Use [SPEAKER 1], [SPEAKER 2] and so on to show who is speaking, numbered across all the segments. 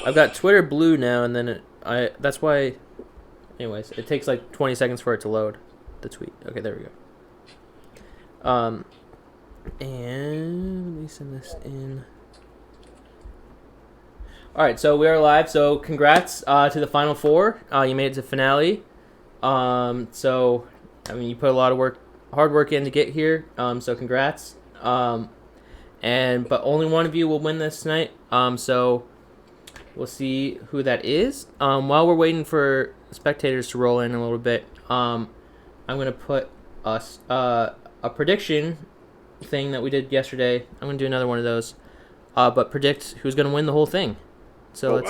[SPEAKER 1] I've got Twitter blue now, and then that's why. Anyways, it takes like 20 seconds for it to load the tweet. Okay, there we go. And let me send this in. All right, so we are live. So congrats to the final four. You made it to finale. So I mean, you put a lot of hard work in to get here. So congrats. But only one of you will win this tonight. So we'll see who that is. While we're waiting for spectators to roll in a little bit, I'm gonna put a prediction thing that we did yesterday. I'm gonna do another one of those, but predict who's gonna win the whole thing. So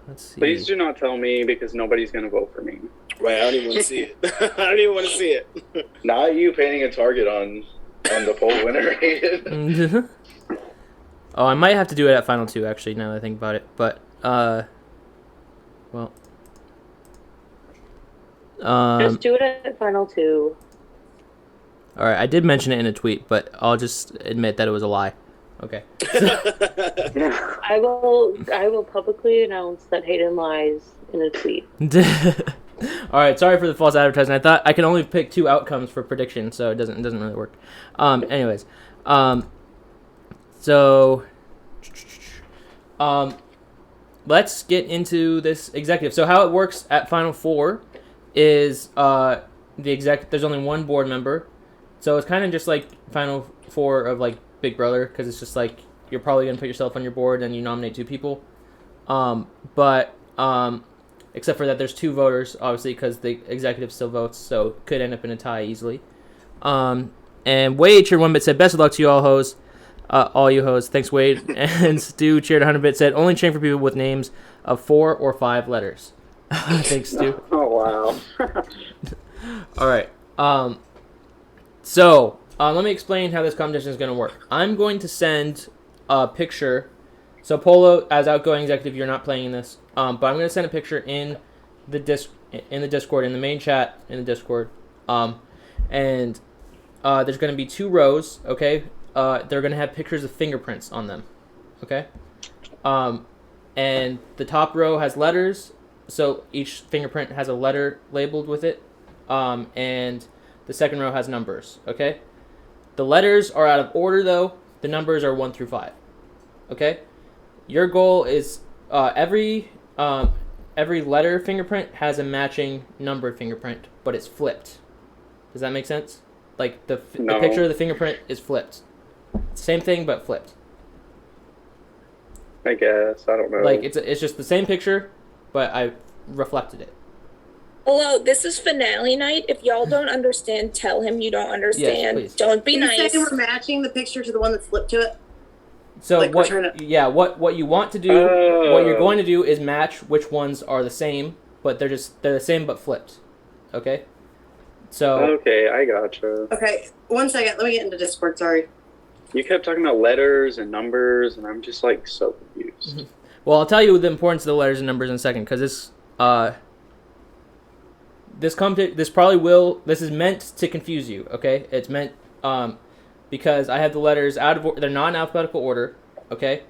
[SPEAKER 1] let's see.
[SPEAKER 2] Please do not tell me, because nobody's gonna vote for me.
[SPEAKER 3] Right, I don't even want to see it. I don't even want to see it.
[SPEAKER 4] Not you painting a target on the poll winner, Hayden.
[SPEAKER 1] Oh, I might have to do it at final two, actually, now that I think about it. But, well.
[SPEAKER 5] Just do it at final two.
[SPEAKER 1] Alright, I did mention it in a tweet, but I'll just admit that it was a lie. Okay.
[SPEAKER 5] I will publicly announce that Hayden lies in a tweet.
[SPEAKER 1] Alright, sorry for the false advertising. I thought I could only pick two outcomes for prediction, so it doesn't really work. Anyways. So, let's get into this executive. So how it works at Final Four is there's only one board member. So it's kind of just like Final Four of like Big Brother, because it's just like you're probably going to put yourself on your board and you nominate two people. Except for that there's two voters, obviously, because the executive still votes, so it could end up in a tie easily. And Wade cheered 1-bit said, best of luck to you all hoes. All you hoes. Thanks, Wade. And Stu cheered 100-bit said, only cheering for people with names of 4 or 5 letters. Thanks, Stu.
[SPEAKER 2] Oh, wow.
[SPEAKER 1] All right. So, let me explain how this competition is going to work. I'm going to send a picture. So, Polo, as outgoing executive, you're not playing in this. But I'm going to send a picture in the Discord, in the main chat in the Discord. And there's going to be 2 rows, okay? They're going to have pictures of fingerprints on them, okay? And the top row has letters, so each fingerprint has a letter labeled with it. And the second row has numbers, okay? The letters are out of order, though. The numbers are 1 through 5, okay? Your goal is every letter fingerprint has a matching number fingerprint, but it's flipped. Does that make sense? Like the picture of the fingerprint is flipped. Same thing, but flipped.
[SPEAKER 2] I guess. I don't know.
[SPEAKER 1] Like it's just the same picture, but I reflected it.
[SPEAKER 6] Hello, this is finale night. If y'all don't understand, tell him you don't understand.
[SPEAKER 1] Yes, please.
[SPEAKER 6] Don't be
[SPEAKER 7] You
[SPEAKER 6] nice.
[SPEAKER 7] said we're matching the picture to the one that's flipped to it.
[SPEAKER 1] So
[SPEAKER 7] like
[SPEAKER 1] what you want to do, what you're going to do is match which ones are the same, but they're the same but flipped. Okay? So
[SPEAKER 2] Okay, I gotcha.
[SPEAKER 7] Okay, 1 second. Let me get into Discord. Sorry.
[SPEAKER 2] You kept talking about letters and numbers, and I'm just like so confused.
[SPEAKER 1] Mm-hmm. Well, I'll tell you the importance of the letters and numbers in a second, because this is meant to confuse you, okay? It's meant because I have the letters they're not in alphabetical order, okay?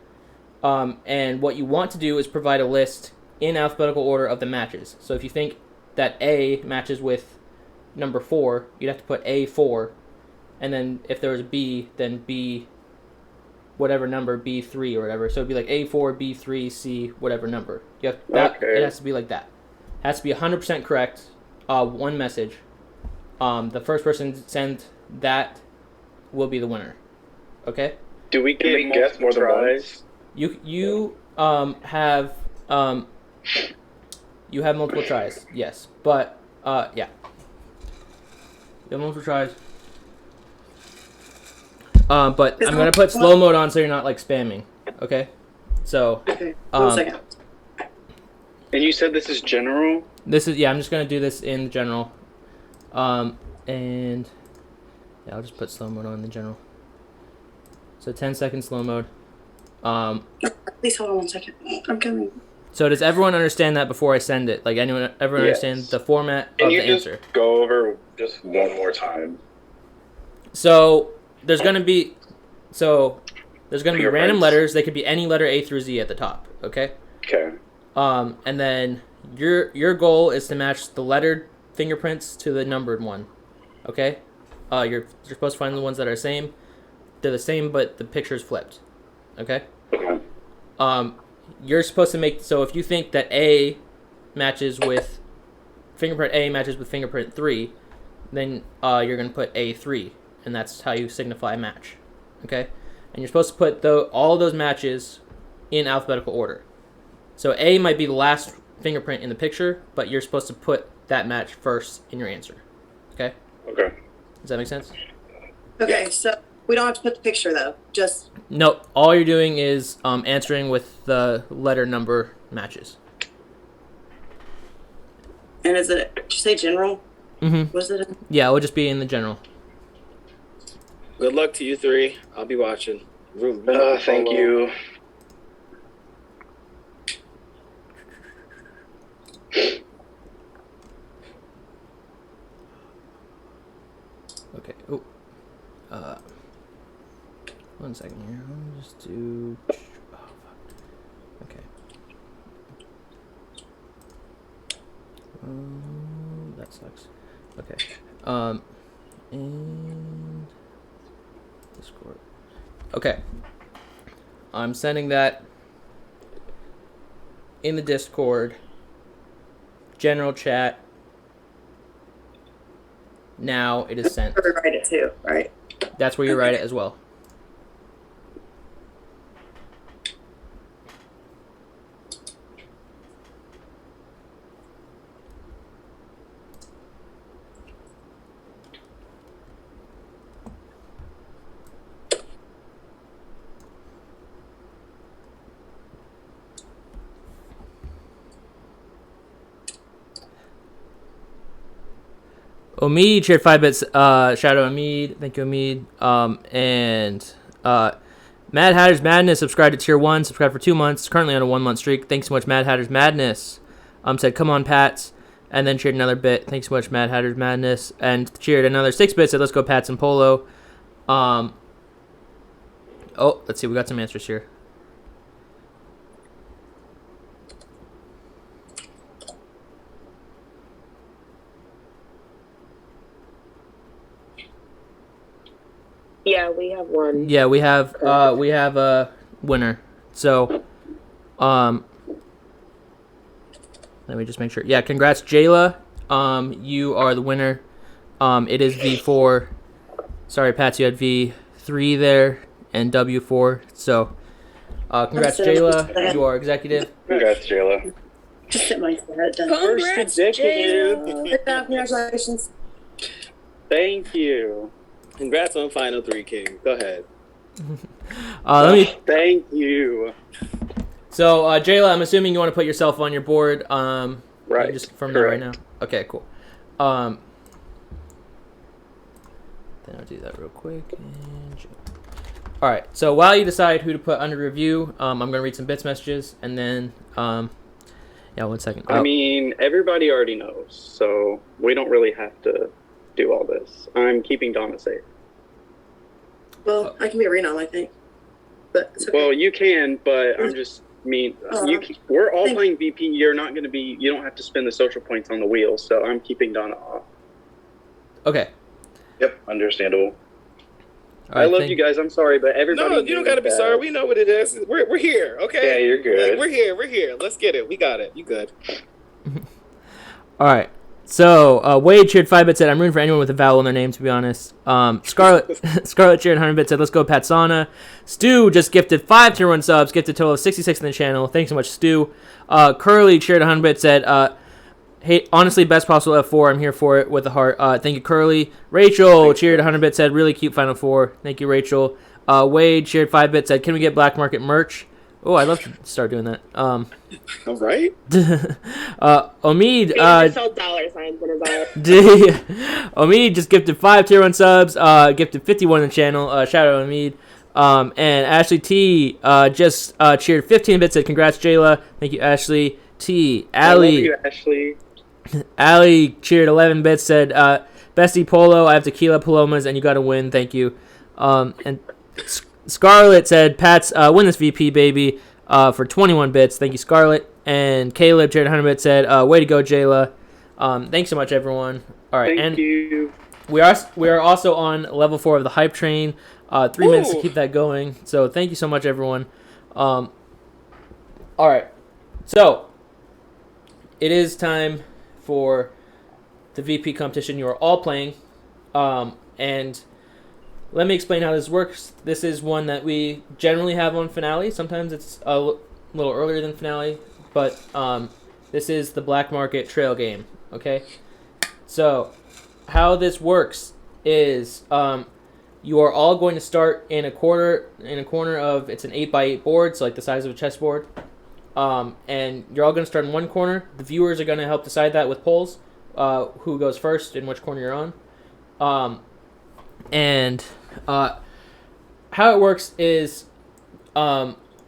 [SPEAKER 1] And what you want to do is provide a list in alphabetical order of the matches. So if you think that A matches with number 4, you'd have to put A4, and then if there was a B, then B, whatever number, B3 or whatever. So it'd be like A4, B3, C, whatever number. It has to be like that. It has to be 100% correct. One message. The first person to send that will be the winner. Okay?
[SPEAKER 2] Do we get guess more tries?
[SPEAKER 1] You have multiple tries. Yes, but yeah. You have multiple tries. But I'm gonna put slow mode on so you're not like spamming. Okay? So.
[SPEAKER 7] Okay. 1 second.
[SPEAKER 2] And you said this is general?
[SPEAKER 1] I'm just gonna do this in general. And yeah, I'll just put slow mode on the general. So 10-second slow mode.
[SPEAKER 7] Please hold on 1 second. I'm coming.
[SPEAKER 1] So does everyone understand that before I send it? Like everyone understand the format of the answer?
[SPEAKER 4] Go over just one more time?
[SPEAKER 1] So there's There's going to be random letters. They could be any letter A through Z at the top. Okay.
[SPEAKER 4] Okay.
[SPEAKER 1] And then your goal is to match the lettered fingerprints to the numbered one. Okay. You're supposed to find the ones that are the same. They're the same, but the picture's flipped. Okay.
[SPEAKER 4] Okay.
[SPEAKER 1] You're supposed to make, so if you think that A matches with fingerprint A matches with fingerprint 3, then you're going to put A3, and that's how you signify a match. Okay? And you're supposed to put all of those matches in alphabetical order. So A might be the last fingerprint in the picture, but you're supposed to put that match first in your answer. Okay?
[SPEAKER 4] Okay.
[SPEAKER 1] Does that make sense?
[SPEAKER 7] Okay, so we don't have to put the picture though. Just
[SPEAKER 1] No, all you're doing is answering with the letter number matches.
[SPEAKER 7] and is it? Did you say general?
[SPEAKER 1] Mm-hmm.
[SPEAKER 7] Was it?
[SPEAKER 1] Yeah, it will just be in the general.
[SPEAKER 3] Good luck to you three. I'll be watching.
[SPEAKER 4] Thank you.
[SPEAKER 1] Okay. Oh. 1 second here. Let me just do. Oh fuck. Okay. That sucks. Okay. And Discord. Okay. I'm sending that in the Discord. General chat. Now it is sent.
[SPEAKER 7] Or write it too, right?
[SPEAKER 1] That's where you write it as well. Omid shared 5 bits. Shadow Omid, thank you, Omid. And Mad Hatter's Madness subscribed to tier 1, subscribed for 2 months. Currently on a 1-month streak. Thanks so much, Mad Hatter's Madness. Said, come on, Pats. And then cheered another bit. Thanks so much, Mad Hatter's Madness. And cheered another 6 bits. Said, let's go, Pats and Polo. Oh, let's see. We got some answers here.
[SPEAKER 5] Yeah, we have one.
[SPEAKER 1] Yeah, we have a winner. So, let me just make sure. Yeah, congrats, Jayla. You are the winner. It is V4. Sorry, Pat, you had V3 there and W4. So, congrats, Jayla. You are executive.
[SPEAKER 4] Congrats, Jayla.
[SPEAKER 7] Just sit my head down.
[SPEAKER 6] Congrats, Jayla.
[SPEAKER 7] Congratulations.
[SPEAKER 2] Thank you.
[SPEAKER 3] Congrats on Final 3, King. Go ahead.
[SPEAKER 2] Thank you.
[SPEAKER 1] So, Jayla, I'm assuming you want to put yourself on your board.
[SPEAKER 2] Right.
[SPEAKER 1] Just confirm that right now. Okay, cool. Then I'll do that real quick. All right. So while you decide who to put under review, I'm gonna read some bits messages, and then yeah, 1 second.
[SPEAKER 2] I mean, everybody already knows, so we don't really have to do all this. I'm keeping Donna safe.
[SPEAKER 7] Well, I can be a Renom, I think. But it's okay.
[SPEAKER 2] Well, you can, but I'm just we're all playing VP. You're not going to be. You don't have to spend the social points on the wheel. So I'm keeping Donna off.
[SPEAKER 1] Okay.
[SPEAKER 4] Yep, understandable.
[SPEAKER 2] I love you guys. I'm sorry, but everybody.
[SPEAKER 3] No, you don't got to be sorry. We know what it is. We're here, okay?
[SPEAKER 4] Yeah, you're good.
[SPEAKER 3] We're here. Let's get it. We got it. You good.
[SPEAKER 1] All right. So, Wade cheered 5 bits, said, I'm rooting for anyone with a vowel in their name, to be honest. Scarlet cheered 100 bits, said, let's go, Patsana. Stu just gifted 5 tier 1 subs, gifted a total of 66 in the channel. Thanks so much, Stu. Curly cheered 100 bits, said, hey, honestly, best possible F4. I'm here for it with a heart. Thank you, Curly. Rachel cheered 100 bits, said, really cute Final 4. Thank you, Rachel. Wade cheered 5 bits, said, can we get black market merch? Oh, I'd love to start doing that.
[SPEAKER 3] All right.
[SPEAKER 1] Omid.
[SPEAKER 5] Sell dollar signs in his eye.
[SPEAKER 1] Omid just gifted 5 tier 1 subs. Gifted 51 in the channel. Shout out Omid. And Ashley T just cheered 15 bits. Said congrats, Jayla. Thank you, Ashley T. Allie.
[SPEAKER 2] I love you, Ashley.
[SPEAKER 1] Allie cheered 11 bits. Said Bestie Polo. I have tequila palomas, and you got to win. Thank you. And Scarlett said, Pat's win this VP, baby, for 21 bits. Thank you, Scarlett. And Caleb, Jared 100 bits, said, way to go, Jayla. Thanks so much, everyone. All right,
[SPEAKER 2] Thank you.
[SPEAKER 1] we are also on level 4 of the hype train. 3 minutes to keep that going. So thank you so much, everyone. All right, so it is time for the VP competition. You are all playing, and let me explain how this works. This is one that we generally have on Finale. Sometimes it's a little earlier than Finale, but this is the Black Market Trail game. Okay, so how this works is you are all going to start in a corner of, it's an 8x8 board, so like the size of a chessboard. And you're all going to start in one corner. The viewers are going to help decide that with polls, who goes first and which corner you're on. And how it works is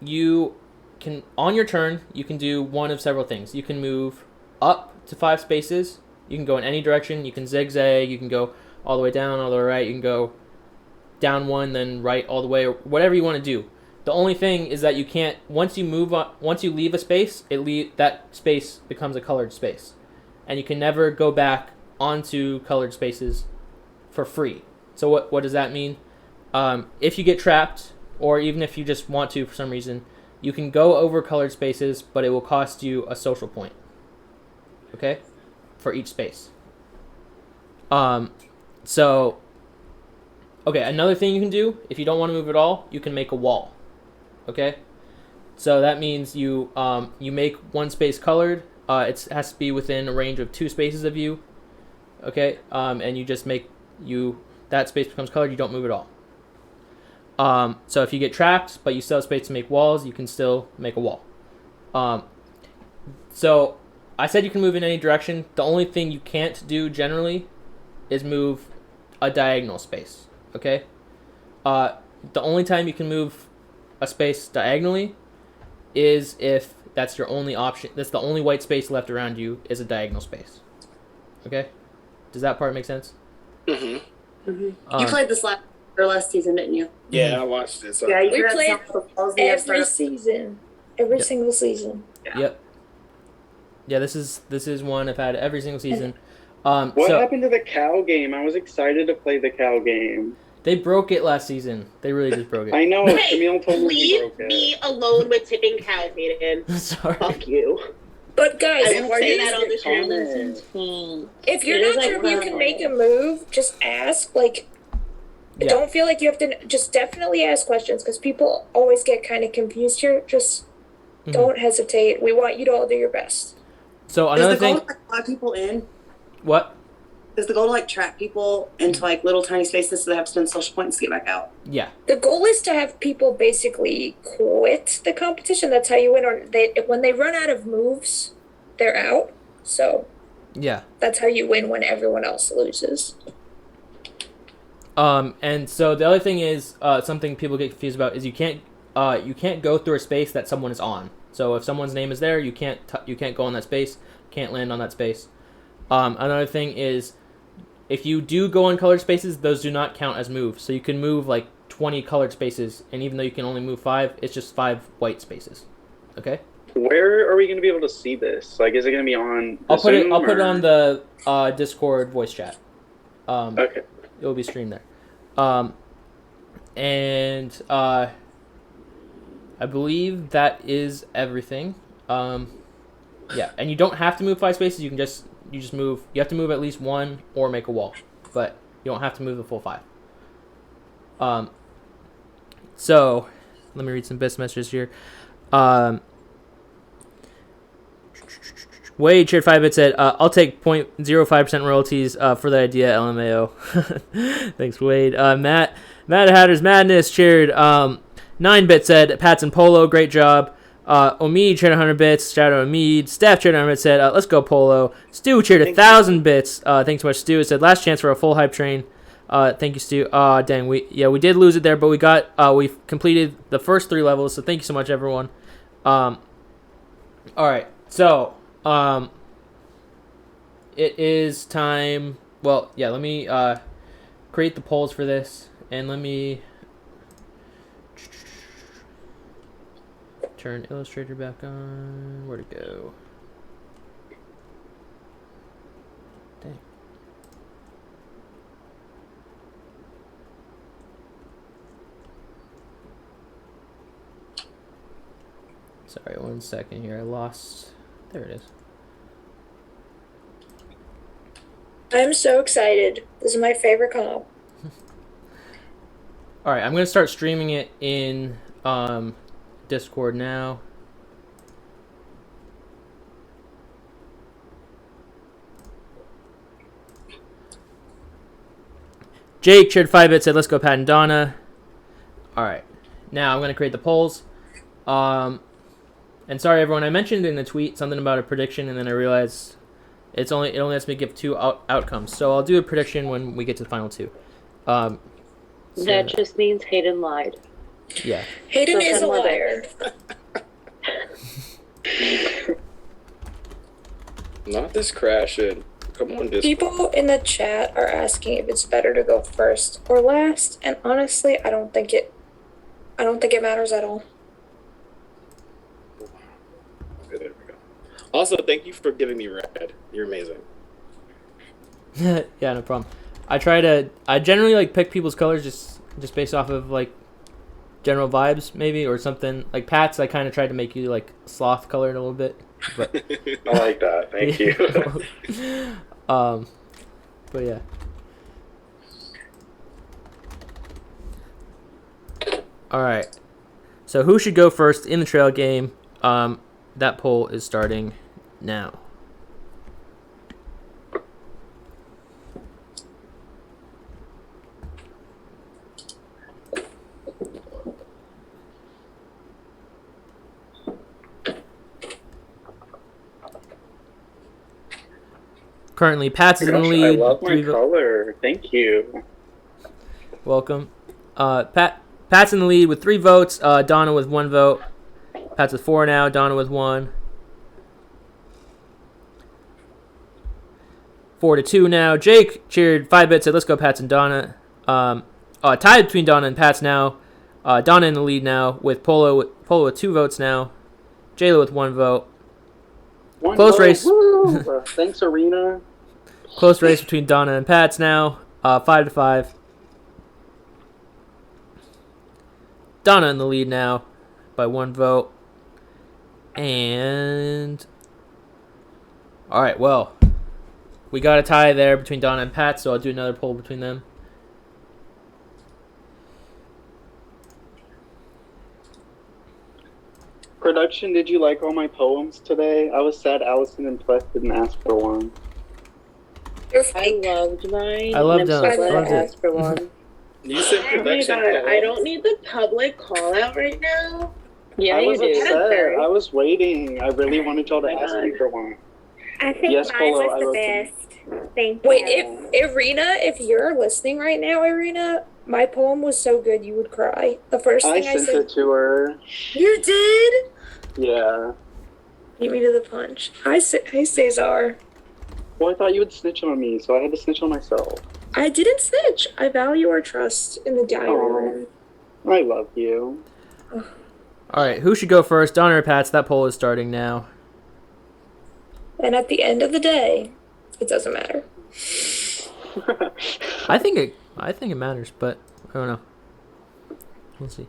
[SPEAKER 1] you can, on your turn, you can do one of several things. You can move up to 5 spaces. You can go in any direction. You can zigzag. You can go all the way down, all the way right. You can go down 1, then right all the way, or whatever you want to do. The only thing is that you can't, once you leave a space, that space becomes a colored space. And you can never go back onto colored spaces for free. So what does that mean? If you get trapped, or even if you just want to for some reason, you can go over colored spaces, but it will cost you a social point. Okay? For each space. Okay, another thing you can do, if you don't want to move at all, you can make a wall. Okay? So that means you make one space colored. It has to be within a range of 2 spaces of you. Okay? And you just make that space becomes colored, you don't move at all. So if you get trapped, but you still have space to make walls, you can still make a wall. So I said you can move in any direction. The only thing you can't do generally is move a diagonal space. Okay? The only time you can move a space diagonally is if that's your only option. That's the only white space left around you is a diagonal space. Okay? Does that part make sense?
[SPEAKER 3] Mm-hmm.
[SPEAKER 7] Mm-hmm. You played this last season, didn't you?
[SPEAKER 3] Yeah, I watched it. So.
[SPEAKER 7] Yeah, you
[SPEAKER 6] We
[SPEAKER 7] grabbed
[SPEAKER 6] played
[SPEAKER 7] some of the balls and
[SPEAKER 6] every
[SPEAKER 7] you
[SPEAKER 6] season. Every single season.
[SPEAKER 7] Yeah.
[SPEAKER 1] Yep. Yeah, this is one I've had every single season.
[SPEAKER 2] What happened to the cow game? I was excited to play the cow game.
[SPEAKER 1] They broke it last season. They really just broke it.
[SPEAKER 2] I know.
[SPEAKER 8] Hey,
[SPEAKER 2] Camille told me he
[SPEAKER 8] leave
[SPEAKER 2] broke it.
[SPEAKER 8] me alone with tipping cow, Hayden.
[SPEAKER 1] Sorry.
[SPEAKER 8] Fuck you.
[SPEAKER 6] But guys,
[SPEAKER 8] I won't say
[SPEAKER 2] please
[SPEAKER 8] that on the
[SPEAKER 2] get
[SPEAKER 8] stream.
[SPEAKER 6] if you're
[SPEAKER 7] It
[SPEAKER 6] not
[SPEAKER 7] is like
[SPEAKER 6] sure if you
[SPEAKER 7] one-
[SPEAKER 6] can make a move, just ask. Like,
[SPEAKER 1] Yeah.
[SPEAKER 6] don't feel like you have to. Just definitely ask questions because people always get kind of confused here. Just don't hesitate. We want you to all do your best.
[SPEAKER 1] So
[SPEAKER 7] Is
[SPEAKER 1] another
[SPEAKER 7] the goal
[SPEAKER 1] thing.
[SPEAKER 7] to like, lock people in?
[SPEAKER 1] What?
[SPEAKER 7] Is the goal to like trap people into like little tiny spaces so they have to spend social points to get back out?
[SPEAKER 1] Yeah.
[SPEAKER 6] The goal is to have people basically quit the competition. That's how you win. Or when they run out of moves, they're out. So
[SPEAKER 1] Yeah.
[SPEAKER 6] that's how you win when everyone else loses.
[SPEAKER 1] And so the other thing is something people get confused about is you can't go through a space that someone is on. So if someone's name is there, you can't go on that space, can't land on that space. Another thing is if you do go on colored spaces, those do not count as moves. So you can move like 20 colored spaces, and even though you can only move 5, it's just 5 white spaces. Okay.
[SPEAKER 2] Where are we going to be able to see this? Like, is it going to be on?
[SPEAKER 1] I'll put it
[SPEAKER 2] Zoom,
[SPEAKER 1] on the Discord voice chat.
[SPEAKER 2] Okay.
[SPEAKER 1] It will be streamed there. And I believe that is everything. Yeah, and you don't have to move 5 spaces. You just move. You have to move at least 1 or make a wall, but you don't have to move the full 5. So let me read some best messages here. Wade shared 5 bits said, I'll take 0.05% royalties for the idea, LMAO. Thanks, Wade. Matt Hatter's Madness shared 9 bits said, Pats and Polo, great job. Omid shared 100 bits. Shout out Omid. Steph shared 100 bits. Said, let's go Polo. Stu shared 1,000 bits. Thanks so much, Stu. It said, last chance for a full hype train. Thank you, Stu. Dang, we did lose it there, but we completed the first 3 levels. So thank you so much, everyone. All right, so it is time. Well, yeah. Let me create the polls for this, and let me turn Illustrator back on. Where'd it go? Dang. Sorry, 1 second here. I lost. There it is.
[SPEAKER 6] I'm so excited. This is my favorite comp.
[SPEAKER 1] All right, I'm gonna start streaming it in Discord now. Jake shared 5-bit, said, "Let's go, Pat and Donna." All right, now I'm gonna create the polls. And sorry, everyone, I mentioned in the tweet something about a prediction, and then I realized it only lets me give 2 outcomes. So I'll do a prediction when we get to the final 2.
[SPEAKER 5] That just means Hayden lied.
[SPEAKER 1] Yeah.
[SPEAKER 6] Hayden
[SPEAKER 5] So
[SPEAKER 6] is a
[SPEAKER 5] send more
[SPEAKER 6] liar.
[SPEAKER 3] Not this crashing. Come on, Discord.
[SPEAKER 6] People in the chat are asking if it's better to go first or last, and honestly, I don't think it matters at all.
[SPEAKER 3] Okay, there we go. Also, thank you for giving me red. You're amazing.
[SPEAKER 1] Yeah, no problem. I generally like pick people's colors just based off of like general vibes maybe, or something. Like Pat's, I kind of tried to make you like sloth colored a little bit, but
[SPEAKER 4] I like that. Thank you.
[SPEAKER 1] but yeah. All right. So who should go first in the trail game? That poll is starting now. Currently, Pat's is in the
[SPEAKER 2] Gosh,
[SPEAKER 1] lead.
[SPEAKER 2] I love my
[SPEAKER 1] 3
[SPEAKER 2] color. Thank you.
[SPEAKER 1] Welcome. Pat's in the lead with 3 votes. Donna with 1 vote. Pat's with 4 now. Donna with 1. 4-2 now. Jake cheered 5-bit, said, "Let's go, Pat's and Donna." Tied between Donna and Pat's now. Donna in the lead now with Polo with 2 votes now. Jayla with 1 vote. Close race.
[SPEAKER 2] Woo! Thanks, Arena.
[SPEAKER 1] Close race between Donna and Pat's now. 5-5. Donna in the lead now by 1 vote. And all right, well, we got a tie there between Donna and Pat, so I'll do another poll between them.
[SPEAKER 2] Production, did you like all my poems today? I was sad Allison and Pleth didn't ask for one.
[SPEAKER 6] You're
[SPEAKER 5] I
[SPEAKER 6] fake.
[SPEAKER 5] loved mine.
[SPEAKER 1] I loved
[SPEAKER 5] and I'm
[SPEAKER 1] it.
[SPEAKER 5] so glad
[SPEAKER 1] I loved
[SPEAKER 5] I
[SPEAKER 1] it.
[SPEAKER 5] asked for one.
[SPEAKER 3] You said
[SPEAKER 8] Oh my
[SPEAKER 3] production.
[SPEAKER 8] god, I don't need the public call out right now.
[SPEAKER 5] Yeah,
[SPEAKER 2] I
[SPEAKER 5] you
[SPEAKER 2] was
[SPEAKER 5] do.
[SPEAKER 2] upset. I was waiting. I really wanted y'all to
[SPEAKER 8] Oh my
[SPEAKER 2] ask
[SPEAKER 8] God.
[SPEAKER 2] me for one.
[SPEAKER 9] I think
[SPEAKER 2] Yes,
[SPEAKER 9] mine
[SPEAKER 2] Polo, I
[SPEAKER 9] was
[SPEAKER 2] wrote
[SPEAKER 9] the
[SPEAKER 2] them.
[SPEAKER 9] best. Thank you.
[SPEAKER 6] Wait, if Irina, if you're listening right now, Irina, my poem was so good you would cry. The first
[SPEAKER 2] I
[SPEAKER 6] thing I
[SPEAKER 2] sent
[SPEAKER 6] said,
[SPEAKER 2] it to her.
[SPEAKER 6] you did?
[SPEAKER 2] Yeah.
[SPEAKER 6] Beat me to the punch. Hi, Cesar.
[SPEAKER 2] Well, I thought you would snitch on me, so I had to snitch on myself.
[SPEAKER 6] I didn't snitch. I value our trust in the diary
[SPEAKER 2] Aw.
[SPEAKER 6] room.
[SPEAKER 2] I love you.
[SPEAKER 1] All right, who should go first? Donna or Pat's? That poll is starting now.
[SPEAKER 6] And at the end of the day, it doesn't matter.
[SPEAKER 1] I think it matters, but I don't know. We'll see.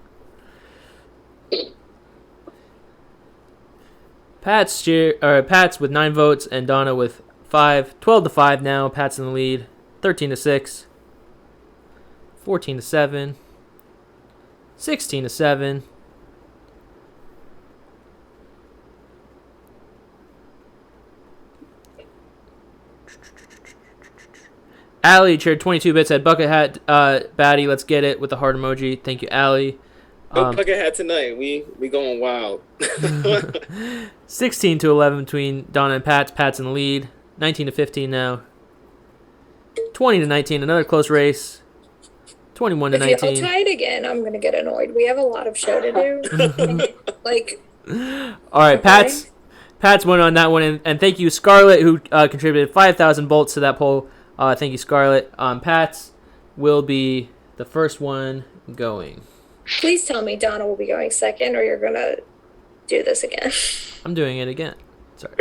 [SPEAKER 1] Pat's with 9 votes and Donna with 5. 12-5 now. Pat's in the lead. 13-6. 14-7. 16-7. Allie cheered 22 bits, said bucket hat baddie, let's get it with the heart emoji. Thank you, Allie.
[SPEAKER 3] No bucket hat tonight. We going wild.
[SPEAKER 1] 16-11 between Donna and Pat's. Pat's in the lead. 19-15 now. 20-19, another close race. 21-19.
[SPEAKER 6] If y'all tied again, I'm gonna get annoyed. We have a lot of show to do. Like,
[SPEAKER 1] all right,
[SPEAKER 6] okay.
[SPEAKER 1] Pat's won on that one, and thank you, Scarlett, who contributed 5,000 bolts to that poll. Thank you, Scarlett. Pat's will be the first one going.
[SPEAKER 6] Please tell me Donna will be going second, or you're gonna do this again.
[SPEAKER 1] I'm doing it again. Sorry.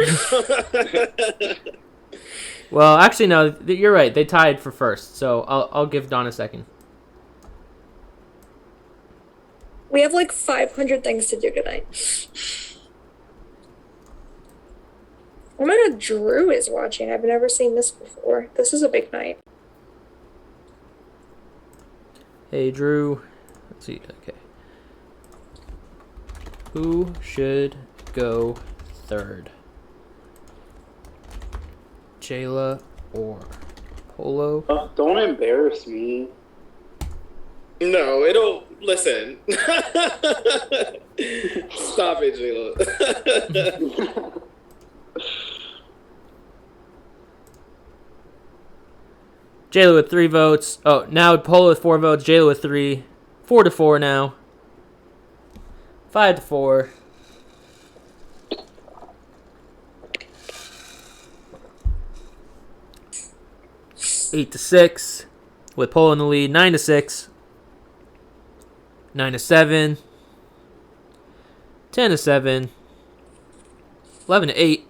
[SPEAKER 1] Well, actually, no. You're right. They tied for first, so I'll give Dawn a second.
[SPEAKER 6] We have like 500 things to do tonight. Oh my god, Drew is watching. I've never seen this before. This is a big night.
[SPEAKER 1] Hey, Drew. Let's see. Okay. Who should go third? Jayla or Polo?
[SPEAKER 2] Oh, don't embarrass me.
[SPEAKER 3] No, it'll listen. Stop it, Jayla.
[SPEAKER 1] Jayla with 3 votes. Oh, now Polo with 4 votes. Jayla with 3. 4-4 now. 5-4. Eight to 6, with Polo in the lead. 9-6, 9-7, 10-7, 11-8,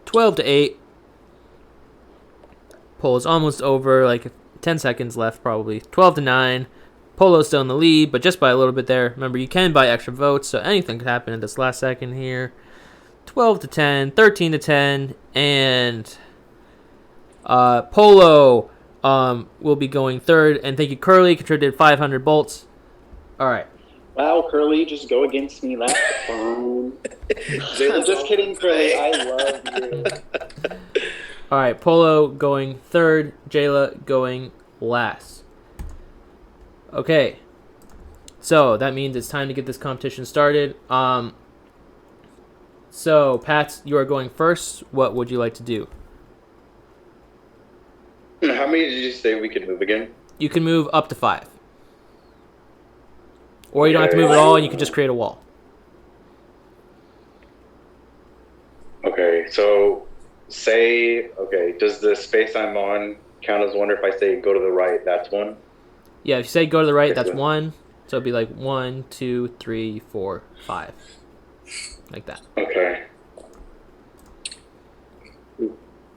[SPEAKER 1] 12-8. Polo's almost over, like 10 seconds left probably. 12-9. Polo's still in the lead, but just by a little bit there. Remember, you can buy extra votes, so anything could happen in this last second here. 12-10, 13-10, and Polo will be going third. And thank you, Curly, contributed 500 bolts. All right.
[SPEAKER 2] Wow, Curly, just go against me. That's fine. I'm just kidding, Curly. I love you.
[SPEAKER 1] All right, Polo going third, Jayla going last. Okay. So that means it's time to get this competition started. So, Pat, you are going first. What would you like to do?
[SPEAKER 4] How many did you say we could move again?
[SPEAKER 1] You can move up to 5. Or you don't have to move at all, and you can just create a wall.
[SPEAKER 4] Okay, so does the space I'm on count as one? Or if I say go to the right, that's one?
[SPEAKER 1] Yeah, if you say go to the right, that's 1. So it'd be like 1, 2, 3, 4, 5. Like that.
[SPEAKER 4] Okay.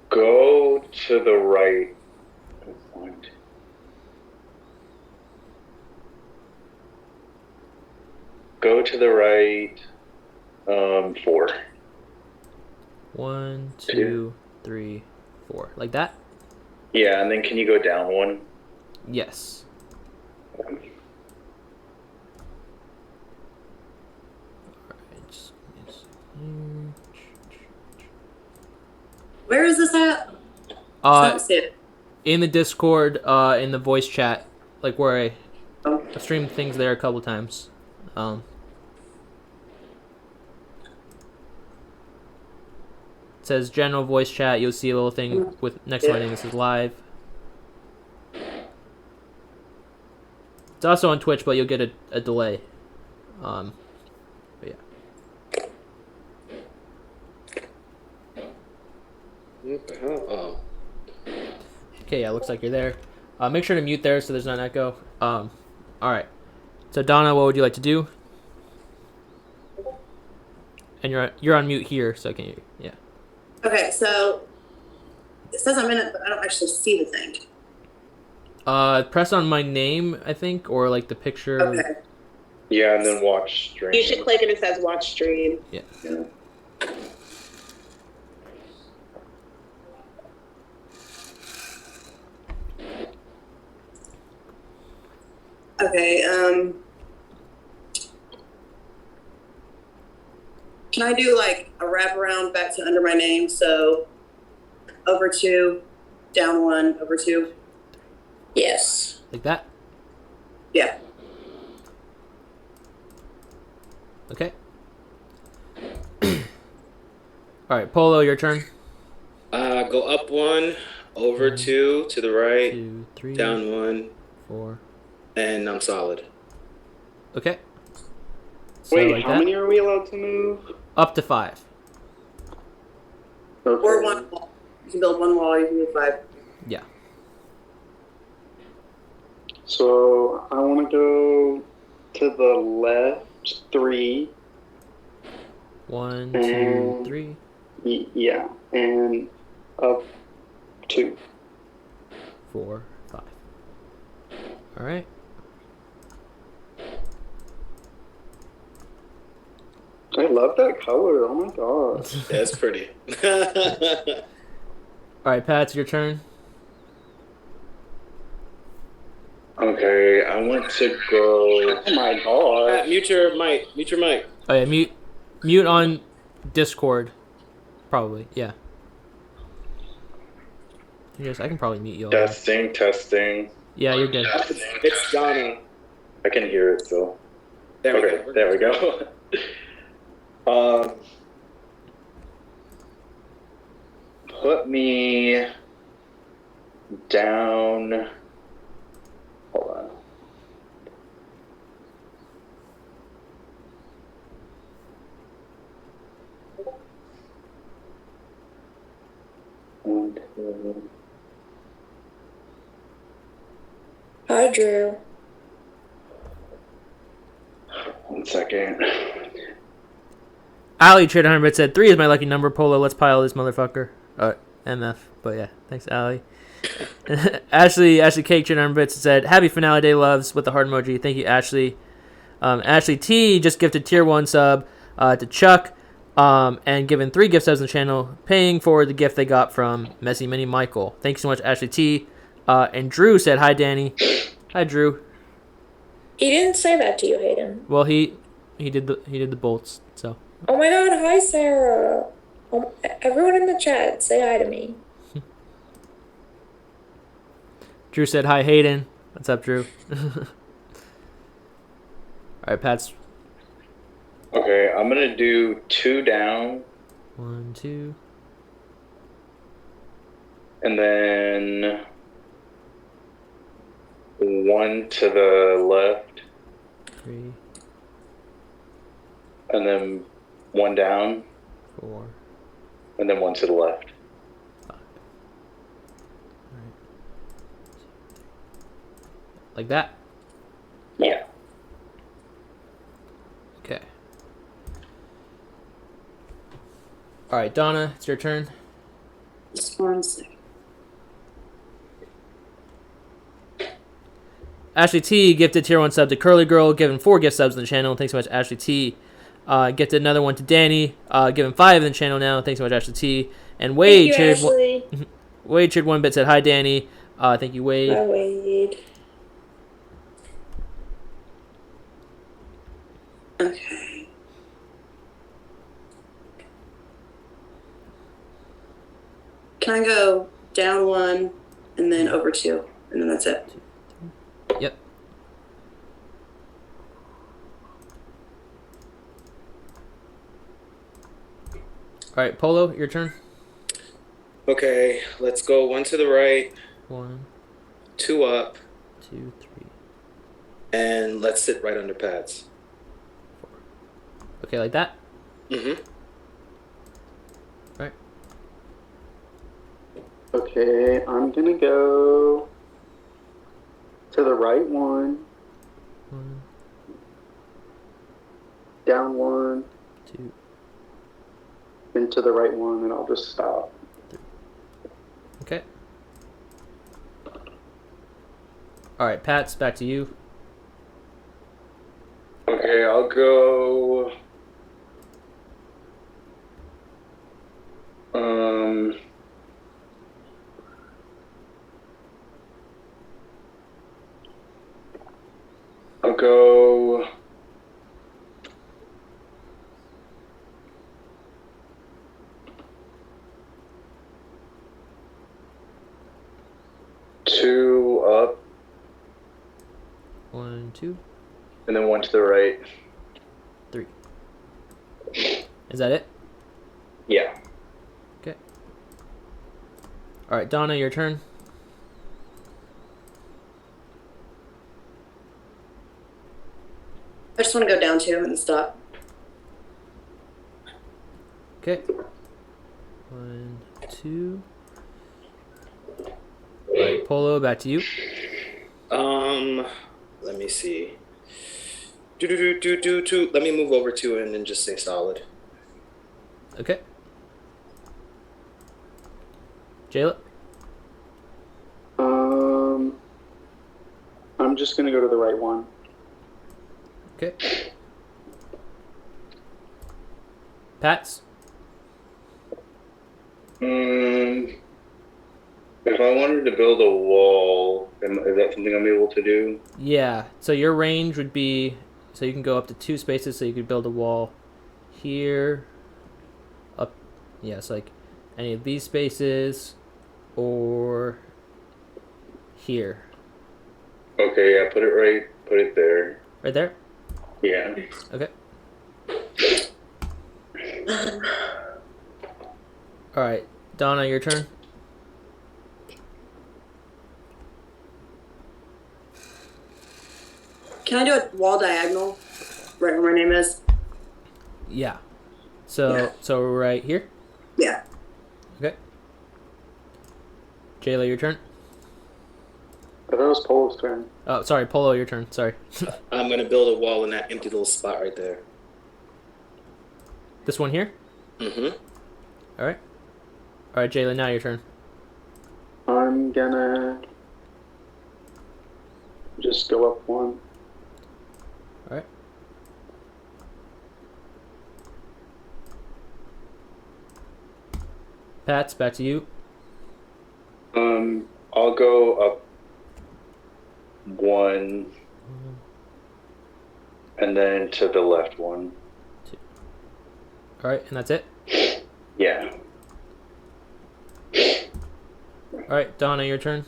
[SPEAKER 4] Go to the right. Go to the right. 4.
[SPEAKER 1] 1, 2, 3, 4. Like that?
[SPEAKER 4] Yeah, and then can you go down 1?
[SPEAKER 1] Yes. Alright, just give me a second.
[SPEAKER 7] Where is this at?
[SPEAKER 1] Uh,
[SPEAKER 7] See it.
[SPEAKER 1] in the Discord, in the voice chat, like where
[SPEAKER 7] Oh.
[SPEAKER 1] I've streamed things there a couple times. It says general voice chat. You'll see a little thing with next to my name. This is live. It's also on Twitch, but you'll get a delay. But yeah.
[SPEAKER 3] What the hell? Oh.
[SPEAKER 1] Okay, yeah, looks like you're there. Make sure to mute there so there's not an echo. All right. So Donna, what would you like to do? And you're on mute here, so I can hear you. Yeah.
[SPEAKER 7] Okay, so it says I'm in it, but I don't actually see the thing.
[SPEAKER 1] Press on my name, I think, or like the picture.
[SPEAKER 7] Okay.
[SPEAKER 4] Yeah, and then watch stream.
[SPEAKER 8] You should click and it says watch stream.
[SPEAKER 1] Yeah.
[SPEAKER 7] Okay, can I do like a wraparound back to under my name? So over 2, down 1, over 2.
[SPEAKER 6] Yes.
[SPEAKER 1] Like that?
[SPEAKER 7] Yeah.
[SPEAKER 1] Okay. All right, Polo, your turn.
[SPEAKER 3] Go up 1, over 2, to the right,
[SPEAKER 1] 2, 3,
[SPEAKER 3] down 1,
[SPEAKER 1] 4.
[SPEAKER 3] and I'm solid.
[SPEAKER 1] Okay. So
[SPEAKER 2] Wait,
[SPEAKER 1] like
[SPEAKER 2] how
[SPEAKER 1] that.
[SPEAKER 2] many are we allowed to move?
[SPEAKER 1] Up to 5.
[SPEAKER 2] Okay.
[SPEAKER 7] Or 1 wall. You can build 1 wall, you can do 5.
[SPEAKER 1] Yeah.
[SPEAKER 2] So I want to go to the left 3.
[SPEAKER 1] 1, 2,
[SPEAKER 2] And-
[SPEAKER 1] 3.
[SPEAKER 2] Yeah, and up 2.
[SPEAKER 1] 4, 5. All right.
[SPEAKER 2] I love that color. Oh my god.
[SPEAKER 3] That's pretty.
[SPEAKER 1] All right, Pat, it's your turn.
[SPEAKER 4] Okay, I want to go.
[SPEAKER 2] Oh my god.
[SPEAKER 3] Pat, mute your mic. Mute your mic.
[SPEAKER 1] Oh yeah, mute on Discord. Probably, yeah. Yes, I can probably mute you all.
[SPEAKER 4] Testing.
[SPEAKER 1] Yeah, you're good.
[SPEAKER 3] It's Donna.
[SPEAKER 4] I can hear it still.
[SPEAKER 3] There we
[SPEAKER 4] Okay,
[SPEAKER 3] go.
[SPEAKER 4] there we go. Put me down. Hold on. One, two.
[SPEAKER 6] Hi, Drew.
[SPEAKER 4] One second.
[SPEAKER 1] Ali Trade 100 bit said 3 is my lucky number. Polo, let's pile this motherfucker. MF. But yeah, thanks, Ali. Ashley Cake Trade 100 bits said happy finale day, loves, with the heart emoji. Thank you, Ashley. Ashley T just gifted tier 1 sub to Chuck, and given 3 gift subs on the channel, paying for the gift they got from Messy Mini Michael. Thank you so much, Ashley T. And Drew said hi, Danny. Hi, Drew.
[SPEAKER 6] He didn't say that to you, Hayden.
[SPEAKER 1] Well, he did the bolts. So
[SPEAKER 6] Oh my god, hi, Sarah. Everyone in the chat, say hi to me.
[SPEAKER 1] Drew said hi, Hayden. What's up, Drew? All right, Pat's.
[SPEAKER 4] Okay, I'm gonna do 2 down,
[SPEAKER 1] 1, 2.
[SPEAKER 4] and then 1 to the left,
[SPEAKER 1] 3,
[SPEAKER 4] and then 1 down,
[SPEAKER 1] 4.
[SPEAKER 4] and then 1 to the left.
[SPEAKER 1] Like that?
[SPEAKER 4] Yeah.
[SPEAKER 1] Okay. All right, Donna, it's your turn.
[SPEAKER 7] Just 1 second.
[SPEAKER 1] Ashley T gifted tier 1 sub to Curly Girl, given 4 gift subs on the channel. Thanks so much, Ashley T. Gifted another one to Danny, given 5 in the channel now. Thanks so much, Ashley T. And Wade
[SPEAKER 6] Thank you,
[SPEAKER 1] cheered
[SPEAKER 6] Ashley.
[SPEAKER 1] Wade cheered 1 bit, said hi, Danny. Thank you, Wade.
[SPEAKER 6] Hi, Wade.
[SPEAKER 7] Okay. Can I go down 1 and then over 2, and then that's it?
[SPEAKER 1] Yep. All right, Polo, your turn.
[SPEAKER 3] Okay, let's go 1 to the right,
[SPEAKER 1] 1,
[SPEAKER 3] 2 up,
[SPEAKER 1] 2, 3.
[SPEAKER 3] and let's sit right under Pat's.
[SPEAKER 1] Okay, like that.
[SPEAKER 3] Mm-hmm.
[SPEAKER 1] All right.
[SPEAKER 2] Okay, I'm gonna go to the right 1,
[SPEAKER 1] 1,
[SPEAKER 2] down 1,
[SPEAKER 1] 2.
[SPEAKER 2] and to the right 1, and I'll just stop.
[SPEAKER 1] Okay. All right, Pat's back to you.
[SPEAKER 4] Okay, I'll go. I'll go. Two up,
[SPEAKER 1] 1, 2,
[SPEAKER 4] and then 1 to the right.
[SPEAKER 1] 3. Is that it?
[SPEAKER 4] Yeah.
[SPEAKER 1] Okay. All right, Donna, your turn.
[SPEAKER 7] I just want to go down 2 and stop.
[SPEAKER 1] Okay. 1, 2. All right, Polo, back to you.
[SPEAKER 3] Let me see. Do. Let me move over to it and then just say solid.
[SPEAKER 1] Okay. Jayla?
[SPEAKER 2] I'm just gonna go to the right one.
[SPEAKER 1] Okay. Pats?
[SPEAKER 4] If I wanted to build a wall, is that something I'm able to do?
[SPEAKER 1] Yeah. So your range would be, so you can go up to 2 spaces, so you could build a wall here, up, yes, like any of these spaces, or here.
[SPEAKER 4] Okay, yeah, put it there.
[SPEAKER 1] Right there?
[SPEAKER 4] Yeah.
[SPEAKER 1] Okay. Alright, Donna, your turn.
[SPEAKER 7] Can I do a wall diagonal right where my name is?
[SPEAKER 1] Yeah. So right here?
[SPEAKER 7] Yeah.
[SPEAKER 1] Okay. Jayla, your turn.
[SPEAKER 2] That was Polo's turn.
[SPEAKER 1] Oh, sorry, Polo, your turn. Sorry.
[SPEAKER 3] I'm gonna build a wall in that empty little spot right there.
[SPEAKER 1] This one here?
[SPEAKER 3] Mm-hmm.
[SPEAKER 1] Alright. Alright, Jayla, now your turn.
[SPEAKER 2] I'm gonna just go up one.
[SPEAKER 1] Alright. Pats, back to you.
[SPEAKER 4] I'll go up one, and then to the left one.
[SPEAKER 1] Alright, and that's it?
[SPEAKER 4] Yeah.
[SPEAKER 1] Alright, Donna, your turn.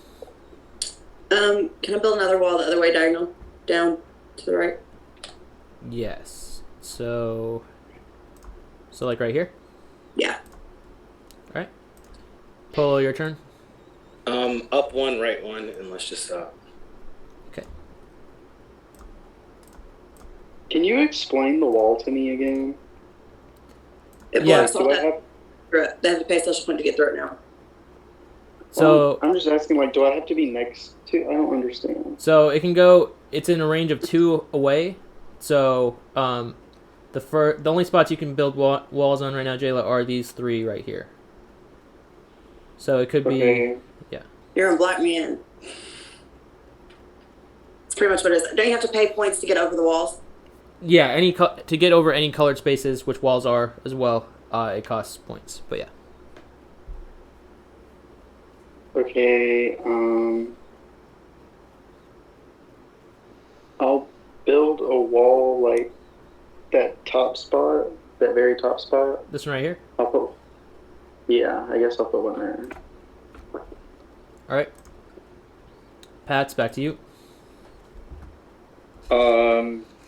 [SPEAKER 7] Can I build another wall the other way diagonal? Down to the right?
[SPEAKER 1] Yes. So like right here?
[SPEAKER 7] Yeah.
[SPEAKER 1] Alright. Polo, your turn.
[SPEAKER 3] Up one, right one, and let's just stop.
[SPEAKER 1] Okay.
[SPEAKER 2] Can you explain the wall to me again?
[SPEAKER 7] It
[SPEAKER 1] Yeah.
[SPEAKER 7] blocks off
[SPEAKER 2] Do I
[SPEAKER 7] that
[SPEAKER 2] have?
[SPEAKER 7] through it. They have to pay a social point to get through it now.
[SPEAKER 1] So
[SPEAKER 2] I'm just asking, like, do I have to be next to? I don't understand.
[SPEAKER 1] so it can go, it's in a range of 2 away. So the only spots you can build walls on right now, Jayla, are these 3 right here. So it could be
[SPEAKER 2] Okay.
[SPEAKER 7] You're gonna block me in. It's pretty much what it is. Don't you have to pay points to get over the walls?
[SPEAKER 1] yeah, to get over any colored spaces, which walls are as well, it costs points. But yeah.
[SPEAKER 2] Okay. I'll build a wall like that top spot, that very top spot.
[SPEAKER 1] This one right here?
[SPEAKER 2] I'll put. Yeah, I guess I'll put one there.
[SPEAKER 1] Alright. Pats, back to you.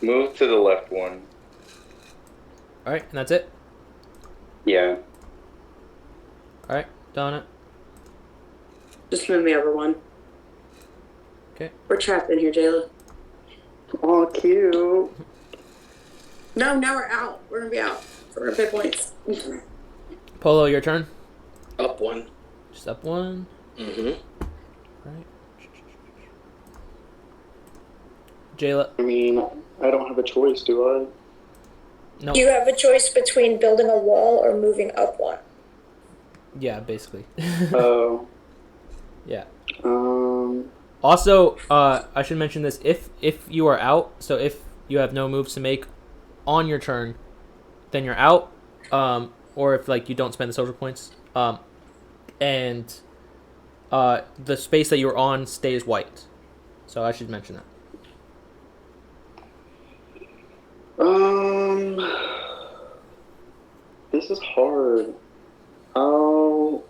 [SPEAKER 4] Move to the left one.
[SPEAKER 1] Alright, and that's it?
[SPEAKER 4] Yeah.
[SPEAKER 1] Alright, Donna.
[SPEAKER 7] Just move me over one.
[SPEAKER 1] Okay.
[SPEAKER 7] We're trapped in here, Jayla.
[SPEAKER 2] Oh, cute.
[SPEAKER 7] No, now we're out. We're gonna be out. So we're gonna pay points.
[SPEAKER 1] Polo, your turn.
[SPEAKER 3] Up one.
[SPEAKER 1] Just up one.
[SPEAKER 3] Mm-hmm.
[SPEAKER 1] Alright. Jayla.
[SPEAKER 2] I mean, I don't have a choice, do I?
[SPEAKER 1] No.
[SPEAKER 6] You have a choice between building a wall or moving up one.
[SPEAKER 1] Yeah, basically.
[SPEAKER 2] Oh.
[SPEAKER 1] Yeah.
[SPEAKER 2] Um.
[SPEAKER 1] Also, I should mention this. If you are out, so if you have no moves to make on your turn, then you're out. Or if like you don't spend the social points. And the space that you're on stays white. So I should mention that.
[SPEAKER 2] This is hard. I'll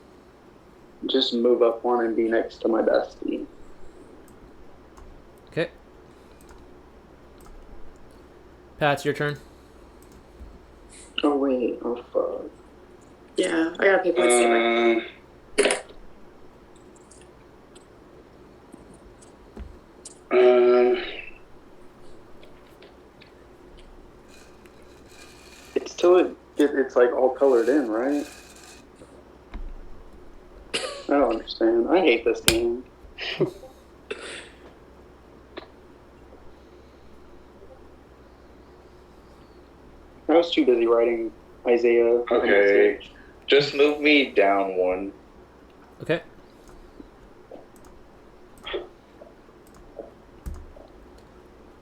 [SPEAKER 2] just move up one and be next to my bestie.
[SPEAKER 1] Okay. Pat, it's your turn.
[SPEAKER 2] Oh wait, oh fuck.
[SPEAKER 7] Yeah, I gotta pay points anyway.
[SPEAKER 2] It's till it's like all colored in, right? I don't understand. I hate this game. I was too busy writing Isaiah.
[SPEAKER 4] Okay. Just move me down one.
[SPEAKER 1] Okay.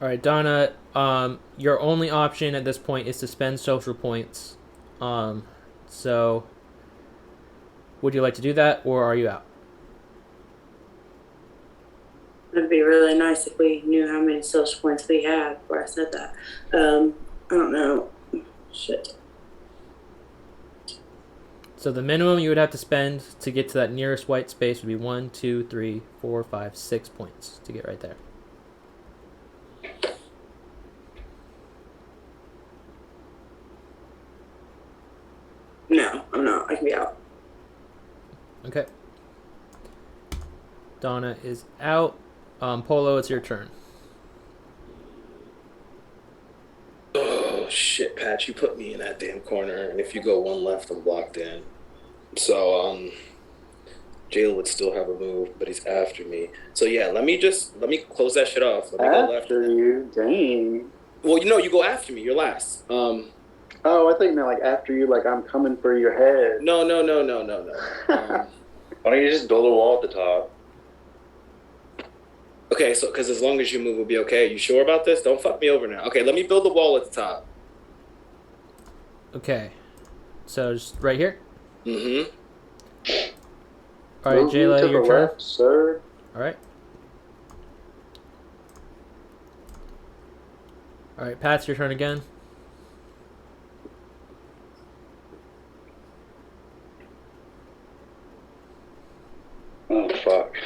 [SPEAKER 1] All right, Donna. Your only option at this point is to spend social points. So would you like to do that, or are you out?
[SPEAKER 7] It'd be really nice if we knew how many social points we have before I said that. I don't know. Shit.
[SPEAKER 1] So the minimum you would have to spend to get to that nearest white space would be 1, 2, 3, 4, 5, 6 points to get right there.
[SPEAKER 7] No, I'm not. I can be out.
[SPEAKER 1] Okay. Donna is out. Polo, it's your turn.
[SPEAKER 3] Oh shit, Pat! You put me in that damn corner, and if you go one left, I'm blocked in. So Jalen would still have a move, but he's after me. So yeah, let me close that shit off. Let me go left.
[SPEAKER 2] After you, dang.
[SPEAKER 3] Well, you go after me. You're last.
[SPEAKER 2] Oh, I think like after you, like I'm coming for your head.
[SPEAKER 3] No.
[SPEAKER 4] Why don't you just build a wall at the top?
[SPEAKER 3] Okay, so because as long as you move, we'll be okay. You sure about this? Don't fuck me over now. Okay, let me build the wall at the top.
[SPEAKER 1] Okay. So just right here.
[SPEAKER 3] Mm-hmm.
[SPEAKER 1] All right, Jayla, your turn.
[SPEAKER 2] Left, sir.
[SPEAKER 1] All right. All right, Pat's your turn again.
[SPEAKER 4] Oh, fuck.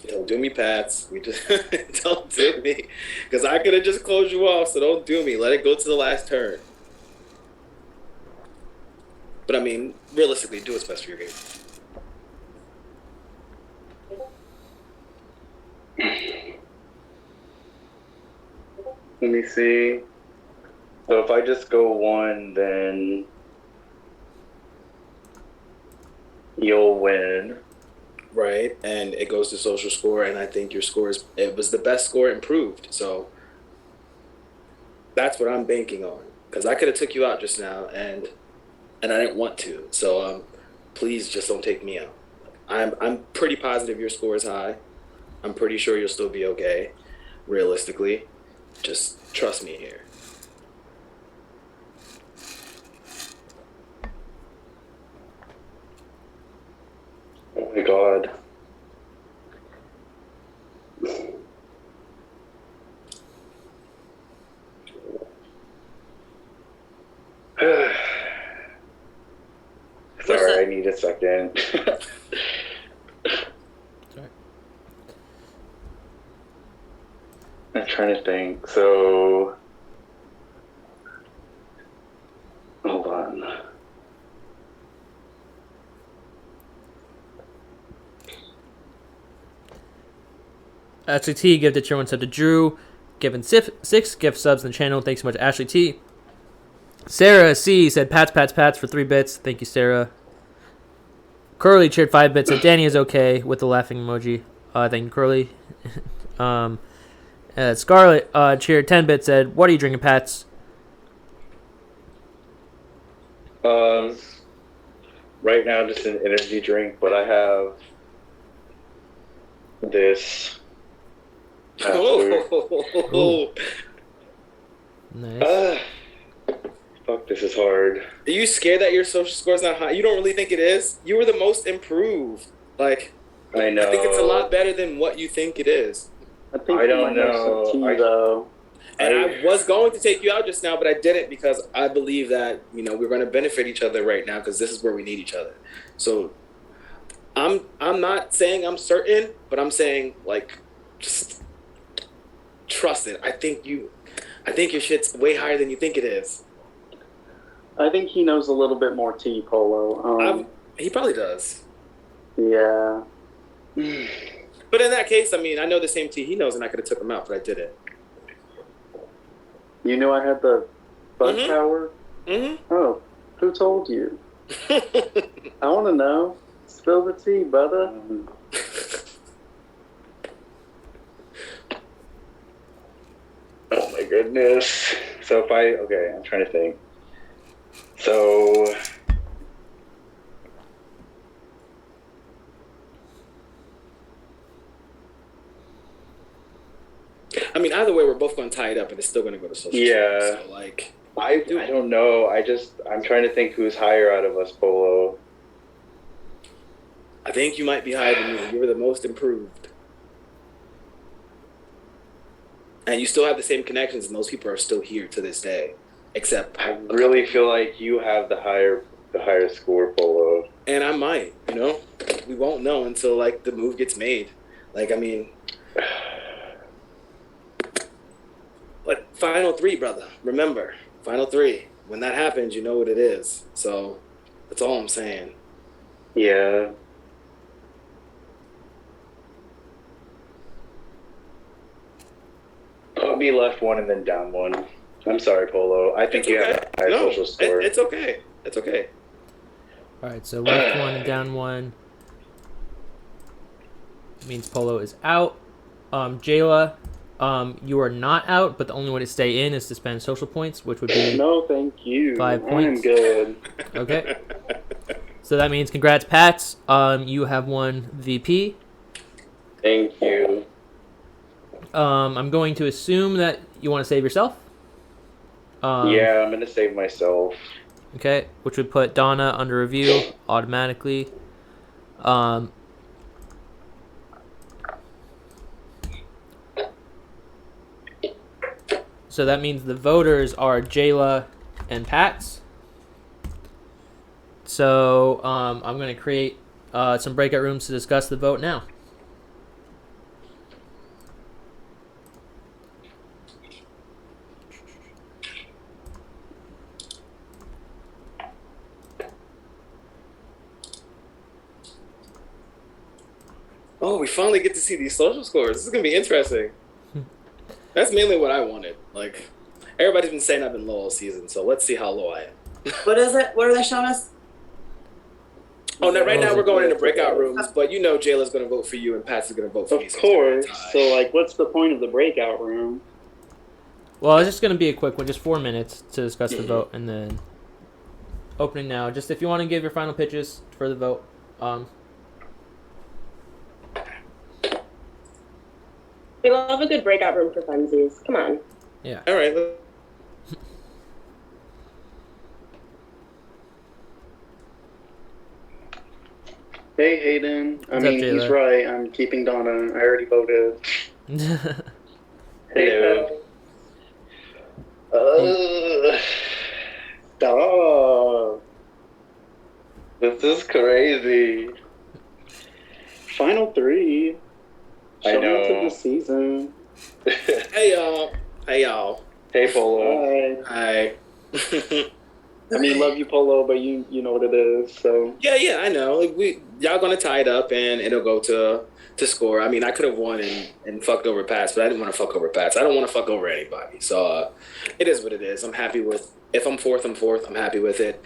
[SPEAKER 3] Don't do me, Pats. We just don't do me, because I could have just closed you off. So don't do me. Let it go to the last turn. But I mean, realistically, do what's best for your game.
[SPEAKER 4] Let me see. So if I just go one, then you'll win.
[SPEAKER 3] Right, and it goes to social score, and I think your score it was the best score improved. So that's what I'm banking on, because I could have took you out just now, and I didn't want to. So please just don't take me out. I'm pretty positive your score is high. I'm pretty sure you'll still be okay. Realistically, just trust me here.
[SPEAKER 4] Oh my god. Sorry, I need a second.
[SPEAKER 1] Sorry.
[SPEAKER 4] I'm trying to think. So, hold on.
[SPEAKER 1] Ashley T gifted tier 1 sub to Drew. Given 6 gift subs in the channel. Thanks so much, Ashley T. Sarah C said Pats for 3 bits. Thank you, Sarah. Curly cheered 5 bits. Said Danny is okay with the laughing emoji. Thank you, Curly. Scarlett cheered 10 bits. Said, what are you drinking, Pats?
[SPEAKER 4] Right now, just an energy drink, but I have this.
[SPEAKER 3] Oh.
[SPEAKER 1] Nice.
[SPEAKER 4] Fuck, this is hard.
[SPEAKER 3] Are you scared that your social score is not high? You don't really think it is? You were the most improved. Like,
[SPEAKER 4] I know.
[SPEAKER 3] I think it's a lot better than what you think it is.
[SPEAKER 2] I think
[SPEAKER 4] I don't know.
[SPEAKER 2] Though.
[SPEAKER 3] And I was going to take you out just now, but I didn't, because I believe that, we're going to benefit each other right now, because this is where we need each other. So I'm not saying I'm certain, but I'm saying, like, just trust it. I think your shit's way higher than you think it is.
[SPEAKER 2] I think he knows a little bit more Polo.
[SPEAKER 3] He probably does.
[SPEAKER 2] Yeah.
[SPEAKER 3] But in that case, I know the same T he knows, and I could have took him out, but I didn't.
[SPEAKER 2] You knew I had the bug power?
[SPEAKER 3] Mm-hmm.
[SPEAKER 2] Oh, who told you? I want to know. Spill the tea, brother.
[SPEAKER 4] Oh my goodness. So I'm trying to think. So
[SPEAKER 3] I mean, either way, we're both going to tie it up, and it's still going to go to social.
[SPEAKER 4] Yeah.
[SPEAKER 3] So, like,
[SPEAKER 4] I don't know. I'm trying to think who's higher out of us, Polo.
[SPEAKER 3] I think you might be higher than me. You were the most improved. And you still have the same connections, and those people are still here to this day. Except
[SPEAKER 4] I really feel like you have the higher score, Polo.
[SPEAKER 3] And I might, we won't know until like the move gets made. Like, I mean, but final 3, brother. Remember, final 3. When that happens, you know what it is. So that's all I'm saying.
[SPEAKER 4] Yeah. Put me left 1 and then down 1. I'm sorry, Polo. I think you have a higher social score.
[SPEAKER 3] It's okay. It's okay.
[SPEAKER 1] All right, so left 1 and down 1 means Polo is out. Jayla, you are not out, but the only way to stay in is to spend social points, which would be
[SPEAKER 2] No, thank you.
[SPEAKER 1] 5 points.
[SPEAKER 2] I'm good.
[SPEAKER 1] Okay. So that means congrats, Pats. You have won VP.
[SPEAKER 4] Thank you.
[SPEAKER 1] I'm going to assume that you want to save yourself.
[SPEAKER 4] Yeah, I'm gonna save myself.
[SPEAKER 1] Okay, which would put Donna under review automatically. So that means the voters are Jayla and Pats. So I'm going to create some breakout rooms to discuss the vote now.
[SPEAKER 3] Oh, we finally get to see these social scores. This is going to be interesting. That's mainly what I wanted. Like, everybody's been saying I've been low all season, so let's see how low I am.
[SPEAKER 7] What is it? What are they showing us?
[SPEAKER 3] Oh, no, right now we're going into breakout rooms, but Jayla's going to vote for you and Pat's is going to vote for me.
[SPEAKER 2] Of course. So, like, what's the point of the breakout room?
[SPEAKER 1] Well, it's just going to be a quick one, just 4 minutes to discuss the vote, and then opening now. Just if you want to give your final pitches for the vote.
[SPEAKER 8] We love a good breakout room for funsies. Come on.
[SPEAKER 1] Yeah.
[SPEAKER 3] All right.
[SPEAKER 2] Hey, Hayden. I
[SPEAKER 1] What's up,
[SPEAKER 2] mean, he's
[SPEAKER 1] Jayla?
[SPEAKER 2] right. I'm keeping Donna. I already voted.
[SPEAKER 4] Hello.
[SPEAKER 2] Stop.
[SPEAKER 4] This is crazy.
[SPEAKER 2] Final 3.
[SPEAKER 4] I
[SPEAKER 2] Show
[SPEAKER 4] know.
[SPEAKER 2] me to the season.
[SPEAKER 3] Hey, y'all.
[SPEAKER 4] Hey, Polo.
[SPEAKER 2] Hi.
[SPEAKER 3] Hi.
[SPEAKER 2] I mean, love you, Polo, but you know what it is, so.
[SPEAKER 3] Yeah, I know. Like, y'all gonna tie it up and it'll go to score. I mean, I could have won and fucked over Pats, but I didn't want to fuck over Pats. I don't want to fuck over anybody. So it is what it is. I'm happy with. If I'm fourth, I'm fourth. I'm happy with it.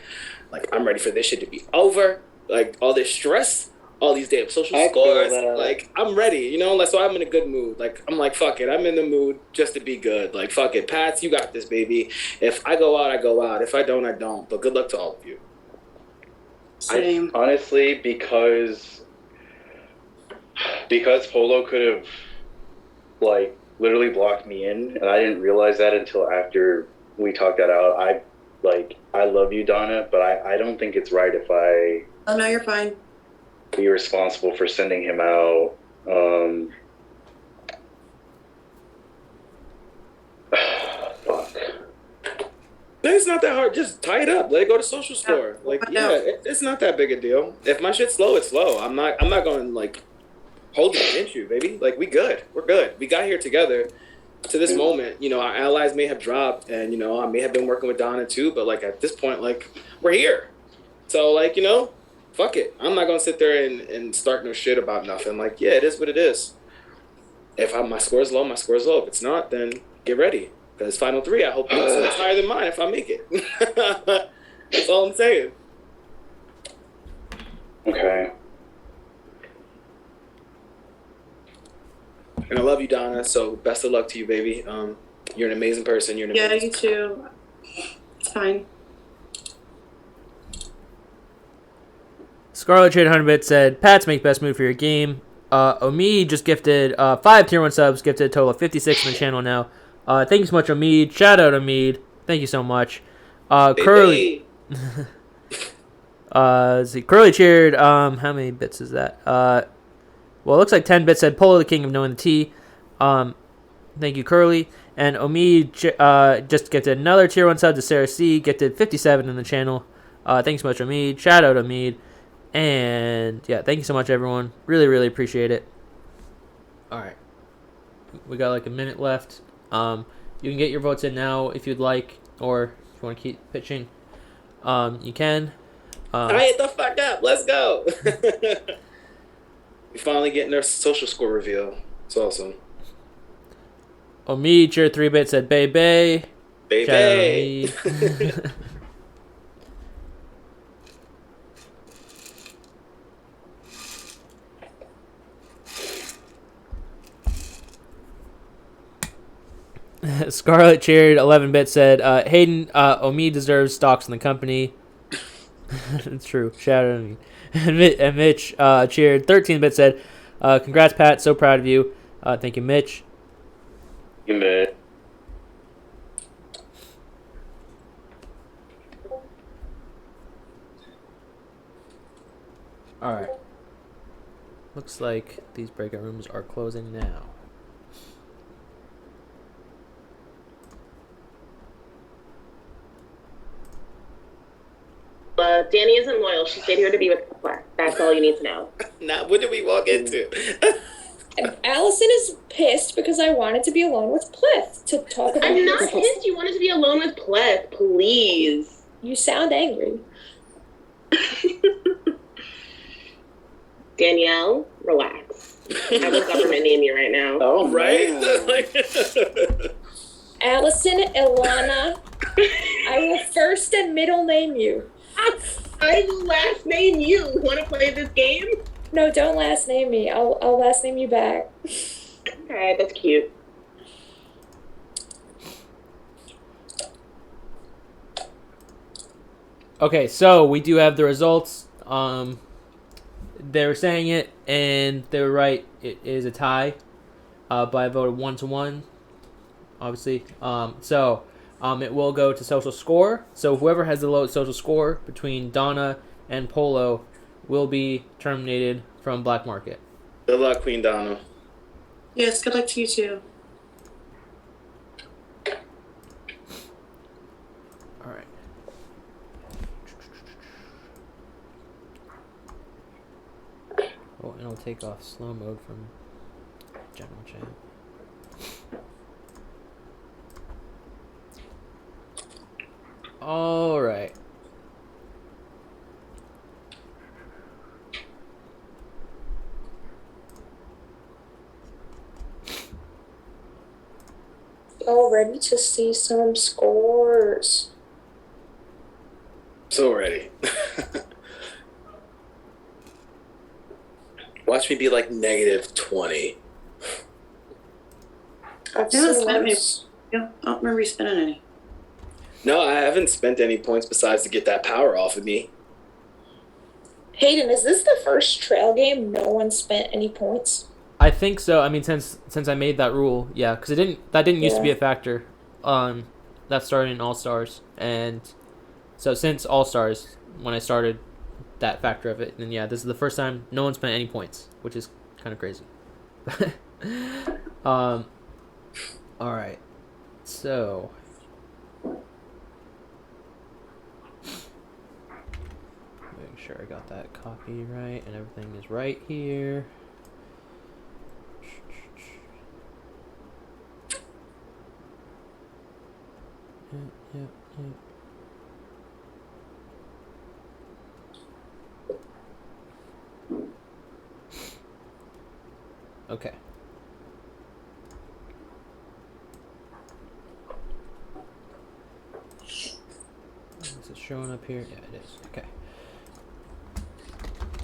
[SPEAKER 3] Like, I'm ready for this shit to be over. Like, all this stress, all these damn social
[SPEAKER 2] I feel
[SPEAKER 3] scores.
[SPEAKER 2] that.
[SPEAKER 3] Like, I'm ready. Like, so I'm in a good mood. Like, I'm like, fuck it. I'm in the mood just to be good. Like, fuck it. Pats, you got this, baby. If I go out, I go out. If I don't, I don't. But good luck to all of you.
[SPEAKER 7] Same.
[SPEAKER 4] Honestly, because Polo could have, like, literally blocked me in, and I didn't realize that until after we talked that out. I love you, Donna, but I don't think it's right if I
[SPEAKER 7] Oh, no, you're fine.
[SPEAKER 4] be responsible for sending him out. Fuck.
[SPEAKER 3] It's not that hard. Just tie it up. Let it go to social score. Like, yeah, it's not that big a deal. If my shit's slow, it's slow. I'm not going to, like, hold it against you, baby. Like, we good. We're good. We got here together to this moment. Our allies may have dropped, and, I may have been working with Donna too, but, like, at this point, like, we're here. So, like, fuck it. I'm not going to sit there and start no shit about nothing. Like, yeah, it is what it is. If my score's low, my score's low. If it's not, then get ready. Because final 3, I hope it's higher than mine if I make it. That's all I'm saying.
[SPEAKER 4] Okay.
[SPEAKER 3] And I love you, Donna. So best of luck to you, baby. You're an amazing person. You're an
[SPEAKER 7] Yeah,
[SPEAKER 3] amazing.
[SPEAKER 7] you too. It's fine.
[SPEAKER 1] Scarlet Trade 100 bit said, Pats make best move for your game. Omid just gifted 5 tier 1 subs, gifted a total of 56 in the channel now. Thank you so much, Omid. Shout out, Omid. Thank you so much. Curly. See, Curly cheered. How many bits is that? Well, it looks like 10 bits said Polo, the king of knowing the T. Thank you, Curly. And Omid just gifted another tier 1 sub to Sarah C. Gifted 57 in the channel. Thanks so much, Omid. Shout out, Omid. And yeah, thank you so much, everyone. Really, really appreciate it. All right, we got like a minute left. You can get your votes in now if you'd like, or if you want to keep pitching, you can.
[SPEAKER 3] Hurry the fuck up! Let's go. We finally getting our social score reveal. It's awesome.
[SPEAKER 1] Omid, your 3-bit said Bay Bay.
[SPEAKER 3] Baby.
[SPEAKER 1] Scarlet cheered. 11-bit said Hayden, Omid deserves stocks in the company. It's true. Shout out to me. And Mitch cheered. 13-bit said congrats, Pat. So proud of you. Thank you, Mitch.
[SPEAKER 4] You bet.
[SPEAKER 1] All right. Looks like these breakout rooms are closing now.
[SPEAKER 8] Danny isn't loyal. She stayed here to be with Claire. That's all you need to know.
[SPEAKER 3] Now, what did we walk into?
[SPEAKER 6] Allison is pissed because I wanted to be alone with Pleth to talk about
[SPEAKER 8] I'm not
[SPEAKER 6] this.
[SPEAKER 8] pissed. You wanted to be alone with Pleth, please.
[SPEAKER 6] You sound angry.
[SPEAKER 8] Danielle, relax. I will government name you right now.
[SPEAKER 4] Oh,
[SPEAKER 3] Right?
[SPEAKER 4] man.
[SPEAKER 6] Allison Ilana, I will first and middle name you.
[SPEAKER 8] I will last name you. Want to play this game?
[SPEAKER 6] No, don't last name me. I'll last name you back.
[SPEAKER 8] Alright, that's cute.
[SPEAKER 1] Okay, so we do have the results. They were saying it, and they were right. It is a tie by a vote of 1-1, obviously. It will go to social score. So whoever has the lowest social score between Donna and Polo will be terminated from Black Market.
[SPEAKER 3] Good luck, Queen Donna.
[SPEAKER 7] Yes, good luck to you too.
[SPEAKER 1] All right. Oh, and I'll take off slow mode from general chat. All right.
[SPEAKER 6] Y'all ready to see some scores?
[SPEAKER 3] So ready. Watch me be like -20.
[SPEAKER 6] I've
[SPEAKER 7] Yeah,
[SPEAKER 6] seen
[SPEAKER 7] spent me.
[SPEAKER 6] worse.
[SPEAKER 7] Yeah, I don't remember you spending any.
[SPEAKER 3] No, I haven't spent any points besides to get that power off of me.
[SPEAKER 6] Hayden, is this the first trail game no one spent any points?
[SPEAKER 1] I think so. I mean, since I made that rule, yeah, because that didn't used to be a factor. That started in All Stars, and so since All Stars, when I started that factor of it, then yeah, this is the first time no one spent any points, which is kind of crazy. All right, so. Make sure I got that copy right and everything is right here. Yep. Okay. Is it showing up here? Yeah, it is. Okay.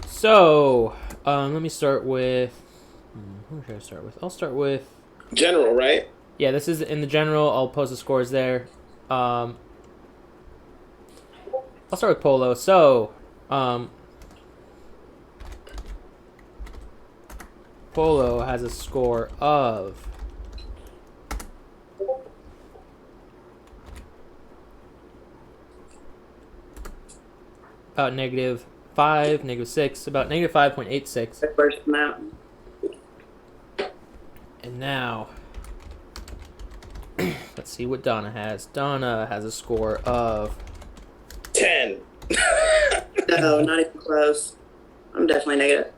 [SPEAKER 1] So, let me start with. Who should I start with? I'll start with
[SPEAKER 3] General, right?
[SPEAKER 1] Yeah, this is in the general. I'll post the scores there. I'll start with Polo. So, Polo has a score of about -5, -6, about -5.86.
[SPEAKER 7] First out.
[SPEAKER 1] And now, let's see what Donna has. Donna has a score of
[SPEAKER 3] 10.
[SPEAKER 7] No, not even close. I'm definitely negative.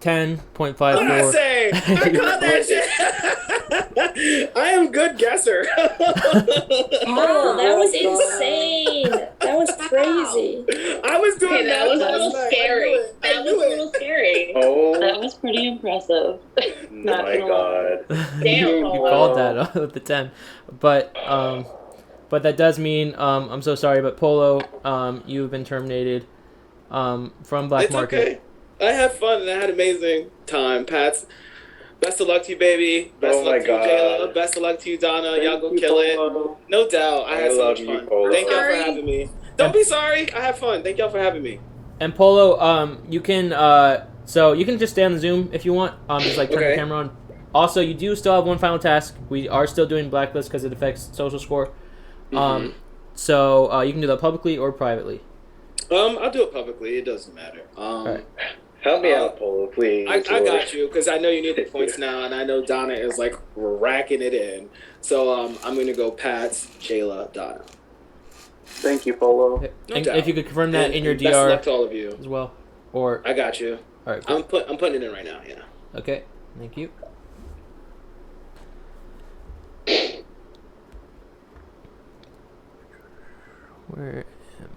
[SPEAKER 1] $10.54.
[SPEAKER 3] I'm not saying. I caught that shit. I am a good guesser.
[SPEAKER 6] Oh, that was insane. That was crazy.
[SPEAKER 3] I was doing
[SPEAKER 8] Okay, that was a little
[SPEAKER 3] last night.
[SPEAKER 8] scary.
[SPEAKER 3] I
[SPEAKER 8] That was
[SPEAKER 3] knew
[SPEAKER 8] a
[SPEAKER 3] it.
[SPEAKER 8] little scary.
[SPEAKER 4] Oh
[SPEAKER 5] That was pretty impressive. Not
[SPEAKER 4] my
[SPEAKER 5] gonna lie.
[SPEAKER 4] god.
[SPEAKER 8] Damn,
[SPEAKER 1] you
[SPEAKER 8] Polo.
[SPEAKER 1] called that with the 10, but that does mean I'm so sorry, but Polo, you've been terminated from Black
[SPEAKER 3] It's
[SPEAKER 1] Market.
[SPEAKER 3] okay. I had fun and I had an amazing time. Pats, best of luck to you, baby. Best
[SPEAKER 4] Oh
[SPEAKER 3] of luck
[SPEAKER 4] my
[SPEAKER 3] to you,
[SPEAKER 4] God.
[SPEAKER 3] Jayla. Best of luck to you, Donna. Y'all go kill it. No doubt. I had so
[SPEAKER 4] love
[SPEAKER 3] much
[SPEAKER 4] you,
[SPEAKER 3] fun.
[SPEAKER 4] Polo.
[SPEAKER 3] Thank y'all for
[SPEAKER 6] Sorry.
[SPEAKER 3] having me. Don't be sorry. I had fun. Thank y'all for having me.
[SPEAKER 1] And Polo, you can so you can just stay on the Zoom if you want. Just like turn the
[SPEAKER 3] Okay.
[SPEAKER 1] camera on. Also, you do still have one final task. We are still doing Blacklist because it affects social score. So you can do that publicly or privately.
[SPEAKER 3] I'll do it publicly. It doesn't matter.
[SPEAKER 1] Alright.
[SPEAKER 4] Help me out, Polo, please.
[SPEAKER 3] I got you because I know you need the points now, and I know Donna is like racking it in. So I'm gonna go Pats, Jayla, Donna.
[SPEAKER 4] Thank you, Polo.
[SPEAKER 3] No
[SPEAKER 1] And
[SPEAKER 3] doubt.
[SPEAKER 1] if you could confirm that
[SPEAKER 3] And
[SPEAKER 1] in your
[SPEAKER 3] best of
[SPEAKER 1] DR
[SPEAKER 3] luck to all of you.
[SPEAKER 1] as well, or
[SPEAKER 3] I got you.
[SPEAKER 1] all right, cool.
[SPEAKER 3] I'm putting it in right now. Yeah.
[SPEAKER 1] Okay, thank you. Where am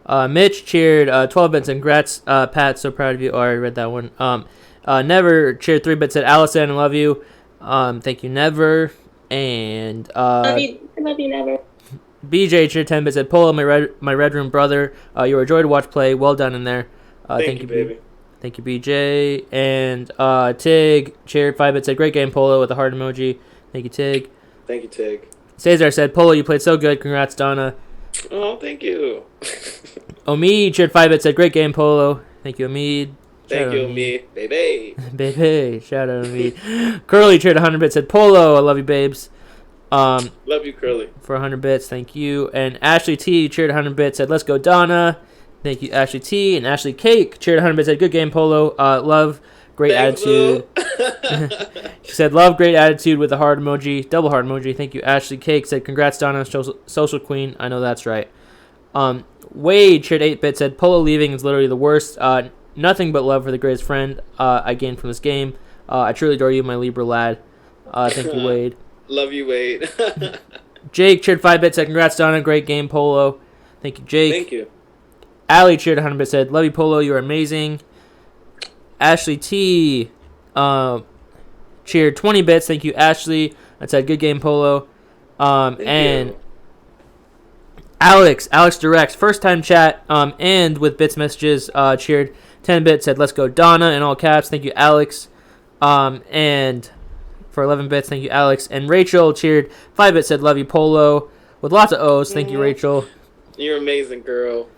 [SPEAKER 1] I? Mitch cheered 12 bits. Congrats, Pat. So proud of you. Oh, I already read that one. Never cheered 3 bits. Said Allison, I love you. Thank you, Never. And
[SPEAKER 8] Love you, never.
[SPEAKER 1] BJ cheered 10 bits. Said Polo, my red room brother. You were a joy to watch play. Well done in there.
[SPEAKER 3] Thank you, baby.
[SPEAKER 1] Thank you, BJ. And Tig cheered 5 bits. Said great game, Polo, with a heart emoji. Thank you, Tig.
[SPEAKER 3] Thank you, Tig.
[SPEAKER 1] Cesar said, Polo, you played so good. Congrats, Donna.
[SPEAKER 3] Oh, thank you.
[SPEAKER 1] Omid cheered 5 bits. Said great game, Polo. Thank you, Omid.
[SPEAKER 3] Thank you, me, baby.
[SPEAKER 1] Baby, shout out Omid. Curly cheered 100 bits. Said Polo, I love you, babes.
[SPEAKER 3] Love you, Curly.
[SPEAKER 1] For 100 bits, thank you. And Ashley T cheered 100 bits. Said let's go, Donna. Thank you, Ashley T. And Ashley Cake cheered 100 bits. Said good game, Polo. Love, great
[SPEAKER 3] Thanks,
[SPEAKER 1] attitude. She said love, great attitude with a heart emoji, double heart emoji. Thank you, Ashley Cake. Said congrats, Donna, social queen. I know that's right. Wade cheered 8 bits. Said Polo leaving is literally the worst. Nothing but love for the greatest friend I gained from this game. I truly adore you, my Libra lad. Thank you, Wade.
[SPEAKER 3] Love you, Wade.
[SPEAKER 1] Jake cheered 5 bits. Said congrats, Donna, great game, Polo. Thank you, Jake.
[SPEAKER 3] Thank you.
[SPEAKER 1] Allie cheered 100 bits. Said love you, Polo, you're amazing. Ashley T cheered 20 bits. Thank you, Ashley. That said good game, Polo. And
[SPEAKER 3] you.
[SPEAKER 1] Alex directs first time chat and with bits messages cheered 10 bits. Said let's go, Donna, in all caps. Thank you, Alex. And for 11 bits, thank you, Alex. And Rachel cheered 5 bits. Said love you, Polo, with lots of O's. Thank you, Rachel.
[SPEAKER 3] You're amazing, girl.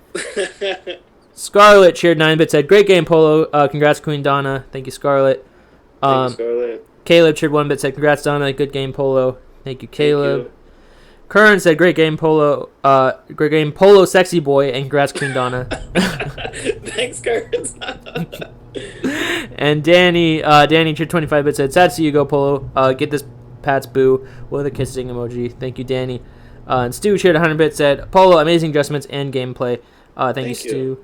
[SPEAKER 1] Scarlett cheered 9 bits. Said great game, Polo. Congrats, Queen Donna. Thank you, Scarlett.
[SPEAKER 3] Thank you, Scarlett.
[SPEAKER 1] Caleb cheered 1 bit. Said congrats, Donna. Good game, Polo. Thank you, Caleb.
[SPEAKER 3] Thank
[SPEAKER 1] Curran said great game, Polo. Great game, Polo, sexy boy, and congrats, Queen Donna.
[SPEAKER 3] you. Thanks, Kurt.
[SPEAKER 1] And Danny cheered 25 bits. Said sad to see you go, Polo. Get this Pat's boo with a kissing emoji. Thank you, Danny. And Stu cheered 100 bits. Said Polo, amazing adjustments and gameplay. Thank you, Stu.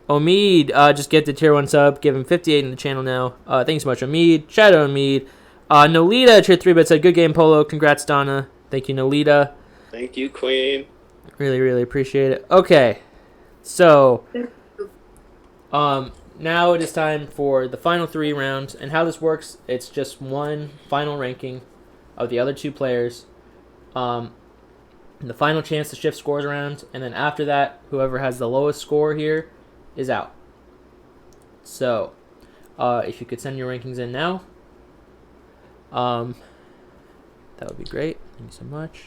[SPEAKER 1] Omid just get the tier 1 sub. Give him 58 in the channel now. Thanks so much, Omid. Shout out, Omid. Nolita cheered 3 bits. Said good game, Polo. Congrats, Donna. Thank you, Nolita.
[SPEAKER 3] Thank you, Queen.
[SPEAKER 1] Really, really appreciate it. Okay. So, now it is time for the final 3 rounds. And how this works, it's just one final ranking of the other 2 players. And the final chance to shift scores around. And then after that, whoever has the lowest score here is out. So, if you could send your rankings in now, that would be great. Thank you so much.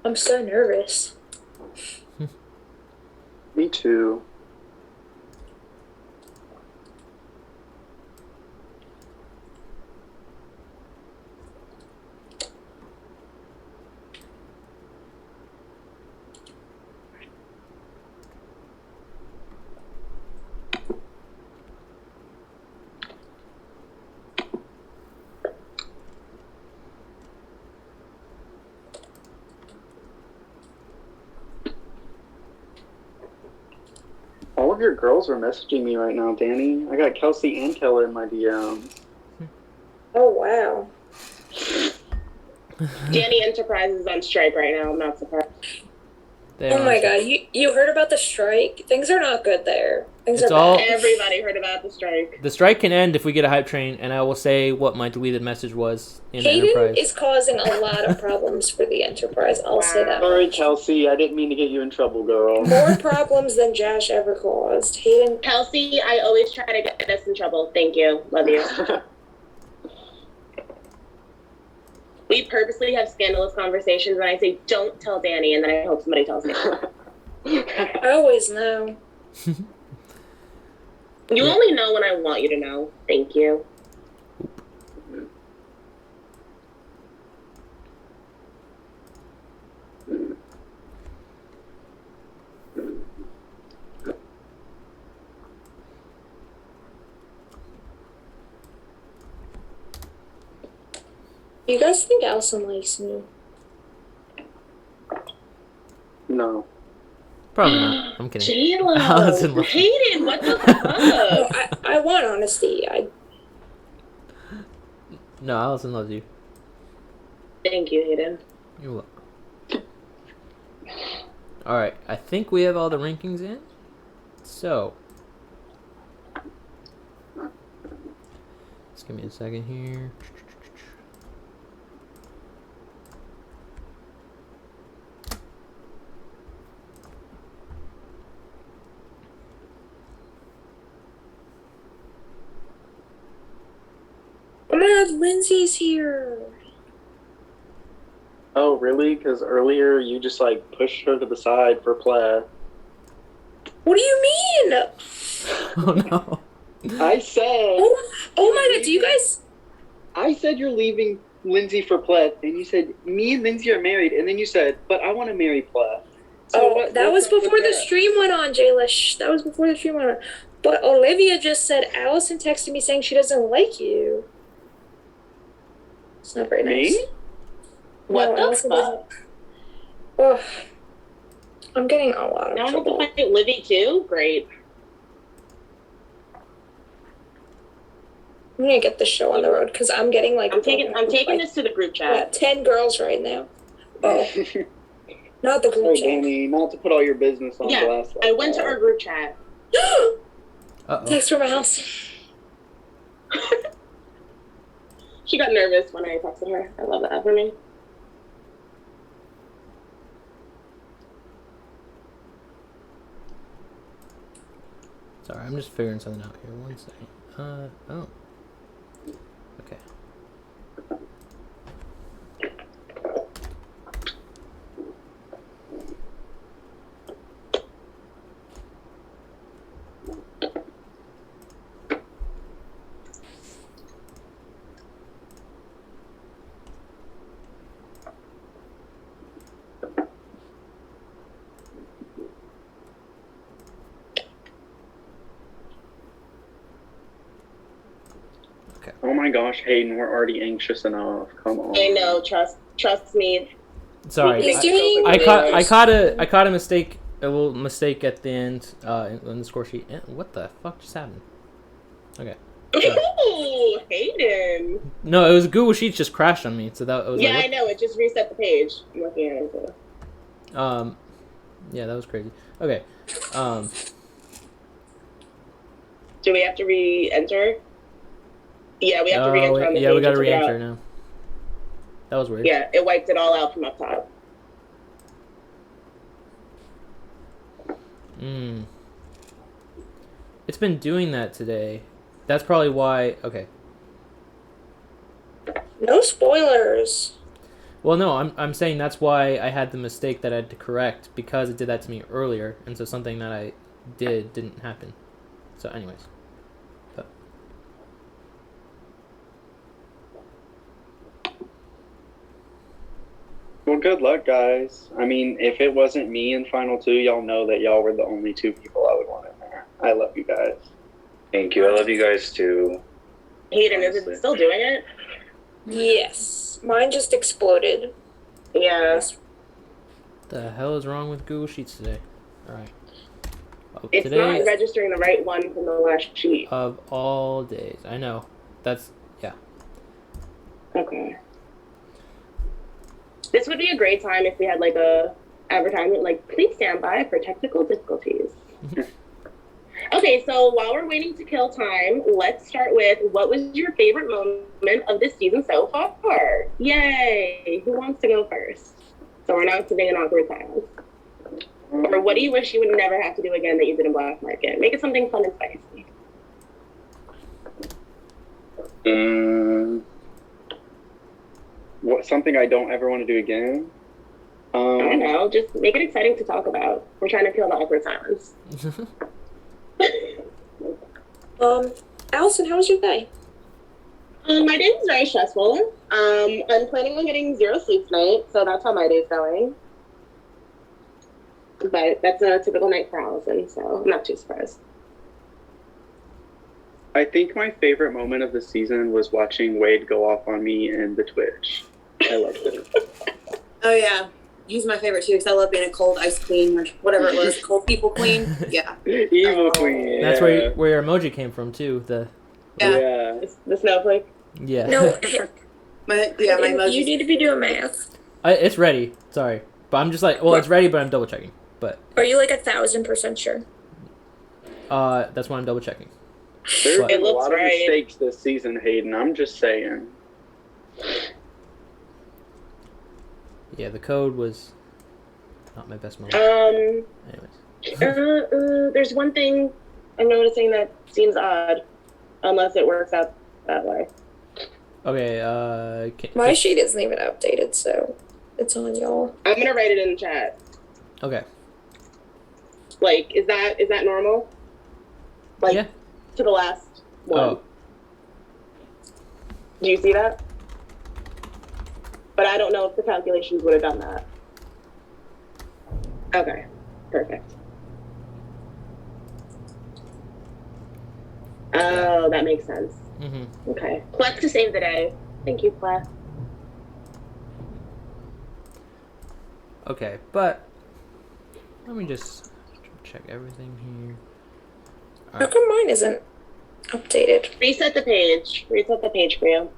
[SPEAKER 6] I'm so nervous.
[SPEAKER 2] Me too. All of your girls are messaging me right now, Danny. I got Kelsey and Keller in my DMs.
[SPEAKER 6] Oh, wow.
[SPEAKER 8] Danny Enterprises is on strike right now. I'm not surprised.
[SPEAKER 6] Oh my god, you heard about the strike? Things are not good there. Things
[SPEAKER 1] It's
[SPEAKER 6] are
[SPEAKER 1] all-
[SPEAKER 6] bad.
[SPEAKER 8] Everybody heard about the strike.
[SPEAKER 1] The strike can end if we get a hype train, and I will say what my deleted message was in the
[SPEAKER 6] Hayden
[SPEAKER 1] Enterprise.
[SPEAKER 6] is causing a lot of problems for the Enterprise. I'll say that.
[SPEAKER 2] Sorry,
[SPEAKER 6] much.
[SPEAKER 2] Kelsey. I didn't mean to get you in trouble, girl.
[SPEAKER 6] More problems than Josh ever caused. Hayden.
[SPEAKER 8] Kelsey, I always try to get us in trouble. Thank you. Love you. We purposely have scandalous conversations when I say, don't tell Danny, and then I hope somebody tells me.
[SPEAKER 6] I always know.
[SPEAKER 8] You only know when I want you to know. Thank you.
[SPEAKER 6] You guys think Allison likes me?
[SPEAKER 2] No.
[SPEAKER 1] Probably not. I'm kidding.
[SPEAKER 8] J-Lo.
[SPEAKER 1] Allison loves me.
[SPEAKER 8] Hayden, what the
[SPEAKER 6] No,
[SPEAKER 8] fuck?
[SPEAKER 6] I want honesty.
[SPEAKER 1] No, Allison loves you.
[SPEAKER 8] Thank you, Hayden.
[SPEAKER 1] You're welcome. Alright, I think we have all the rankings in. So, just give me a second here.
[SPEAKER 6] Oh my god, Lindsay's here.
[SPEAKER 2] Oh, really? Because earlier you just like pushed her to the side for play.
[SPEAKER 6] What do you mean?
[SPEAKER 1] Oh no.
[SPEAKER 2] I said.
[SPEAKER 6] Oh my god, do you guys?
[SPEAKER 2] I said you're leaving Lindsay for Pleth, and you said me and Lindsay are married, and then you said, but I want to marry Pleth. So
[SPEAKER 6] That was
[SPEAKER 2] what's up
[SPEAKER 6] before
[SPEAKER 2] with
[SPEAKER 6] the
[SPEAKER 2] that?
[SPEAKER 6] stream went on, Jayla. That was before the stream went on. But Olivia just said Allison texted me saying she doesn't like you. It's not very nice.
[SPEAKER 2] Me?
[SPEAKER 8] What the
[SPEAKER 6] Allison
[SPEAKER 8] fuck?
[SPEAKER 6] doesn't- Ugh. I'm getting a lot of
[SPEAKER 8] Now I have to
[SPEAKER 6] trouble.
[SPEAKER 8] fight Livy too? Great.
[SPEAKER 6] I'm gonna get the show on the road because I'm getting like
[SPEAKER 8] I'm taking this to the group chat.
[SPEAKER 6] 10 girls right now. Oh, not the group
[SPEAKER 2] Sorry,
[SPEAKER 6] chat.
[SPEAKER 2] Danny, not to put all your business on
[SPEAKER 8] Yeah,
[SPEAKER 2] blast. Like
[SPEAKER 8] I went to
[SPEAKER 2] that.
[SPEAKER 8] our group chat.
[SPEAKER 1] Uh-oh.
[SPEAKER 6] Text from Allison.
[SPEAKER 8] She got nervous when I texted her. I love that for me.
[SPEAKER 1] Sorry, I'm just figuring something out here. One second. Oh. Okay.
[SPEAKER 2] my gosh, Hayden, we're already anxious enough. Come on.
[SPEAKER 8] I know. Trust me.
[SPEAKER 1] Sorry.
[SPEAKER 6] He's doing.
[SPEAKER 1] I caught a mistake. A little mistake at the end in the score sheet. What the fuck just happened? Okay.
[SPEAKER 8] Ooh, Hayden.
[SPEAKER 1] No, it was Google Sheets just crashed on me. So that was
[SPEAKER 8] Yeah,
[SPEAKER 1] like,
[SPEAKER 8] I know. It just reset the page. I'm looking at it too.
[SPEAKER 1] yeah, that was crazy. Okay.
[SPEAKER 8] Do we have to re-enter? Yeah, we have to re-enter on the
[SPEAKER 1] yeah,
[SPEAKER 8] page.
[SPEAKER 1] we got to
[SPEAKER 8] and check it
[SPEAKER 1] re-enter
[SPEAKER 8] out.
[SPEAKER 1] now. That was weird.
[SPEAKER 8] Yeah, it wiped it all out from up top.
[SPEAKER 1] It's been doing that today. That's probably why. Okay.
[SPEAKER 6] No spoilers.
[SPEAKER 1] Well, no, I'm saying that's why I had the mistake that I had to correct because it did that to me earlier, and so something that I didn't happen. So, anyways. But.
[SPEAKER 2] Well, good luck, guys. I mean, if it wasn't me in Final 2, y'all know that y'all were the only 2 people I would want in there. I love you guys.
[SPEAKER 4] Thank you. I love you guys too.
[SPEAKER 8] Hayden, is it still doing it?
[SPEAKER 6] Yes. Mine just exploded.
[SPEAKER 8] Yeah.
[SPEAKER 1] The hell is wrong with Google Sheets today? Alright.
[SPEAKER 8] It's
[SPEAKER 1] Today,
[SPEAKER 8] not registering the right one from the last sheet.
[SPEAKER 1] of all days. I know. That's. Yeah.
[SPEAKER 8] Okay. This would be a great time if we had like a advertisement like, please stand by for technical difficulties. Okay, so while we're waiting to kill time, let's start with what was your favorite moment of this season so far? Yay! Who wants to go first? So we're not sitting in awkward silence. Or what do you wish you would never have to do again that you did in Black Market? Make it something fun and spicy.
[SPEAKER 2] What, something I don't ever want to do again?
[SPEAKER 8] I don't know, just make it exciting to talk about. We're trying to kill the awkward silence.
[SPEAKER 6] Allison, how was your day?
[SPEAKER 8] My day was very stressful. I'm planning on getting 0 sleep tonight, so that's how my day's going. But that's a typical night for Allison, so I'm not too surprised.
[SPEAKER 2] I think my favorite moment of the season was watching Wade go off on me in the Twitch. I loved it.
[SPEAKER 7] Oh yeah, he's my favorite too because I love being a cold ice queen or whatever it was, cold people queen. Yeah,
[SPEAKER 2] Evil queen.
[SPEAKER 1] That's
[SPEAKER 2] yeah.
[SPEAKER 1] where your emoji came from, too.
[SPEAKER 7] Yeah.
[SPEAKER 8] The snowflake.
[SPEAKER 1] Yeah.
[SPEAKER 6] No.
[SPEAKER 7] my
[SPEAKER 6] You
[SPEAKER 7] emojis.
[SPEAKER 6] need to be doing math.
[SPEAKER 1] It's ready. Sorry. But I'm just like, well, it's ready, but I'm double checking. But
[SPEAKER 6] Are you like 1,000% sure?
[SPEAKER 1] that's why I'm double checking.
[SPEAKER 2] There's
[SPEAKER 1] But-
[SPEAKER 2] been
[SPEAKER 8] It
[SPEAKER 2] a
[SPEAKER 8] looks
[SPEAKER 2] lot of
[SPEAKER 8] right.
[SPEAKER 2] mistakes this season, Hayden. I'm just saying.
[SPEAKER 1] Yeah, the code was not my best moment. Anyways.
[SPEAKER 8] There's one thing I'm noticing that seems odd, unless it works out that way.
[SPEAKER 1] Okay,
[SPEAKER 6] My sheet isn't even updated, so it's on y'all.
[SPEAKER 8] I'm gonna write it in the chat.
[SPEAKER 1] Okay.
[SPEAKER 8] Like, is that normal? Like,
[SPEAKER 1] Yeah.
[SPEAKER 8] to the last one.
[SPEAKER 1] Oh.
[SPEAKER 8] Do you see that? But I don't know if the calculations would have done that. Okay, perfect. Oh, that makes sense.
[SPEAKER 1] Mm-hmm.
[SPEAKER 8] Okay. Plex to save the day. Thank you, Plex.
[SPEAKER 1] Okay, but let me just check everything here.
[SPEAKER 6] How come mine isn't updated?
[SPEAKER 8] Reset the page. Reset the page for you.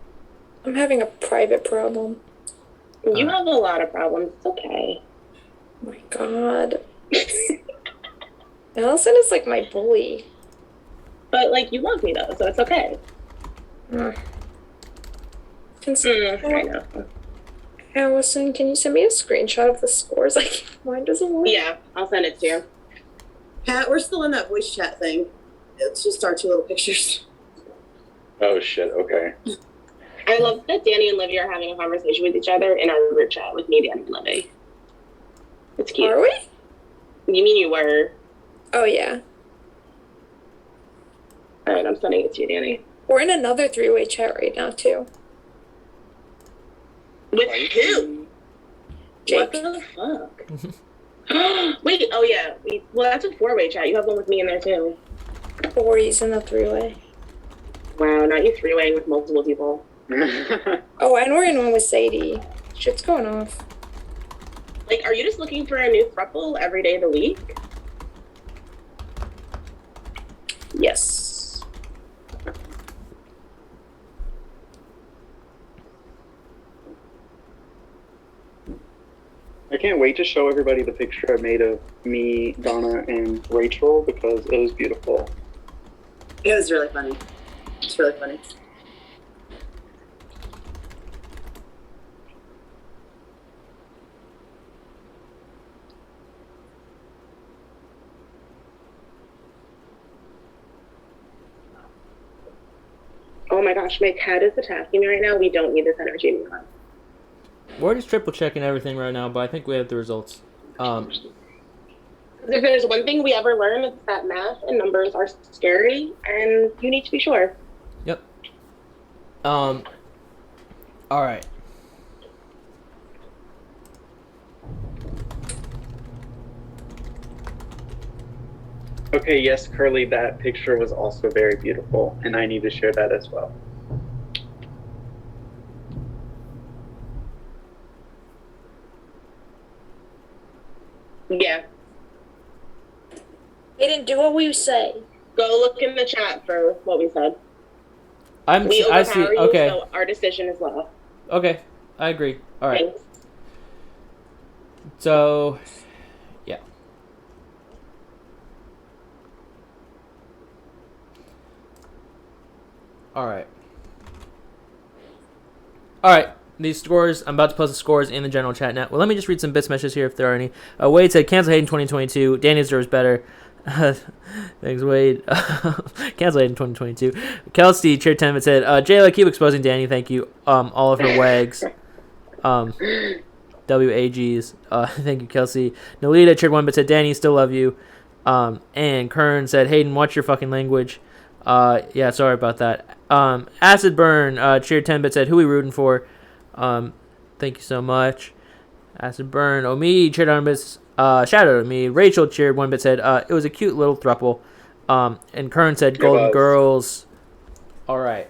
[SPEAKER 6] I'm having a private problem.
[SPEAKER 8] You have a lot of problems. It's okay.
[SPEAKER 6] Oh my god. Allison is like my bully.
[SPEAKER 8] But, like, you love me, though, so it's okay. I know.
[SPEAKER 6] Allison, can you send me a screenshot of the scores? Like, mine doesn't work.
[SPEAKER 8] Yeah, I'll send it to you.
[SPEAKER 7] Pat, we're still in that voice chat thing. It's just our 2 little pictures.
[SPEAKER 4] Oh shit. Okay.
[SPEAKER 8] I love that Danny and Livy are having a conversation with each other in our group chat with me, Danny, and Livy. It's cute.
[SPEAKER 6] Are we?
[SPEAKER 8] You mean you were?
[SPEAKER 6] Oh, yeah.
[SPEAKER 8] Alright, I'm sending it to you, Danny.
[SPEAKER 6] We're in another 3-way chat right now, too.
[SPEAKER 8] With who?
[SPEAKER 6] Jake.
[SPEAKER 8] What the fuck? Wait, oh yeah. Well, that's a 4-way chat. You have one with me in there, too.
[SPEAKER 6] Or he's in the 3-way.
[SPEAKER 8] Wow, not you three-waying with multiple people.
[SPEAKER 6] Oh, and we're in one with Sadie. Shit's going off.
[SPEAKER 8] Like, are you just looking for a new throuple every day of the week?
[SPEAKER 6] Yes.
[SPEAKER 2] I can't wait to show everybody the picture I made of me, Donna, and Rachel because it was beautiful.
[SPEAKER 7] It was really funny. It's really funny.
[SPEAKER 8] Oh my gosh, my cat is attacking me right now. We don't need this energy anymore.
[SPEAKER 1] We're just triple checking everything right now, but I think we have the results.
[SPEAKER 8] If there's one thing we ever learn, it's that math and numbers are scary, and you need to be sure.
[SPEAKER 1] Yep. All right.
[SPEAKER 2] Okay, yes, Curly, that picture was also very beautiful, and I need to share that as well.
[SPEAKER 8] Yeah.
[SPEAKER 6] They didn't do what we say.
[SPEAKER 8] Go look in the chat for what we said.
[SPEAKER 1] I see.
[SPEAKER 8] Overpower you,
[SPEAKER 1] Okay.
[SPEAKER 8] so our decision is law.
[SPEAKER 1] Okay. I agree. All right.
[SPEAKER 8] Thanks.
[SPEAKER 1] So, yeah. All right. All right. These scores, I'm about to post the scores in the general chat now. Well, let me just read some bits messages here if there are any. Wade said, cancel Hayden 2022. Danny deserves better. Thanks, Wade. Cancel Hayden 2022. Kelsey, Chair 10, said, Jayla, keep exposing Danny. Thank you. All of her wags. WAGs. Thank you, Kelsey. Nolita, Chair 1, but said, Danny, still love you. And Kern said, Hayden, watch your fucking language. Yeah, sorry about that. Acid Burn, Cheer 10 bit said, who we rooting for? Thank you so much. Acid Burn, Omi, cheered on bits, shout out to me. Rachel cheered 1 bit said, it was a cute little throuple. And Kern said, Golden Girls. Alright.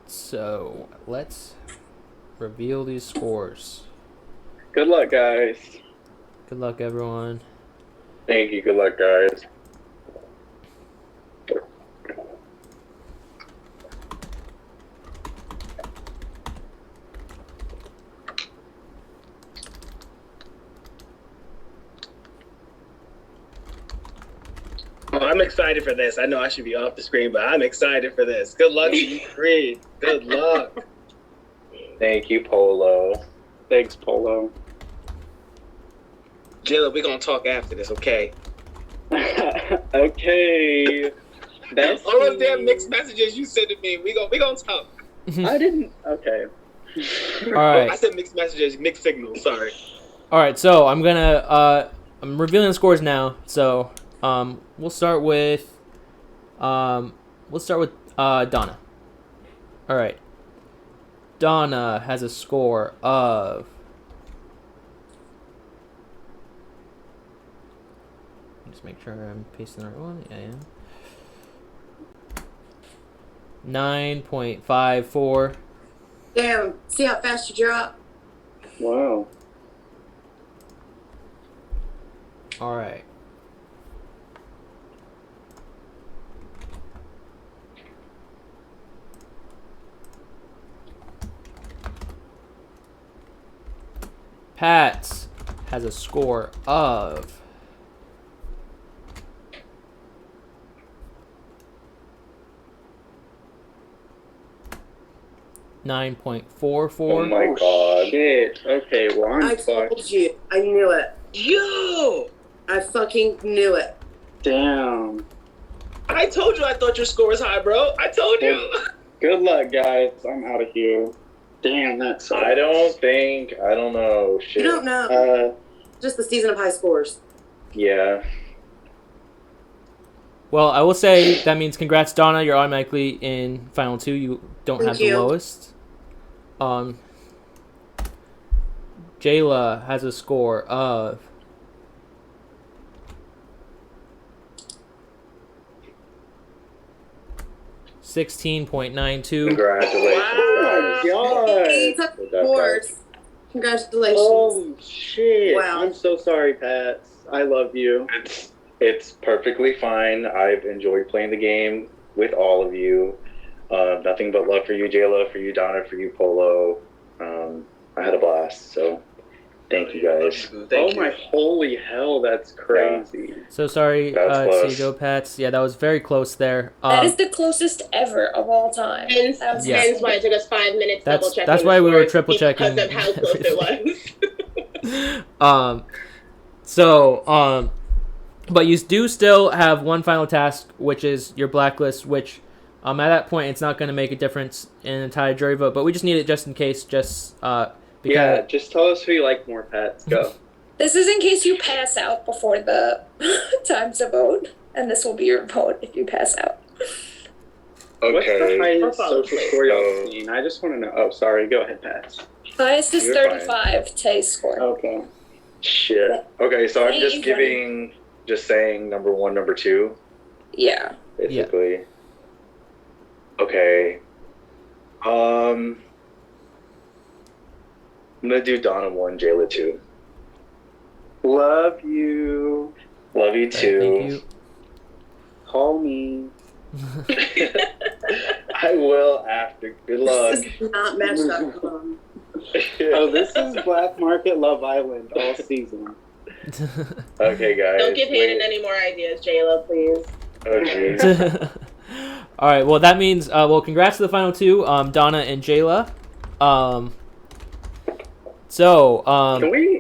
[SPEAKER 1] So, let's reveal these scores.
[SPEAKER 2] Good luck, guys.
[SPEAKER 1] Good luck, everyone.
[SPEAKER 4] Thank you. Good luck, guys.
[SPEAKER 3] Oh, I'm excited for this. I know I should be off the screen, but I'm excited for this. Good luck to you three. Good luck.
[SPEAKER 4] Thank you, Polo.
[SPEAKER 2] Thanks, Polo.
[SPEAKER 3] Jayla, we're going to talk after this, okay?
[SPEAKER 2] Okay. That's
[SPEAKER 3] All those damn mixed messages you sent to me, we gonna talk.
[SPEAKER 2] I didn't. Okay.
[SPEAKER 1] Alright.
[SPEAKER 3] I said mixed messages, mixed signals, sorry.
[SPEAKER 1] Alright, so I'm gonna, I'm revealing the scores now, so, we'll start with Donna. Alright. Donna has a score of... Just make sure I'm pasting the right one. Yeah, I am. 9.54.
[SPEAKER 7] Damn, see how fast you drop?
[SPEAKER 2] Wow.
[SPEAKER 1] Alright. Pat has a score of 9.44.
[SPEAKER 4] Oh my god.
[SPEAKER 2] Shit. Okay, well, I'm
[SPEAKER 7] I
[SPEAKER 2] fucked.
[SPEAKER 7] told you. I knew it.
[SPEAKER 3] Yo!
[SPEAKER 7] I fucking knew it.
[SPEAKER 2] Damn.
[SPEAKER 3] I told you I thought your score was high, bro. I told you.
[SPEAKER 2] Good luck, guys. I'm out of here. Damn, that sucks.
[SPEAKER 4] I don't know. Shit.
[SPEAKER 7] You don't know. Just the season of high scores.
[SPEAKER 4] Yeah.
[SPEAKER 1] Well, I will say that means congrats, Donna. You're automatically in Final 2. You don't
[SPEAKER 7] Thank
[SPEAKER 1] have the
[SPEAKER 7] you.
[SPEAKER 1] lowest. Jayla has a score of 16.92.
[SPEAKER 4] Congratulations, guys.
[SPEAKER 7] He took
[SPEAKER 4] Good job,
[SPEAKER 7] yours. Congratulations.
[SPEAKER 2] Oh shit!
[SPEAKER 7] Wow.
[SPEAKER 2] I'm so sorry, Pat. I love you.
[SPEAKER 4] It's perfectly fine. I've enjoyed playing the game with all of you. Nothing but love for you, Jayla, for you, Donna, for you, Polo. I had a blast, so thank you guys.
[SPEAKER 2] Oh my holy hell, that's crazy.
[SPEAKER 1] So sorry
[SPEAKER 4] That's
[SPEAKER 1] to
[SPEAKER 4] close.
[SPEAKER 1] see you go, Pats. Yeah, that was very close there.
[SPEAKER 6] That is the closest ever of all time.
[SPEAKER 8] Hence,
[SPEAKER 6] That was
[SPEAKER 1] Yeah.
[SPEAKER 8] hence why it took us 5 minutes
[SPEAKER 1] That's-
[SPEAKER 8] double checking.
[SPEAKER 1] that's
[SPEAKER 8] the
[SPEAKER 1] why we were
[SPEAKER 8] scores
[SPEAKER 1] triple checking
[SPEAKER 8] because of how close it was.
[SPEAKER 1] But you do still have one final task, which is your blacklist, which at that point it's not going to make a difference in the entire jury vote, but we just need it just in case, because
[SPEAKER 2] Yeah, just tell us who you like more, Pat. Go.
[SPEAKER 6] This is in case you pass out before the time to vote, and this will be your vote if you pass out.
[SPEAKER 2] What's the
[SPEAKER 4] Okay.
[SPEAKER 2] highest
[SPEAKER 8] Follow,
[SPEAKER 2] social
[SPEAKER 8] please.
[SPEAKER 2] score y'all seen? I just want to know. Oh, sorry. Go ahead, Pat.
[SPEAKER 6] Highest is
[SPEAKER 4] You're fine.
[SPEAKER 6] 35, Tay's score.
[SPEAKER 2] Okay.
[SPEAKER 4] Shit. Okay, so I'm just
[SPEAKER 6] Hey,
[SPEAKER 4] just saying number 1, number 2,
[SPEAKER 6] Yeah.
[SPEAKER 4] basically. Okay. I'm gonna do Donna 1, Jayla 2.
[SPEAKER 2] Love you.
[SPEAKER 4] Love you too.
[SPEAKER 1] thank you.
[SPEAKER 2] Call me.
[SPEAKER 4] I will after. Good luck.
[SPEAKER 7] This is not Match.com.
[SPEAKER 2] Oh, this is Black Market Love Island all season.
[SPEAKER 4] Okay, guys.
[SPEAKER 8] Don't give Hayden
[SPEAKER 4] wait.
[SPEAKER 8] any more ideas, Jayla, please.
[SPEAKER 4] Oh, jeez.
[SPEAKER 1] All right. Well, that means congrats to the final two, Donna and Jayla.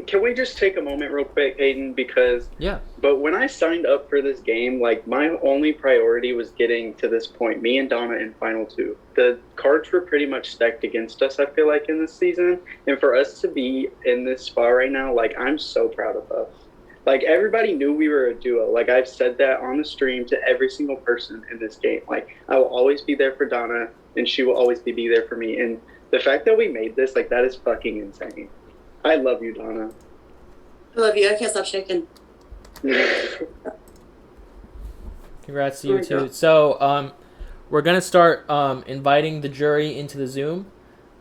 [SPEAKER 2] Can we just take a moment real quick, Hayden? Because
[SPEAKER 1] Yeah.
[SPEAKER 2] But when I signed up for this game, like my only priority was getting to this point. Me and Donna in final two. The cards were pretty much stacked against us, I feel like, in this season. And for us to be in this spot right now, like I'm so proud of us. Like everybody knew we were a duo. Like I've said that on the stream to every single person in this game. Like I will always be there for Donna and she will always be there for me. And the fact that we made this, like that is fucking insane. I love you, Donna.
[SPEAKER 7] I love you. I can't stop shaking.
[SPEAKER 1] Congrats to you too. So, we're gonna start inviting the jury into the Zoom,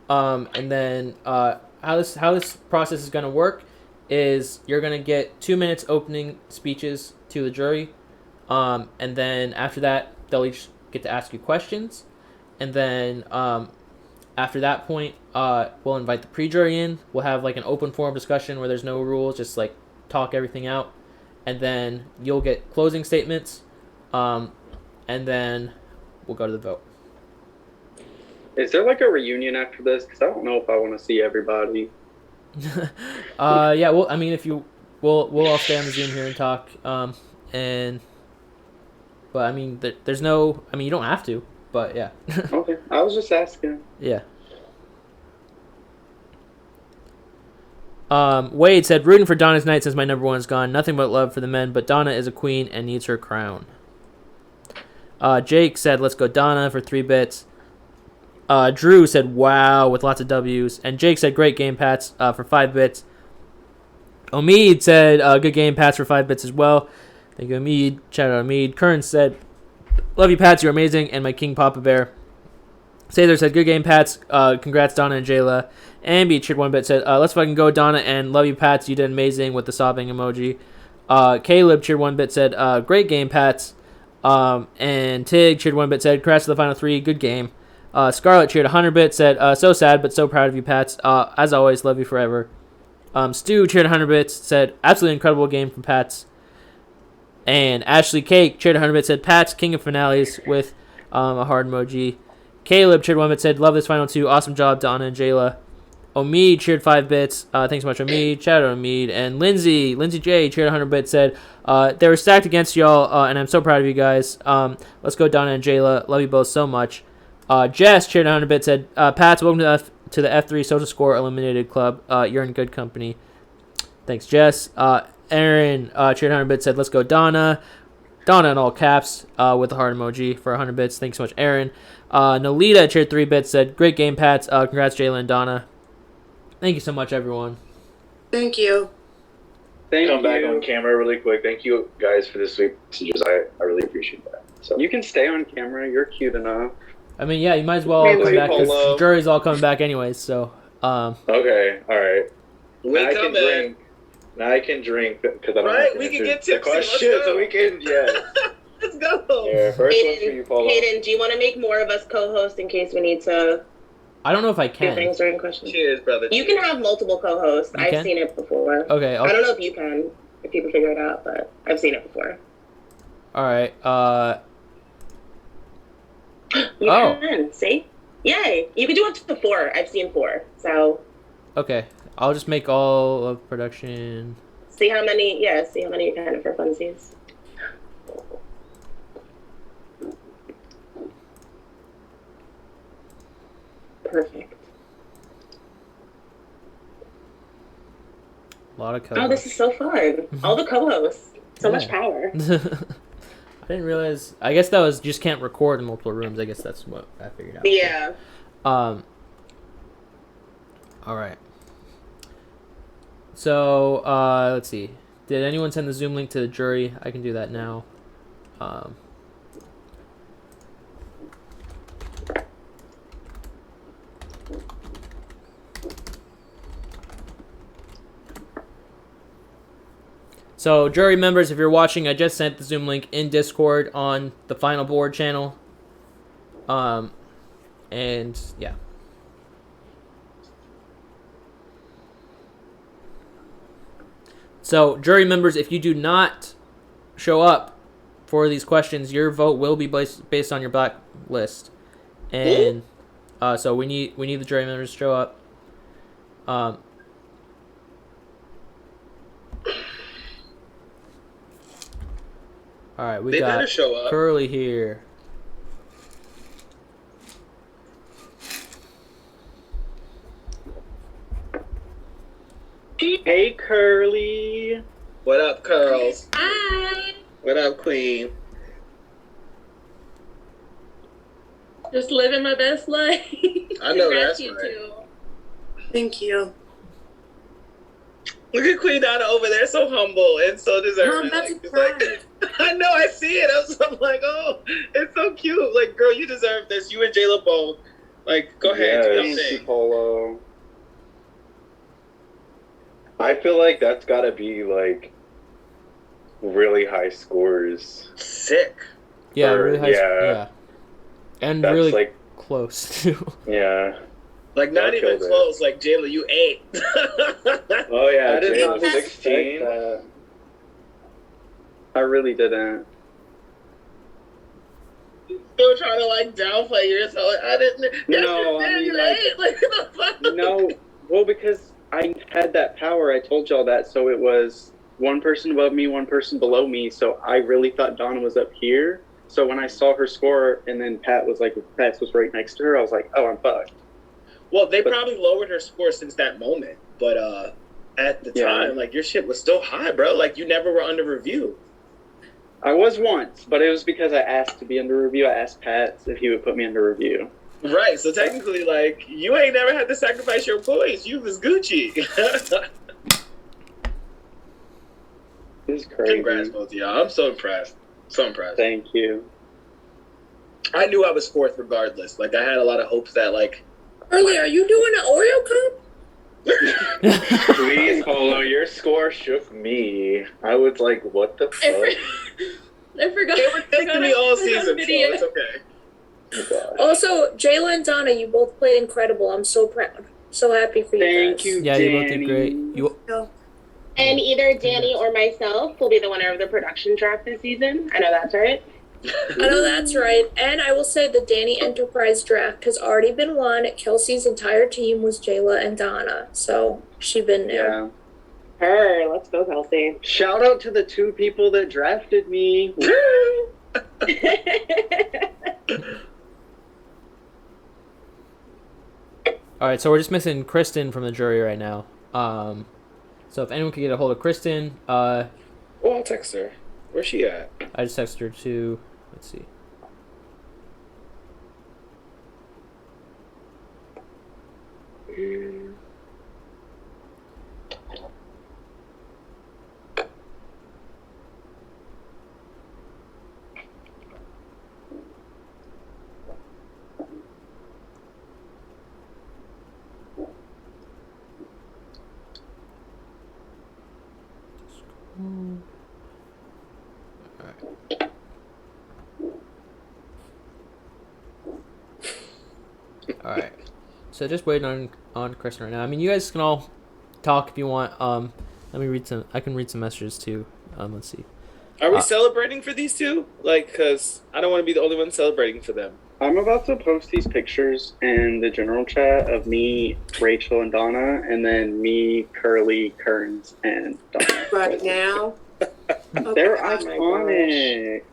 [SPEAKER 1] and then how this process is gonna work is you're gonna get 2 minutes opening speeches to the jury, and then after that they'll each get to ask you questions, and then after that point we'll invite the pre-jury in. We'll have like an open forum discussion where there's no rules, just like talk everything out. And then you'll get closing statements, and then we'll go to the vote.
[SPEAKER 2] Is there like a reunion after this? Because I don't know if I want to see everybody.
[SPEAKER 1] Yeah. Well, I mean, we'll all stay on the Zoom here and talk. But I mean, there's no. I mean, you don't have to. But yeah.
[SPEAKER 2] Okay, I was just asking.
[SPEAKER 1] Yeah. Wade said, rooting for Donna's night since my number one is gone. Nothing but love for the men, but Donna is a queen and needs her crown. Jake said, let's go Donna for 3 bits. Drew said, wow, with lots of W's. And Jake said, great game, Pats, for 5 bits. Omid said, good game, Pats, for 5 bits as well. Thank you, Omid. Shout out Omid. Kern said, love you, Pats, you're amazing. And my King Papa Bear. Caesar said, good game, Pats. Congrats, Donna and Jayla. Ambi cheered 1 bit, said, let's fucking go, Donna, and love you, Pats. You did amazing with the sobbing emoji. Caleb cheered 1 bit, said, great game, Pats. And Tig cheered 1 bit, said, congrats to the final 3. Good game. Scarlett cheered 100 bit, said, so sad, but so proud of you, Pats. As always, love you forever. Stu cheered 100 bits, said, absolutely incredible game from Pats. And Ashley Cake cheered 100 bits, said, Pats, king of finales, with a heart emoji. Caleb cheered 1 bit, said, love this final 2. Awesome job, Donna and Jayla. Omid cheered 5 bits. Thanks so much, Omid. Shout out Omid. And Lindsay J cheered 100 bits, said, they were stacked against y'all, and I'm so proud of you guys. Let's go, Donna and Jayla. Love you both so much. Jess cheered 100 bits, said, Pats, welcome to the F3 Social Score Eliminated Club. You're in good company. Thanks, Jess. Aaron cheered 100 bits, said, let's go, Donna. Donna in all caps with the heart emoji for 100 bits. Thanks so much, Aaron. Nolita cheered 3 bits, said, great game, Pats. Congrats, Jayla and Donna. Thank you so much, everyone.
[SPEAKER 7] Thank you.
[SPEAKER 4] Come back on camera really quick. Thank you guys for the sweet messages. I really appreciate that. So
[SPEAKER 2] You can stay on camera. You're cute enough.
[SPEAKER 1] I mean, yeah, you might as well
[SPEAKER 3] Hey,
[SPEAKER 1] come back because
[SPEAKER 3] Polo.
[SPEAKER 1] the jury's all coming back anyways. So,
[SPEAKER 4] Okay, all right.
[SPEAKER 3] We
[SPEAKER 4] Now I
[SPEAKER 3] come
[SPEAKER 4] can
[SPEAKER 3] in.
[SPEAKER 4] drink. Now I can drink because I don't
[SPEAKER 3] Right,
[SPEAKER 4] have to
[SPEAKER 3] we can
[SPEAKER 4] answer
[SPEAKER 3] get
[SPEAKER 4] the
[SPEAKER 3] tipsy. Let's
[SPEAKER 4] questions.
[SPEAKER 3] go.
[SPEAKER 4] So we can, yes.
[SPEAKER 3] Let's go.
[SPEAKER 4] Yeah, first one's for you, Polo.
[SPEAKER 8] Hayden, do you want to make more of us co-hosts in case we need to
[SPEAKER 1] I don't know if I
[SPEAKER 8] do
[SPEAKER 1] can.
[SPEAKER 8] things during questions?
[SPEAKER 3] Cheers, brother.
[SPEAKER 8] You can have multiple co-hosts.
[SPEAKER 1] You
[SPEAKER 8] I've
[SPEAKER 1] can?
[SPEAKER 8] seen it before.
[SPEAKER 1] Okay.
[SPEAKER 8] I don't know if you can, if you can figure it out, but I've seen it before.
[SPEAKER 1] All right.
[SPEAKER 8] You
[SPEAKER 1] Oh.
[SPEAKER 8] can, see? Yay! You can do up to 4. I've seen 4. So
[SPEAKER 1] Okay. I'll just make all of production.
[SPEAKER 8] see how many you can for funsies. Perfect.
[SPEAKER 1] A lot of
[SPEAKER 8] Oh, this is so fun. All the co-hosts. So much
[SPEAKER 1] Yeah.
[SPEAKER 8] power.
[SPEAKER 1] I didn't realize. I guess that was just can't record in multiple rooms. I guess that's what I figured out.
[SPEAKER 8] Yeah.
[SPEAKER 1] All right. So let's see. Did anyone send the Zoom link to the jury? I can do that now. So, jury members, if you're watching, I just sent the Zoom link in Discord on the final board channel. And yeah. So, jury members, if you do not show up for these questions, your vote will be based on your blacklist. And so we need the jury members to show up. All right, we
[SPEAKER 3] They
[SPEAKER 1] got
[SPEAKER 3] better show up.
[SPEAKER 1] Curly here.
[SPEAKER 2] Hey, Curly.
[SPEAKER 3] What up, Curls?
[SPEAKER 5] Hi.
[SPEAKER 3] What up, Queen?
[SPEAKER 5] Just living my best life.
[SPEAKER 3] I know
[SPEAKER 5] Congrats,
[SPEAKER 3] that's
[SPEAKER 5] you
[SPEAKER 3] right.
[SPEAKER 5] two.
[SPEAKER 7] Thank you.
[SPEAKER 3] Look at Queen Donna over there, so humble and so
[SPEAKER 6] I'm
[SPEAKER 3] deserving.
[SPEAKER 6] about to
[SPEAKER 3] Like, it's
[SPEAKER 6] cry.
[SPEAKER 3] like, I know, I see it. I'm like, oh, it's so cute. Like, girl, you deserve this. You and Jayla both. Like, go ahead, do your
[SPEAKER 2] Thank you,
[SPEAKER 3] thing.
[SPEAKER 2] Polo.
[SPEAKER 4] I feel like that's gotta be like really high scores.
[SPEAKER 3] Sick.
[SPEAKER 1] Yeah,
[SPEAKER 4] Or-
[SPEAKER 1] really high.
[SPEAKER 4] yeah.
[SPEAKER 1] Yeah, and
[SPEAKER 4] That's
[SPEAKER 1] really
[SPEAKER 4] like,
[SPEAKER 1] close too.
[SPEAKER 4] yeah.
[SPEAKER 3] Like, not
[SPEAKER 4] That
[SPEAKER 3] even
[SPEAKER 4] killed it.
[SPEAKER 3] close. Like, Jayla, you ate.
[SPEAKER 4] Oh yeah,
[SPEAKER 2] I did
[SPEAKER 4] Jayla,
[SPEAKER 2] not expect
[SPEAKER 4] 16.
[SPEAKER 2] that. I really didn't.
[SPEAKER 3] Still trying to, like, downplay yourself. I didn't.
[SPEAKER 2] No, I mean,
[SPEAKER 3] you
[SPEAKER 2] like,
[SPEAKER 3] ate. Like, what the fuck?
[SPEAKER 2] No, well, because I had that power. I told y'all that, so it was one person above me, one person below me. So I really thought Donna was up here. So when I saw her score, and then Pat was was right next to her, I was like, oh, I'm fucked.
[SPEAKER 3] Well, they probably lowered her score since that moment. But at the
[SPEAKER 2] Yeah.
[SPEAKER 3] time, like, your shit was still high, bro. Like, you never were under review.
[SPEAKER 2] I was once, but it was because I asked to be under review. I asked Pat if he would put me under review.
[SPEAKER 3] Right, so technically, like, you ain't never had to sacrifice your points. You was Gucci.
[SPEAKER 2] This is crazy.
[SPEAKER 3] Congrats, both of y'all. I'm so impressed. So impressed.
[SPEAKER 2] Thank you.
[SPEAKER 3] I knew I was fourth regardless. Like, I had a lot of hopes that, like...
[SPEAKER 6] Curly, are you doing an Oreo cup?
[SPEAKER 4] Please, Polo, your score shook me. I was like, what the fuck?
[SPEAKER 5] I forgot.
[SPEAKER 3] They were testing me all
[SPEAKER 5] I forgot
[SPEAKER 3] season, so
[SPEAKER 5] video.
[SPEAKER 3] it's okay.
[SPEAKER 4] Oh, gosh.
[SPEAKER 6] Also, Jayla and Donna, you both played incredible. I'm so proud. So happy for you
[SPEAKER 2] Thank
[SPEAKER 6] guys.
[SPEAKER 2] you,
[SPEAKER 1] Yeah, you both did
[SPEAKER 2] Danny.
[SPEAKER 1] great. You
[SPEAKER 8] And either Danny or myself will be the winner of the production draft this season. I know that's right.
[SPEAKER 6] I know that's right. And I will say the Danny Enterprise draft has already been won. Kelsey's entire team was Jayla and Donna. So she been there.
[SPEAKER 2] Yeah.
[SPEAKER 8] Her, let's go, Kelsey.
[SPEAKER 2] Shout out to the 2 people that drafted me. Woo!
[SPEAKER 1] all right? So we're just missing Kristen from the jury right now. So if anyone could get a hold of Kristen,
[SPEAKER 3] Oh, I'll text her. Where's she at?
[SPEAKER 1] I just texted her to. Let's see. So just waiting on Kristen right now. I mean, you guys can all talk if you want. Let me read some. I can read some messages too. Let's see.
[SPEAKER 3] Are we celebrating for these two? Like, because I don't want to be the only one celebrating for them.
[SPEAKER 2] I'm about to post these pictures in the general chat of me, Rachel, and Donna, and then me, Curly, Kearns, and Donna.
[SPEAKER 7] Right now?
[SPEAKER 2] They're
[SPEAKER 7] Oh my
[SPEAKER 2] iconic.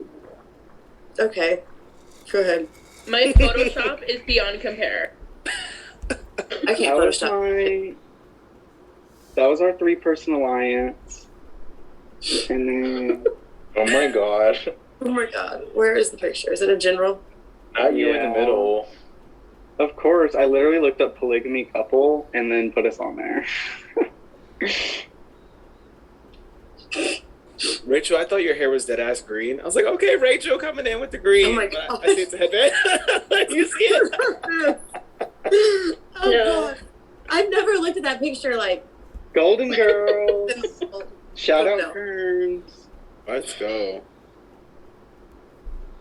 [SPEAKER 7] Okay. Go ahead.
[SPEAKER 9] My Photoshop is beyond compare.
[SPEAKER 7] I can't Photoshop.
[SPEAKER 2] That was our 3-person alliance. And then...
[SPEAKER 4] Oh my gosh.
[SPEAKER 7] Oh my god. Where is the picture? Is it a general?
[SPEAKER 4] Not you in the middle.
[SPEAKER 2] Of course. I literally looked up polygamy couple and then put us on there.
[SPEAKER 3] Rachel, I thought your hair was dead ass green. I was like, okay, Rachel coming in with the green.
[SPEAKER 7] Oh my
[SPEAKER 3] But
[SPEAKER 7] god.
[SPEAKER 3] I see it's a headband. You see it?
[SPEAKER 7] Oh god. I've never looked at that picture like
[SPEAKER 2] Golden Girls. Shout out
[SPEAKER 7] no.
[SPEAKER 2] Kearns.
[SPEAKER 3] Let's go.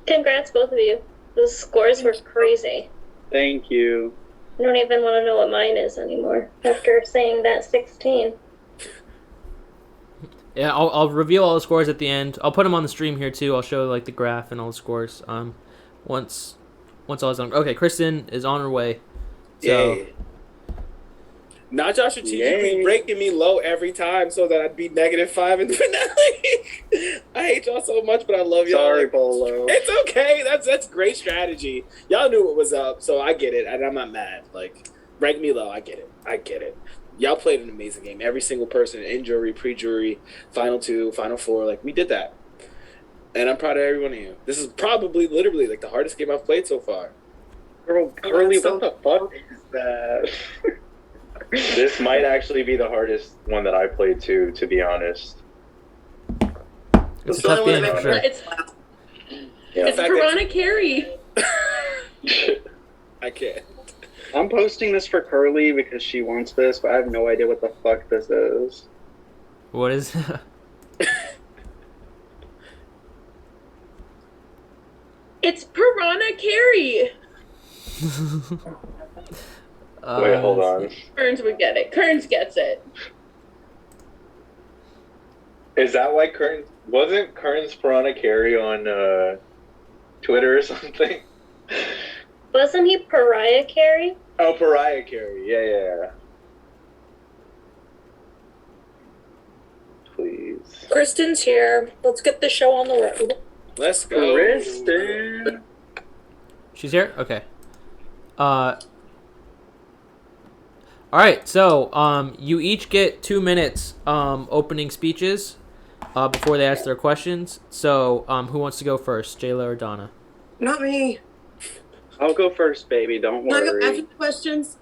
[SPEAKER 6] Congrats, both of you. The scores were crazy.
[SPEAKER 2] Thank you.
[SPEAKER 6] I don't even want to know what mine is anymore after saying that 16.
[SPEAKER 1] Yeah, I'll reveal all the scores at the end. I'll put them on the stream here too. I'll show like the graph and all the scores. Once all is done. Okay, Kristen is on her way. So
[SPEAKER 3] Yay. Now Josh strategically
[SPEAKER 2] Yay.
[SPEAKER 3] breaking me low every time so that I'd be -5 in the finale. I hate y'all so much, but I love y'all.
[SPEAKER 2] Sorry, Polo.
[SPEAKER 3] It's okay. That's great strategy. Y'all knew what was up, so I get it, and I'm not mad. Like, rank me low. I get it. Y'all played an amazing game. Every single person, in jury, pre-jury, final 2, final 4, like, we did that. And I'm proud of every one of you. This is probably, literally, like, the hardest game I've played so far.
[SPEAKER 2] Girl, Curly, what the fuck is that?
[SPEAKER 4] This might actually be the hardest one that I played too, to be honest.
[SPEAKER 1] it's a tough game for sure.
[SPEAKER 9] It's
[SPEAKER 3] Yeah.
[SPEAKER 9] it's Piranha Carrie.
[SPEAKER 3] I can't.
[SPEAKER 2] I'm posting this for Curly because she wants this, but I have no idea what the fuck this is.
[SPEAKER 1] What is?
[SPEAKER 9] It's Piranha Carrie.
[SPEAKER 4] Wait, hold on.
[SPEAKER 9] Kearns would get it. Kearns gets it.
[SPEAKER 4] Is that why wasn't Kearns Piranha Carey on Twitter or something?
[SPEAKER 6] Wasn't he Pariah Carey?
[SPEAKER 4] Oh, Pariah Carey. Yeah. Please.
[SPEAKER 6] Kristen's here. Let's get the show on the road.
[SPEAKER 3] Let's go.
[SPEAKER 2] Kristen.
[SPEAKER 1] She's here? Okay. Alright, so you each get 2 minutes opening speeches before they ask their questions. So who wants to go first, Jayla or Donna?
[SPEAKER 7] Not me.
[SPEAKER 2] I'll go first, baby. Don't
[SPEAKER 7] Can I go after
[SPEAKER 2] worry.
[SPEAKER 7] the questions?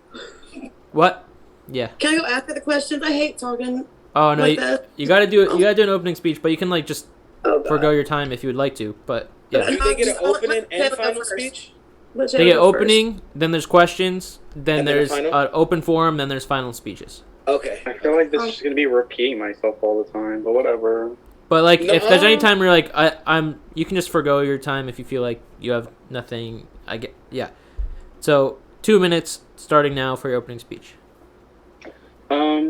[SPEAKER 1] What? Yeah.
[SPEAKER 7] Can I go after the questions? I hate talking
[SPEAKER 1] Oh no,
[SPEAKER 7] like that.
[SPEAKER 1] you gotta do it. You gotta do an opening speech, but you can like just
[SPEAKER 7] Oh, God.
[SPEAKER 1] forgo your time if you would like to. But yeah,
[SPEAKER 3] Do they get an
[SPEAKER 7] Just- I'll let
[SPEAKER 3] opening and
[SPEAKER 7] Taylor go
[SPEAKER 3] final
[SPEAKER 7] first.
[SPEAKER 3] speech?
[SPEAKER 7] Let
[SPEAKER 1] they
[SPEAKER 7] Taylor
[SPEAKER 1] get
[SPEAKER 7] go first.
[SPEAKER 1] opening, then there's questions, then
[SPEAKER 3] And then a
[SPEAKER 1] there's
[SPEAKER 3] final?
[SPEAKER 1] open forum, then there's final speeches.
[SPEAKER 3] Okay.
[SPEAKER 2] I feel like this is gonna be repeating myself all the time, but whatever.
[SPEAKER 1] But like, if there's any
[SPEAKER 3] No.
[SPEAKER 1] time where like I'm, you can just forgo your time if you feel like you have nothing. Yeah. So 2 minutes starting now for your opening speech.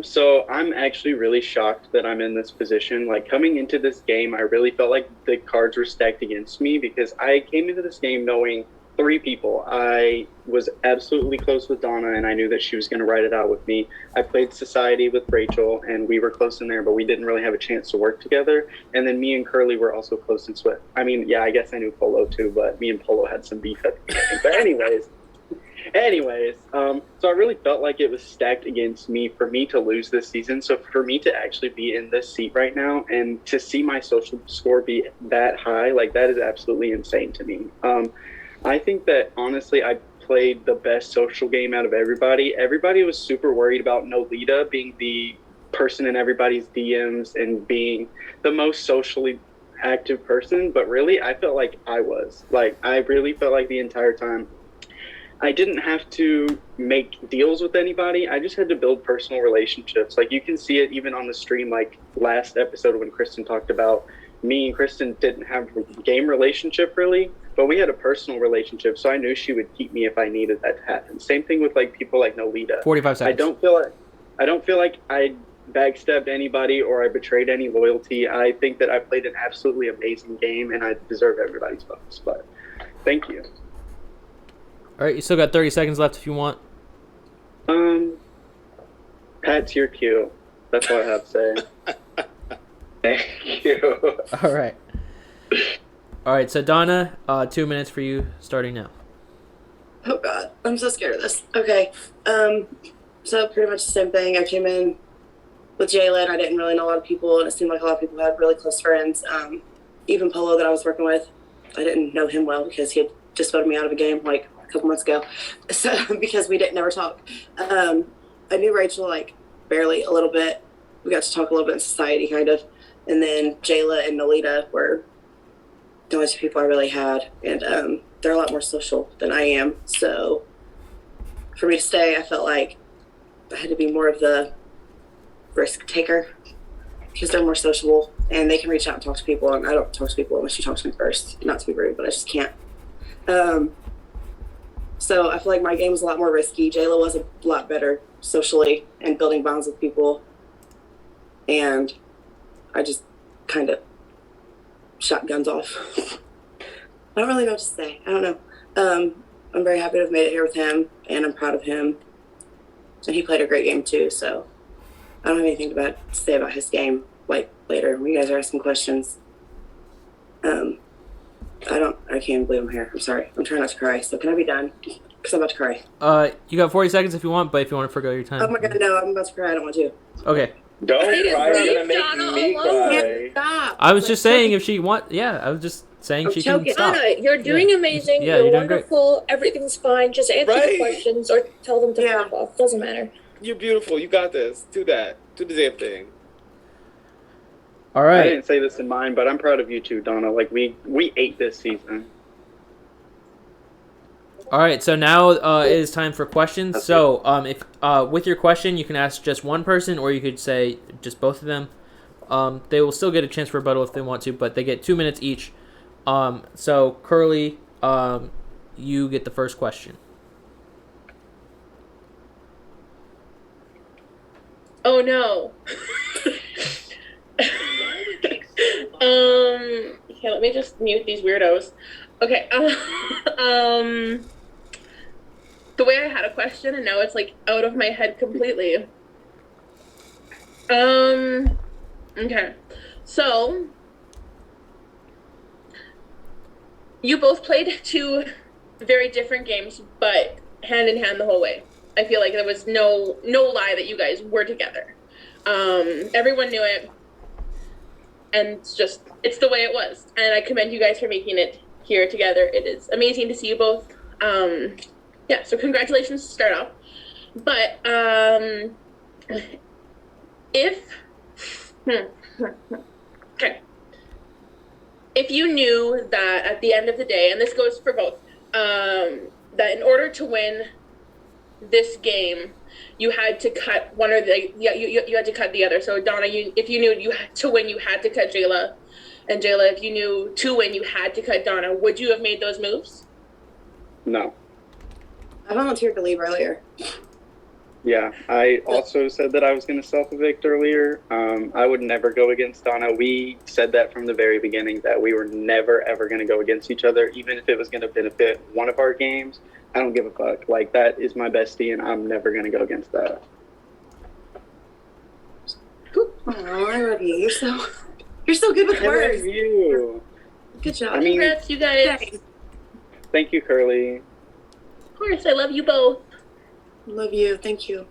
[SPEAKER 2] So I'm actually really shocked that I'm in this position. Like, coming into this game, I really felt like the cards were stacked against me because I came into this game knowing 3 people. I was absolutely close with Donna, and I knew that she was going to ride it out with me. I played Society with Rachel, and we were close in there, but we didn't really have a chance to work together. And then me and Curly were also close in Swift. I mean, yeah, I guess I knew Polo too, but me and Polo had some beef at the beginning. But anyways, so I really felt like it was stacked against me for me to lose this season. So for me to actually be in this seat right now and to see my social score be that high, like, that is absolutely insane to me. I think that honestly, I played the best social game out of everybody. Everybody was super worried about Nolita being the person in everybody's DMs and being the most socially active person, but really, I felt like I was. Like, I really felt like the entire time I didn't have to make deals with anybody. I just had to build personal relationships. Like, you can see it even on the stream, like last episode when Kristen talked about me and Kristen didn't have a game relationship really. but we had a personal relationship, so I knew she would keep me if I needed that to happen. Same thing with like people like Nolita.
[SPEAKER 1] 45 seconds.
[SPEAKER 2] I don't feel like I backstabbed anybody or I betrayed any loyalty. I think that I played an absolutely amazing game and I deserve everybody's votes. But thank you.
[SPEAKER 1] All right, you still got 30 seconds left if you want.
[SPEAKER 2] Pat's your cue. That's all I have to say.
[SPEAKER 4] Thank you.
[SPEAKER 1] All right. All right, so Donna, 2 minutes for you starting now.
[SPEAKER 7] Oh God, I'm so scared of this. Okay, so pretty much the same thing. I came in with Jalen. I didn't really know a lot of people, and it seemed like a lot of people had really close friends. Even Polo that I was working with, I didn't know him well because he had just voted me out of a game like a couple months ago. So because we didn't never talk. I knew Rachel like barely a little bit. We got to talk a little bit in society kind of, and then Jayla and Nolita were the only two people I really had, and they're a lot more social than I am. So for me to stay, I felt like I had to be more of the risk taker because they're more sociable and they can reach out and talk to people, and I don't talk to people unless you talk to me first. Not to be rude, but I just can't. So I feel like my game was a lot more risky. Jayla was a lot better socially and building bonds with people, and I just kind of shot guns off. I don't really know what to say. I don't know. I'm very happy to have made it here with him, and I'm proud of him. And he played a great game too, so I don't have anything to say about his game like later when you guys are asking questions. I can't believe I'm here. I'm sorry. I'm trying not to cry. So can I be done? Because I'm about to cry.
[SPEAKER 1] You got 40 seconds if you want, but if you want to forgo your time.
[SPEAKER 7] Oh my God, no, I'm about to cry. I don't want to.
[SPEAKER 1] Okay.
[SPEAKER 4] Don't cry.
[SPEAKER 6] Leave
[SPEAKER 4] You're gonna make
[SPEAKER 6] Donna
[SPEAKER 4] me
[SPEAKER 6] alone.
[SPEAKER 4] cry.
[SPEAKER 7] Stop.
[SPEAKER 1] I was just saying if she want. Yeah, I was just saying
[SPEAKER 7] I'm
[SPEAKER 1] she can
[SPEAKER 7] choking.
[SPEAKER 1] stop.
[SPEAKER 6] Anna, you're doing amazing.
[SPEAKER 1] Yeah,
[SPEAKER 6] you're
[SPEAKER 1] you're doing great.
[SPEAKER 6] wonderful. Everything's fine. Just answer the
[SPEAKER 3] Right.
[SPEAKER 6] questions or tell them to
[SPEAKER 7] Yeah.
[SPEAKER 6] fuck off. Doesn't matter.
[SPEAKER 3] You're beautiful. You got this. Do that. Do the damn thing.
[SPEAKER 1] All
[SPEAKER 2] I
[SPEAKER 1] right.
[SPEAKER 2] didn't say this in mine, but I'm proud of you too, Donna. Like we ate this season.
[SPEAKER 1] All right, so now it is time for questions. So, if with your question, you can ask just one person, or you could say just both of them. They will still get a chance for rebuttal if they want to, but they get 2 minutes each. So Curly, you get the first question.
[SPEAKER 9] Oh no. Okay, let me just mute these weirdos. Okay. The way I had a question and now it's like out of my head completely. Okay. So you both played two very different games, but hand in hand the whole way. I feel like there was no lie that you guys were together. Everyone knew it, and it's the way it was. And I commend you guys for making it here together. It is amazing to see you both. Yeah, so congratulations to start off. But if you knew that at the end of the day, and this goes for both, that in order to win this game, you had to cut one or the you had to cut the other. So Donna, if you knew you had to win, you had to cut Jayla, and Jayla, if you knew to win, you had to cut Donna. Would you have made those moves?
[SPEAKER 2] No.
[SPEAKER 7] I volunteered to leave earlier.
[SPEAKER 2] Yeah, I also said that I was going to self-evict earlier. I would never go against Donna. We said that from the very beginning, that we were never, ever going to go against each other, even if it was going to benefit one of our games. I don't give a fuck. Like, that is my bestie, and I'm never going to go against that.
[SPEAKER 7] Oh, I love you. You're so good with
[SPEAKER 2] I love
[SPEAKER 7] words.
[SPEAKER 2] you.
[SPEAKER 7] Good job.
[SPEAKER 2] I mean,
[SPEAKER 9] Congrats, you guys.
[SPEAKER 2] thank you, Curly.
[SPEAKER 9] Of course, I love you both.
[SPEAKER 7] Love you. Thank you.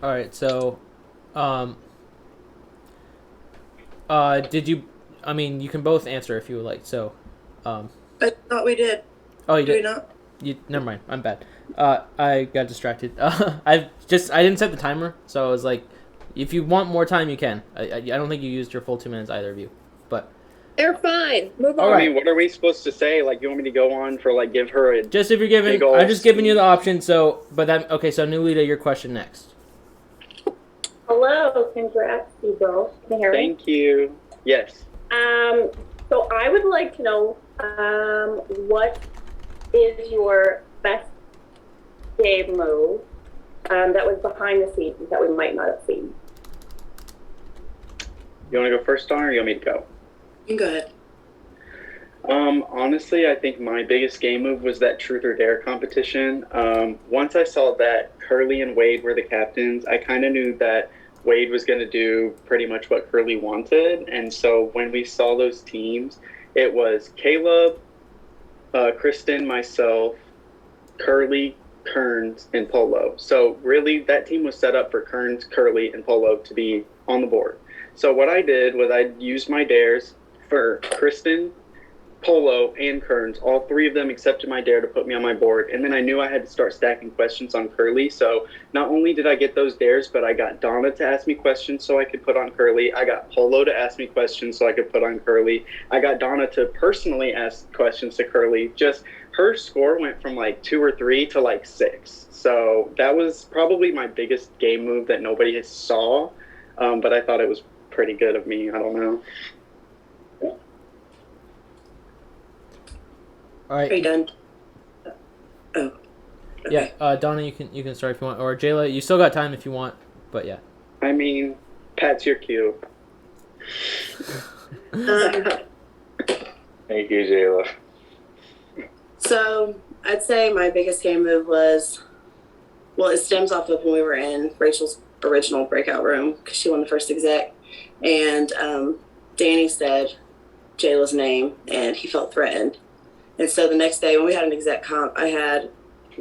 [SPEAKER 1] All right, so, did you? I mean, you can both answer if you would like. So,
[SPEAKER 7] I thought we did.
[SPEAKER 1] oh, you
[SPEAKER 7] Do we
[SPEAKER 1] did.
[SPEAKER 7] not?
[SPEAKER 1] Never mind. I'm bad. I got distracted. I didn't set the timer, so I was like, if you want more time, you can. I don't think you used your full 2 minutes, either of you, but.
[SPEAKER 6] They're fine. Move
[SPEAKER 1] All
[SPEAKER 6] on.
[SPEAKER 1] right.
[SPEAKER 2] I mean, what are we supposed to say? Like, you want me to go on for, like, give her a...
[SPEAKER 1] Just if you're giving,
[SPEAKER 2] Big ol'
[SPEAKER 1] I'm just giving you the option. So, but that okay. So, Nulita, your question next.
[SPEAKER 8] Hello, congrats, you both. Can you hear me?
[SPEAKER 2] Thank you. Yes.
[SPEAKER 8] So I would like to know what is your best game move that was behind the scenes that we might not have seen?
[SPEAKER 2] You want to go first, Donna, or you want me to go?
[SPEAKER 7] You can go ahead.
[SPEAKER 2] Honestly, I think my biggest game move was that Truth or Dare competition. Once I saw that Curly and Wade were the captains, I kind of knew that Wade was going to do pretty much what Curly wanted. And so when we saw those teams, it was Caleb, Kristen, myself, Curly, Kearns, and Polo. So really, that team was set up for Kearns, Curly, and Polo to be on the board. So what I did was I used my dares for Kristen, Polo, and Kearns. All three of them accepted my dare to put me on my board. And then I knew I had to start stacking questions on Curly. So not only did I get those dares, but I got Donna to ask me questions so I could put on Curly. I got Polo to ask me questions so I could put on Curly. I got Donna to personally ask questions to Curly. Just her score went from like 2 or 3 to like 6. So that was probably my biggest game move that nobody saw. But I thought it was pretty good of me. I don't know.
[SPEAKER 1] All right.
[SPEAKER 7] Are you done? Oh. Okay.
[SPEAKER 1] Yeah, Donna, you can start if you want, or Jayla, you still got time if you want, but yeah.
[SPEAKER 2] I mean, Pat's your cue.
[SPEAKER 4] Thank you, Jayla.
[SPEAKER 7] So I'd say my biggest game move was, well, it stems off of when we were in Rachel's original breakout room because she won the first exec, and Danny said Jayla's name, and he felt threatened. And so the next day when we had an exec comp, we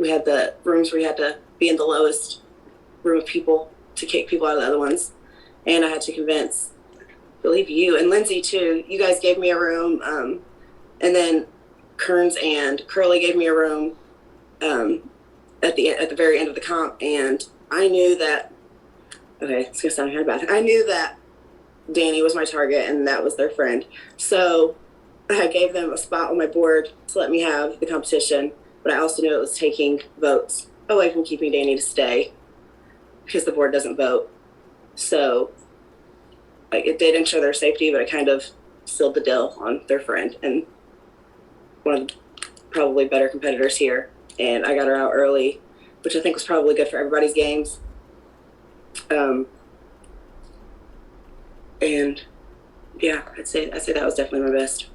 [SPEAKER 7] had the rooms where you had to be in the lowest room of people to kick people out of the other ones. And I had to convince, I believe you and Lindsay too, you guys gave me a room. And then Kearns and Curly gave me a room at the very end of the comp. And I knew that, okay, it's gonna sound kind of bad. I knew that Danny was my target and that was their friend. So I gave them a spot on my board to let me have the competition, but I also knew it was taking votes away from keeping Danny to stay because the board doesn't vote. So it did ensure their safety, but it kind of sealed the deal on their friend and one of the probably better competitors here. And I got her out early, which I think was probably good for everybody's games. And yeah, I'd say that was definitely my best.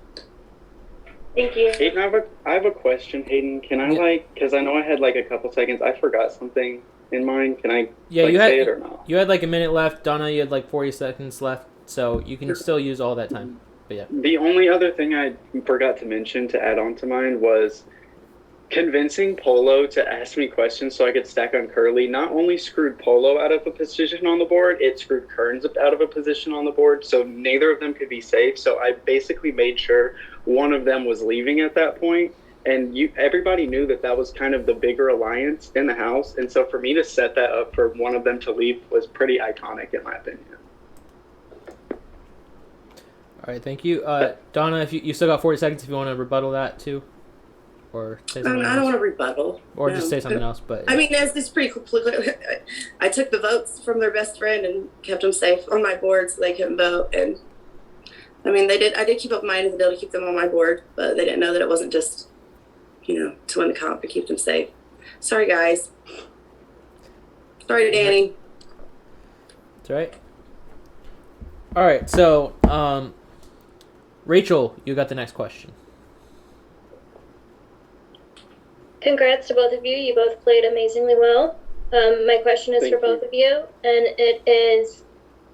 [SPEAKER 8] Thank you.
[SPEAKER 2] Hayden, I have a question, Hayden. Can I because I know I had like a couple seconds. I forgot something in mind. Can I say it or not?
[SPEAKER 1] You had like a minute left. Donna, you had like 40 seconds left, so you can still use all that time. But yeah.
[SPEAKER 2] The only other thing I forgot to mention to add on to mine was convincing Polo to ask me questions so I could stack on Curly not only screwed Polo out of a position on the board, it screwed Kearns out of a position on the board, so neither of them could be safe. So I basically made sure one of them was leaving at that point, and everybody knew that was kind of the bigger alliance in the house, and so for me to set that up for one of them to leave was pretty iconic in my opinion.
[SPEAKER 1] All right, thank you. Donna, if you still got 40 seconds if you want to rebuttal that too. Or say something else.
[SPEAKER 7] I don't want to rebuttal.
[SPEAKER 1] Or just say something else. But
[SPEAKER 7] I mean, it's pretty clear. I took the votes from their best friend and kept them safe on my board so they couldn't vote. And I mean, I did keep up my end of the deal to keep them on my board, but they didn't know that it wasn't just, to win the comp and keep them safe. Sorry, guys. Sorry to Danny.
[SPEAKER 1] That's all right. All right, so Rachel, you got the next question.
[SPEAKER 6] Congrats to both of you. You both played amazingly well. My question is for both of you, and it is,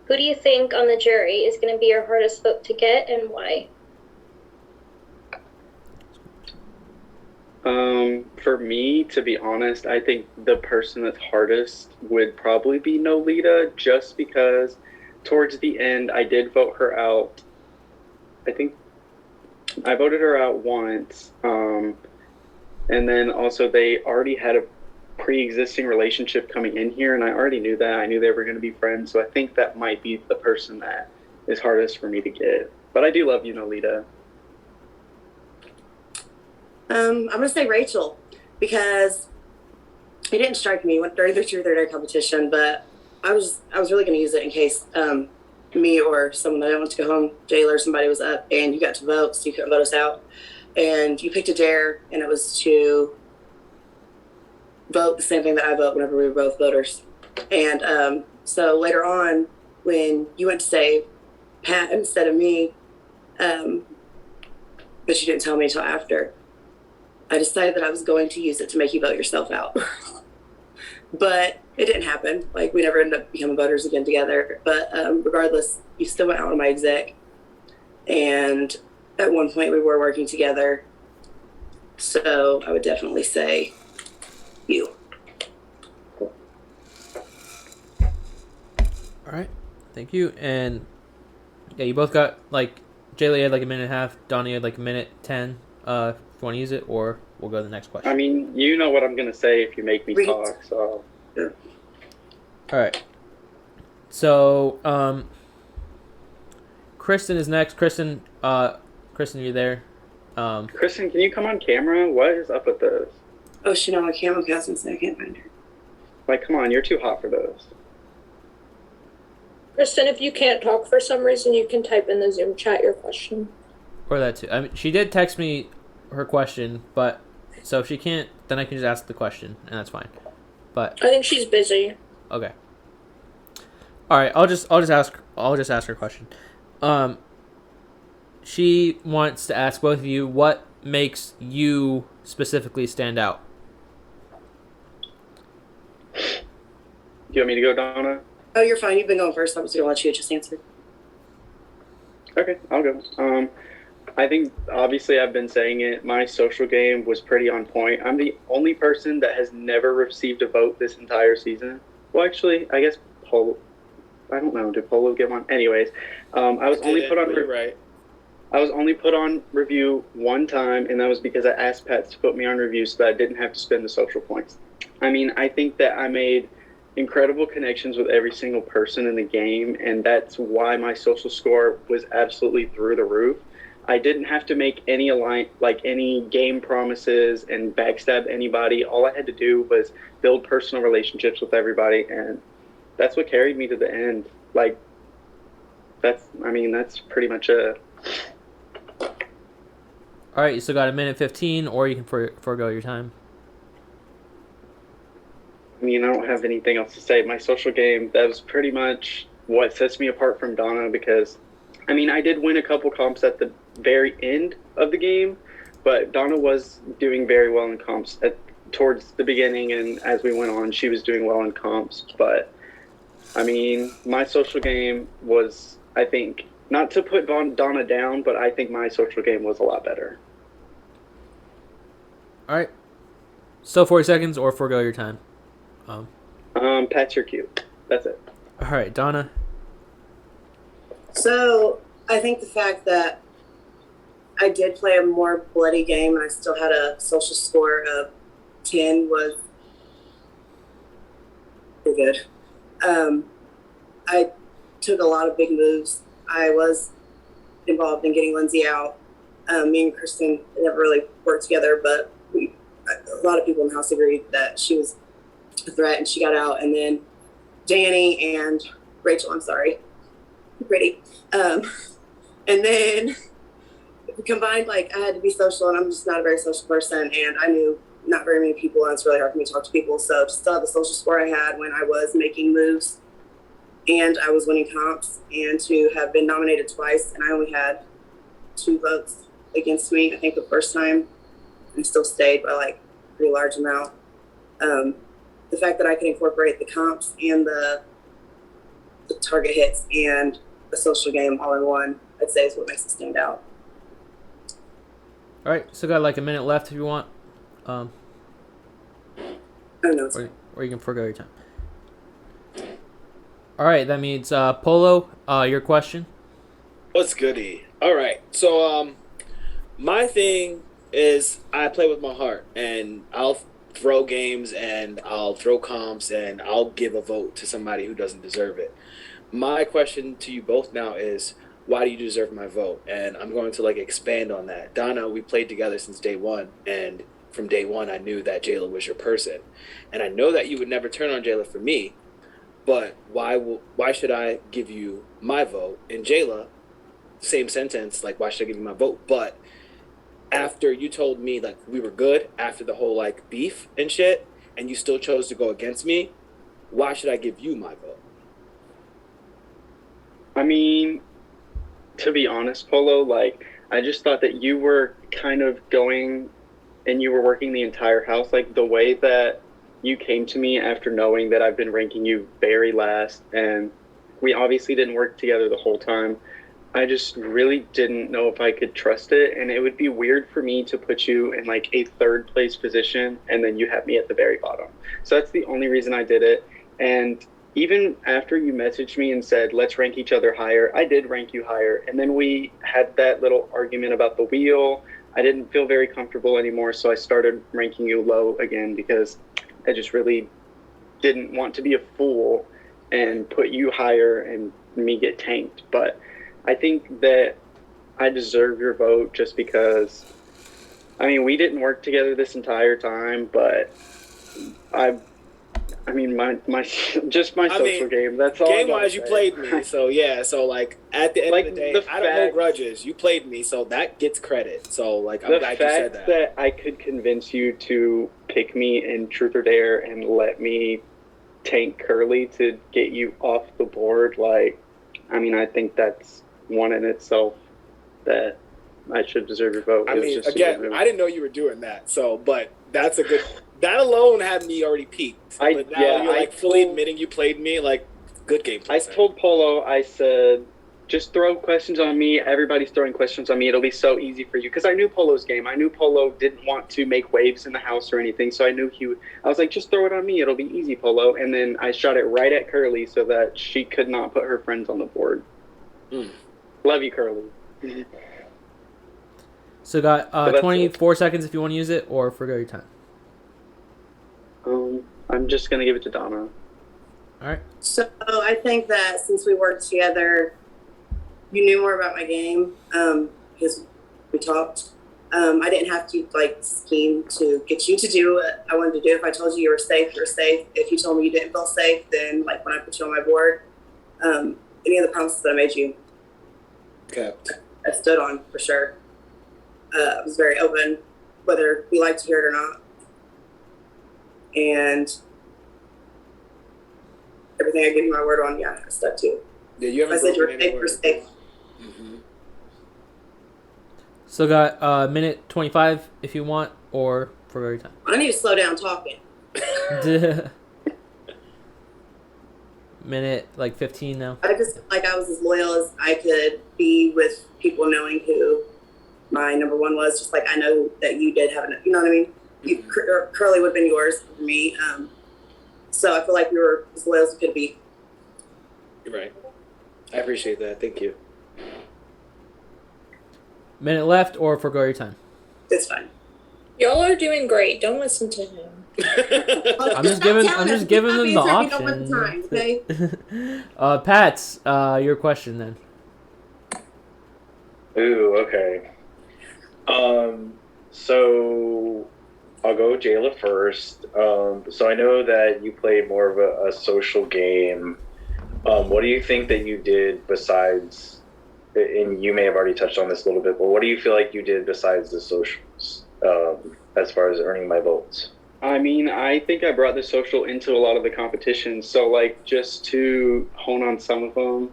[SPEAKER 6] who do you think on the jury is going to be your hardest vote to get, and why?
[SPEAKER 2] For me, to be honest, I think the person that's hardest would probably be Nolita, just because towards the end I did vote her out. I think I voted her out once. And then also they already had a pre-existing relationship coming in here, and I already knew that. I knew they were going to be friends, so I think that might be the person that is hardest for me to get. But I do love you, Nolita.
[SPEAKER 7] I'm going to say Rachel, because it didn't strike me during the Truth or Dare competition, but I was really going to use it in case me or someone that I want to go home, Jayla or somebody was up, and you got to vote, so you couldn't vote us out. And you picked a dare, and it was to vote the same thing that I vote whenever we were both voters. And so later on, when you went to say Pat instead of me, but you didn't tell me until after, I decided that I was going to use it to make you vote yourself out. But it didn't happen. Like, we never ended up becoming voters again together. But regardless, you still went out on my exec. And at one point, we were working together. So I would definitely say you.
[SPEAKER 1] All right. Thank you. And yeah, you both got, like, Jayla had like a minute and a half. Donnie had like a minute 10. If you want to use it, or we'll go to the next question.
[SPEAKER 2] I mean, you know what I'm going to say if you make me talk, so.
[SPEAKER 7] Yeah.
[SPEAKER 1] All right. So, Kristen is next. Kristen, you're there.
[SPEAKER 2] Kristen, can you come on camera? What is up with those?
[SPEAKER 7] Oh, she's not on camera cast, I can't find her.
[SPEAKER 2] Like, come on, you're too hot for those.
[SPEAKER 5] Kristen, if you can't talk for some reason, you can type in the Zoom chat your question.
[SPEAKER 1] Or that too. I mean, she did text me her question, but so if she can't, then I can just ask the question, and that's fine. But
[SPEAKER 5] I think she's busy.
[SPEAKER 1] okay. All right, I'll just ask her question. She wants to ask both of you what makes you specifically stand out.
[SPEAKER 2] Do you want me to go, Donna?
[SPEAKER 7] Oh, you're fine. You've been going first. I was going to let you just answer.
[SPEAKER 2] Okay, I'll go. I think, obviously, I've been saying it. My social game was pretty on point. I'm the only person that has never received a vote this entire season. Well, actually, I guess Polo. I don't know. Did Polo get one? Anyways, I was only put on.
[SPEAKER 3] Right.
[SPEAKER 2] I was only put on review one time, and that was because I asked Pat to put me on review so that I didn't have to spend the social points. I mean, I think that I made incredible connections with every single person in the game, and that's why my social score was absolutely through the roof. I didn't have to make any any game promises and backstab anybody. All I had to do was build personal relationships with everybody, and that's what carried me to the end. Like, that's pretty much it.
[SPEAKER 1] All right, you still got a minute 15, or you can forego your time.
[SPEAKER 2] I mean, I don't have anything else to say. My social game, that was pretty much what sets me apart from Donna, because, I mean, I did win a couple comps at the very end of the game, but Donna was doing very well in comps towards the beginning, and as we went on, she was doing well in comps. But, I mean, my social game was, I think, not to put Donna down, but I think my social game was a lot better.
[SPEAKER 1] All right. Still 40 seconds, or forego your time.
[SPEAKER 2] Pat's your cue. That's it.
[SPEAKER 1] All right, Donna.
[SPEAKER 7] So I think the fact that I did play a more bloody game and I still had a social score of 10 was pretty good. I took a lot of big moves. I was involved in getting Lindsay out. Me and Kristen never really worked together, but a lot of people in the house agreed that she was a threat, and she got out. And then Danny and Rachel, I'm sorry, pretty. And then combined, like, I had to be social, and I'm just not a very social person, and I knew not very many people, and it's really hard for me to talk to people. So to still have the social score I had when I was making moves and I was winning comps, and to have been nominated twice, and I only had 2 votes against me, I think the first time, and still stayed by like a pretty large amount. The fact that I could incorporate the comps and the target hits and the social game all in one, I'd say is what makes it stand out.
[SPEAKER 1] All right, still got like a minute left if you want.
[SPEAKER 7] I don't know.
[SPEAKER 1] Or you can forego your time. All right, that means Polo, your question.
[SPEAKER 3] What's goody? All right, so my thing is I play with my heart, and I'll throw games, and I'll throw comps, and I'll give a vote to somebody who doesn't deserve it. My question to you both now is, why do you deserve my vote? And I'm going to expand on that. Donna, we played together since day one, and from day one I knew that Jayla was your person. And I know that you would never turn on Jayla for me, but why should I give you my vote? And Jayla, same sentence, like, why should I give you my vote? But after you told me, like, we were good after the whole, like, beef and shit, and you still chose to go against me, why should I give you my vote?
[SPEAKER 2] I mean, to be honest, Polo, like, I just thought that you were kind of going and you were working the entire house. Like, the way that you came to me after knowing that I've been ranking you very last, and we obviously didn't work together the whole time. I just really didn't know if I could trust it, and it would be weird for me to put you in like a third place position and then you have me at the very bottom. So that's the only reason I did it. And even after you messaged me and said, let's rank each other higher, I did rank you higher. And then we had that little argument about the wheel. I didn't feel very comfortable anymore, so I started ranking you low again because I just really didn't want to be a fool and put you higher and me get tanked. But I think that I deserve your vote just because, I mean, we didn't work together this entire time, but my social game, that's all.
[SPEAKER 3] Game-wise, you played me, so yeah. So, like, at the end of the day, I don't hold grudges. You played me, so that gets credit. So, like, I'm glad you said that.
[SPEAKER 2] The fact that I could convince you to pick me in Truth or Dare and let me tank Curly to get you off the board, like, I mean, I think that's one in itself that I should deserve your vote.
[SPEAKER 3] I mean, again, I didn't know you were doing that, so, but that's a good... That alone had me already peaked. But now you're like fully admitting you played me, like, good gameplay.
[SPEAKER 2] I told Polo, I said, just throw questions on me. Everybody's throwing questions on me. It'll be so easy for you. Because I knew Polo's game. I knew Polo didn't want to make waves in the house or anything. So I knew I was like, just throw it on me. It'll be easy, Polo. And then I shot it right at Curly so that she could not put her friends on the board. Love you, Curly.
[SPEAKER 1] So got 24 seconds if you want to use it, or forgo your time.
[SPEAKER 2] I'm just going to give it to Donna.
[SPEAKER 1] All right.
[SPEAKER 7] So I think that since we worked together, you knew more about my game because we talked. I didn't have to like scheme to get you to do what I wanted to do. If I told you were safe, you're safe. If you told me you didn't feel safe, then like when I put you on my board, any of the promises that I made you, I stood on for sure. I was very open, whether we liked to hear it or not. And everything I gave you my word on, I stuck to.
[SPEAKER 3] Yeah, you haven't.
[SPEAKER 7] I said you were safe, you're safe.
[SPEAKER 1] So got minute 25 if you want, or forgo your time.
[SPEAKER 7] I need to slow down talking.
[SPEAKER 1] Minute like 15 now.
[SPEAKER 7] I just like I was as loyal as I could be with people knowing who my number one was. Just like I know that you did have you know what I mean? Curly would have been yours for me. So I feel like we were as loyal as we could be.
[SPEAKER 3] You're right. I appreciate that. Thank you.
[SPEAKER 1] Minute left, or forgo your time.
[SPEAKER 7] It's fine.
[SPEAKER 9] Y'all are doing great. Don't listen to him.
[SPEAKER 1] I'm just giving them the option.
[SPEAKER 7] Okay?
[SPEAKER 1] Pats, your question then.
[SPEAKER 4] Ooh, okay. So I'll go Jayla first. So I know that you played more of a social game. What do you think that you did besides, and you may have already touched on this a little bit, but what do you feel like you did besides the socials, as far as earning my votes?
[SPEAKER 2] I mean, I think I brought the social into a lot of the competitions. So, like, just to hone on some of them,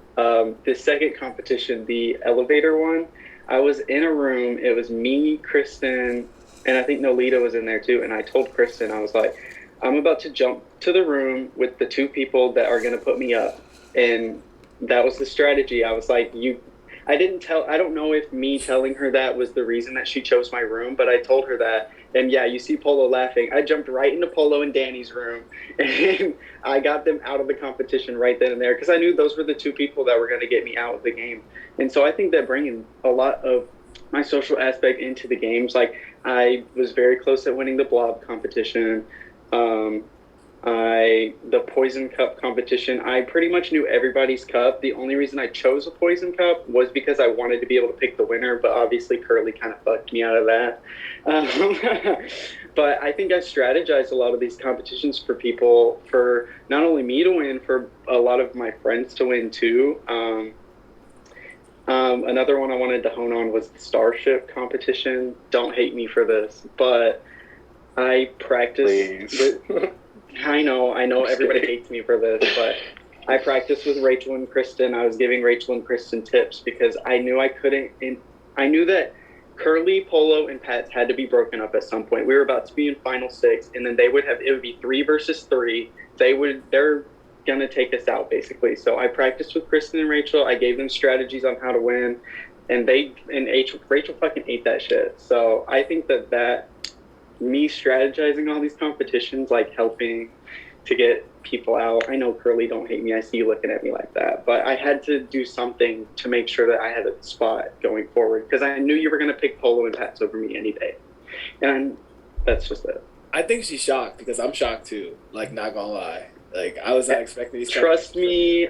[SPEAKER 2] the second competition, the elevator one, I was in a room. It was me, Kristen, and I think Nolita was in there too. And I told Kristen, I was like, I'm about to jump to the room with the two people that are going to put me up. And that was the strategy. I was like, I don't know if me telling her that was the reason that she chose my room, but I told her that. And yeah, you see Polo laughing. I jumped right into Polo and Danny's room, and I got them out of the competition right then and there because I knew those were the two people that were going to get me out of the game. And so I think that bringing a lot of my social aspect into the games, like I was very close at winning the blob competition. The poison cup competition, I pretty much knew everybody's cup. The only reason I chose a poison cup was because I wanted to be able to pick the winner, but obviously Curly kind of fucked me out of that. But I think I strategized a lot of these competitions for people, for not only me to win, for a lot of my friends to win too. Another one I wanted to hone on was the Starship Competition. Don't hate me for this, but I practiced. I know everybody hates me for this, but I practiced with Rachel and Kristen. I was giving Rachel and Kristen tips because I knew I couldn't. I knew that Curly, Polo, and Pats had to be broken up at some point. We were about to be in Final Six, and then it would be 3 versus 3. They're gonna take us out basically. So I practiced with Kristen and Rachel. I gave them strategies on how to win, and Rachel fucking ate that shit. So I think that me strategizing all these competitions, like helping to get people out. I know Curly, don't hate me. I see you looking at me like that, but I had to do something to make sure that I had a spot going forward because I knew you were going to pick Polo and Pats over me any day, and that's just it.
[SPEAKER 3] I think she's shocked because I'm shocked too. Like, not gonna lie. Like, I was not expecting these.
[SPEAKER 2] Trust me,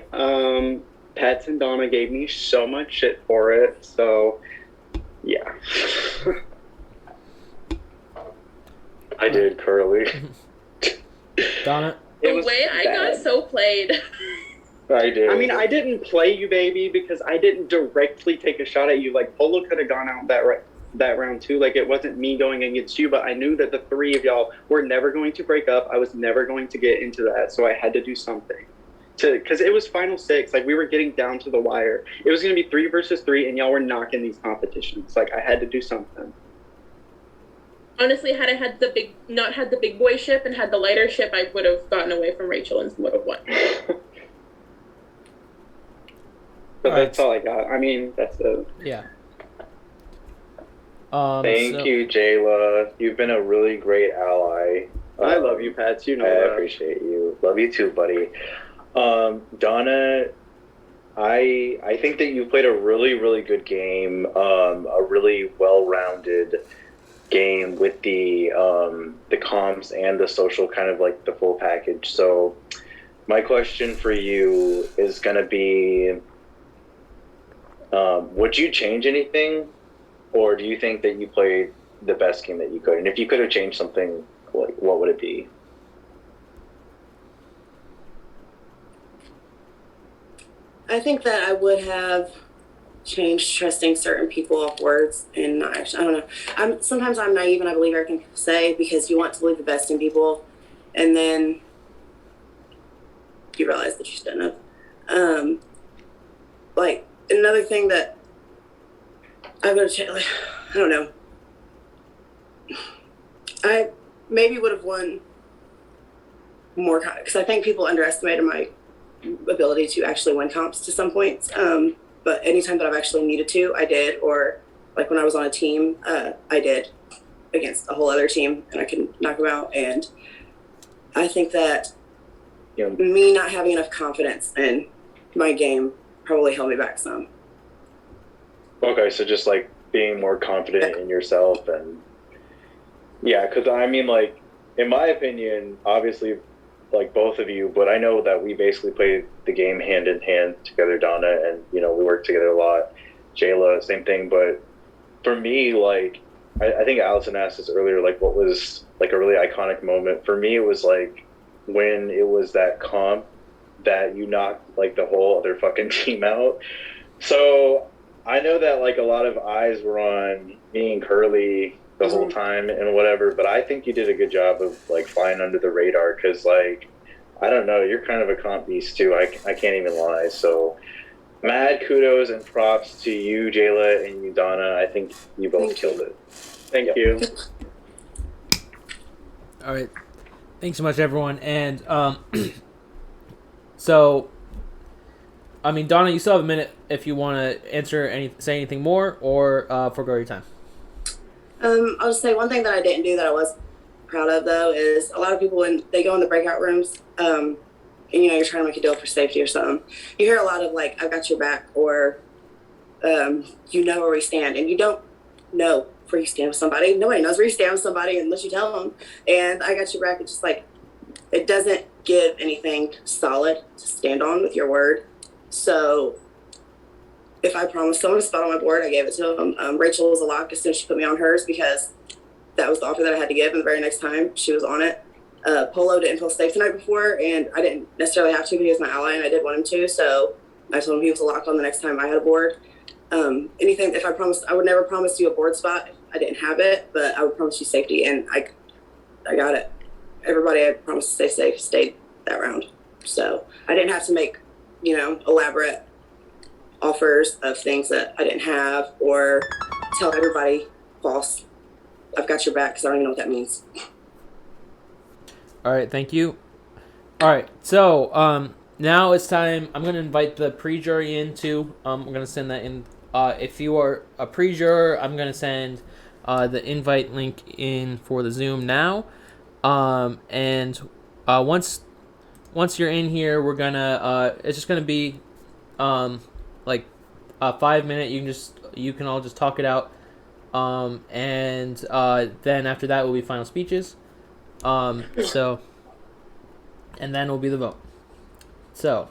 [SPEAKER 2] Pats and Donna gave me so much shit for it. So, yeah.
[SPEAKER 4] I did, Curly.
[SPEAKER 1] Donna?
[SPEAKER 9] The way I got so played.
[SPEAKER 4] I did.
[SPEAKER 2] I mean, I didn't play you, baby, because I didn't directly take a shot at you. Like, Polo could have gone out that round too. Like, it wasn't me going against you, but I knew that the 3 of y'all were never going to break up. I was never going to get into that, so I had to do something. Because it was Final Six. Like, we were getting down to the wire. It was going to be 3 versus 3, and y'all were knocking these competitions. Like, I had to do something.
[SPEAKER 9] Honestly, had I not had the big boy ship and had the lighter ship, I would have gotten away from Rachel and would have won.
[SPEAKER 2] But that's all I got. I mean, that's it.
[SPEAKER 1] Yeah.
[SPEAKER 4] Thank you, Jayla. You've been a really great ally.
[SPEAKER 2] I love you, Pats. You know
[SPEAKER 4] I
[SPEAKER 2] that.
[SPEAKER 4] appreciate you. Love you too, buddy. Donna, I think that you played a really, really good game. A really well-rounded game with the comms and the social, kind of like the full package. So my question for you is going to be, would you change anything, or do you think that you played the best game that you could? And if you could have changed something, like, what would it be?
[SPEAKER 7] I think that I would have changed trusting certain people off words and not actually. I don't know. Sometimes I'm naive and I believe everything people say because you want to believe the best in people, and then you realize that you shouldn't have. Like, another thing that I'm gonna change. Like, I don't know. I maybe would have won more because I think people underestimated my ability to actually win comps to some points. But anytime that I've actually needed to, I did. Or like when I was on a team, I did against a whole other team, and I could knock them out. And I think that me not having enough confidence in my game probably held me back some.
[SPEAKER 4] Okay, so just like being more confident in yourself, and yeah, because I mean, like, in my opinion, obviously, like both of you, but I know that we basically played the game hand in hand together, Donna, and we worked together a lot. Jayla, same thing. But for me, like, I think Allison asked this earlier, like, what was like a really iconic moment for me? It was like when it was that comp that you knocked like the whole other fucking team out. So I know that like a lot of eyes were on me and Curly the whole time and whatever, but I think you did a good job of like flying under the radar, because like, I don't know, you're kind of a comp beast too. I can't even lie. So mad kudos and props to you, Jayla, and you, Donna. I think you both killed it.
[SPEAKER 2] Thank you.
[SPEAKER 1] All right. Thanks so much, everyone. And so, I mean, Donna, you still have a minute if you want to say anything more, or forego your time.
[SPEAKER 7] I'll just say one thing that I didn't do that I was proud of, though, is a lot of people, when they go in the breakout rooms, and you're trying to make a deal for safety or something, you hear a lot of like, "I've got your back," or you know where we stand, and you don't know where you stand with somebody. Nobody knows where you stand with somebody unless you tell them. And "I got your back," it's just like, it doesn't give anything solid to stand on with your word. So if I promised someone a spot on my board, I gave it to them. Rachel was a lock as soon as she put me on hers, because that was the offer that I had to give. And the very next time she was on it. Polo didn't feel safe the night before, and I didn't necessarily have to, but he was my ally, and I did want him to. So I told him he was a lock on the next time I had a board. Anything, if I promised, I would never promise you a board spot if I didn't have it, but I would promise you safety, and I got it. Everybody I promised to stay safe stayed that round. So I didn't have to make, elaborate offers of things that I didn't have or tell everybody false. I've got your back because I don't even know what that means.
[SPEAKER 1] All right, thank you. All right, so now it's time. I'm going to invite the pre-jury in too. I'm going to send that in. If you are a pre-juror, I'm going to send the invite link in for the Zoom now. And once you're in here, we're gonna it's just gonna be like 5 minute. You can all just talk it out. And then after that will be final speeches. So, and then will be the vote. So,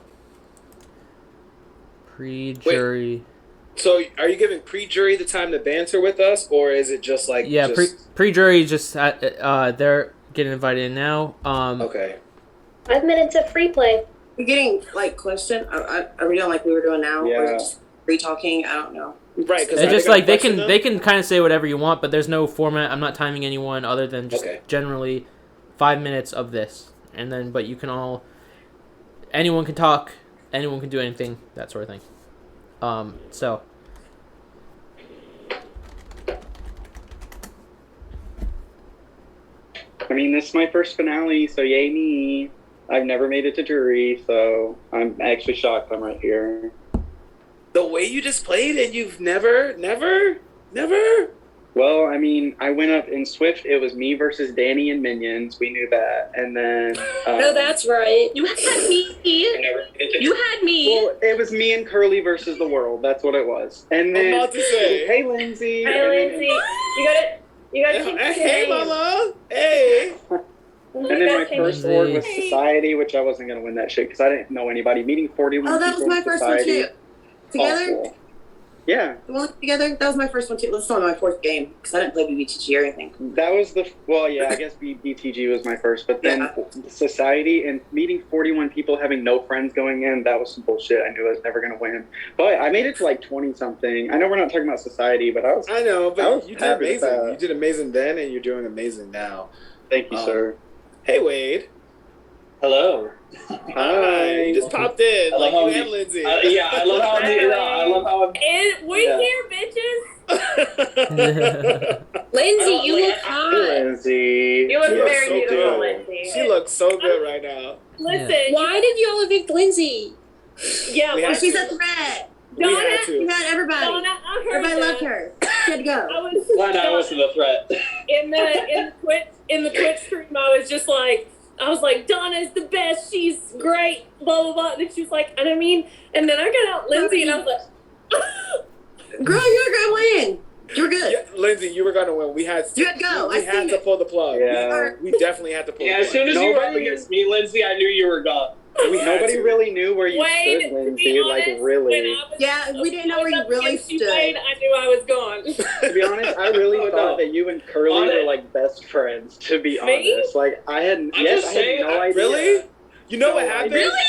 [SPEAKER 1] pre-jury.
[SPEAKER 3] Wait, so, are you giving pre-jury the time to banter with us, or is it just like?
[SPEAKER 1] Yeah, pre-jury just they're getting invited in now.
[SPEAKER 3] Okay.
[SPEAKER 6] 5 minutes of free play.
[SPEAKER 7] We're getting question. Are we doing like we were doing now, or is
[SPEAKER 2] Yeah.
[SPEAKER 7] it just free talking? I don't know.
[SPEAKER 3] Right, because
[SPEAKER 1] It's just like they can kind of say whatever you want, but there's no format. I'm not timing anyone other than just generally 5 minutes of this, and then but you can anyone can talk, anyone can do anything, that sort of thing. So.
[SPEAKER 2] I mean, this is my first finale, so yay me. I've never made it to jury, so I'm actually shocked I'm right here.
[SPEAKER 3] The way you just played and you've never?
[SPEAKER 2] Well, I mean, I went up in Swift. It was me versus Danny and Minions. We knew that. And then...
[SPEAKER 5] no, that's right.
[SPEAKER 9] You had me. You had me.
[SPEAKER 2] Well, it was me and Curly versus the world. That's what it was. And then...
[SPEAKER 3] I'm about to say.
[SPEAKER 2] Hey, Lindsay.
[SPEAKER 5] Hey, Lindsay. You got to
[SPEAKER 3] Hey, mama. Hey.
[SPEAKER 2] And then my first award was Society, which I wasn't going to win that shit because I didn't know anybody. Meeting 41
[SPEAKER 7] Oh, that was
[SPEAKER 2] people
[SPEAKER 7] my
[SPEAKER 2] in
[SPEAKER 7] first one
[SPEAKER 2] Society,
[SPEAKER 7] too. Together?
[SPEAKER 2] awful. Yeah.
[SPEAKER 7] The one together? That was my first one too. That's only my fourth game because I didn't play BBTG or anything.
[SPEAKER 2] That was I guess BTG was my first, but then Society and meeting 41 people, having no friends going in, that was some bullshit. I knew I was never going to win. But I made it to like 20 something. I know we're not talking about Society, but
[SPEAKER 3] I know, but you did
[SPEAKER 2] happy with
[SPEAKER 3] amazing.
[SPEAKER 2] that.
[SPEAKER 3] You did amazing then, and you're doing amazing now.
[SPEAKER 2] Thank you, sir.
[SPEAKER 3] Hey, Wade.
[SPEAKER 10] Hello.
[SPEAKER 3] Hi. You just popped in. Like you and Lindsay.
[SPEAKER 10] I love how
[SPEAKER 9] We're here, bitches.
[SPEAKER 5] Lindsay, you look hot.
[SPEAKER 2] Lindsay.
[SPEAKER 9] You look very
[SPEAKER 3] so
[SPEAKER 9] beautiful,
[SPEAKER 3] good.
[SPEAKER 9] Lindsay.
[SPEAKER 3] She looks so good right now.
[SPEAKER 9] Listen.
[SPEAKER 5] Why did y'all evict Lindsay?
[SPEAKER 9] Yeah,
[SPEAKER 3] We had
[SPEAKER 7] She's a threat.
[SPEAKER 3] We had
[SPEAKER 7] She
[SPEAKER 3] to.
[SPEAKER 7] had everybody.
[SPEAKER 9] Donna, I heard
[SPEAKER 7] Everybody
[SPEAKER 9] that.
[SPEAKER 7] loved her. She had to go.
[SPEAKER 10] I wasn't a threat.
[SPEAKER 9] in the Twitch stream, I was like, Donna's the best. She's great. Blah blah blah. And then she was like, and then I got out Lindsay, and I was like,
[SPEAKER 7] Girl, you were gonna win. You were good.
[SPEAKER 3] Yeah, Lindsay, you were gonna win. We had
[SPEAKER 7] You had to go.
[SPEAKER 3] We
[SPEAKER 7] I
[SPEAKER 3] had
[SPEAKER 7] seen
[SPEAKER 3] to
[SPEAKER 7] it.
[SPEAKER 3] pull the plug.
[SPEAKER 2] Yeah.
[SPEAKER 3] We definitely had to pull the plug.
[SPEAKER 10] As soon as you were up against me, Lindsay, I knew you were gone.
[SPEAKER 2] Nobody really knew where you
[SPEAKER 9] Wayne,
[SPEAKER 2] stood,
[SPEAKER 9] to
[SPEAKER 2] Lindsay.
[SPEAKER 9] be
[SPEAKER 2] Like,
[SPEAKER 9] honest,
[SPEAKER 2] really.
[SPEAKER 7] We didn't know where you really stood.
[SPEAKER 9] Wayne, I knew I was gone.
[SPEAKER 2] To be honest, I really thought that you and Curly were like best friends. To be honest, like I had no idea.
[SPEAKER 3] Really? You know what happened?
[SPEAKER 9] Really?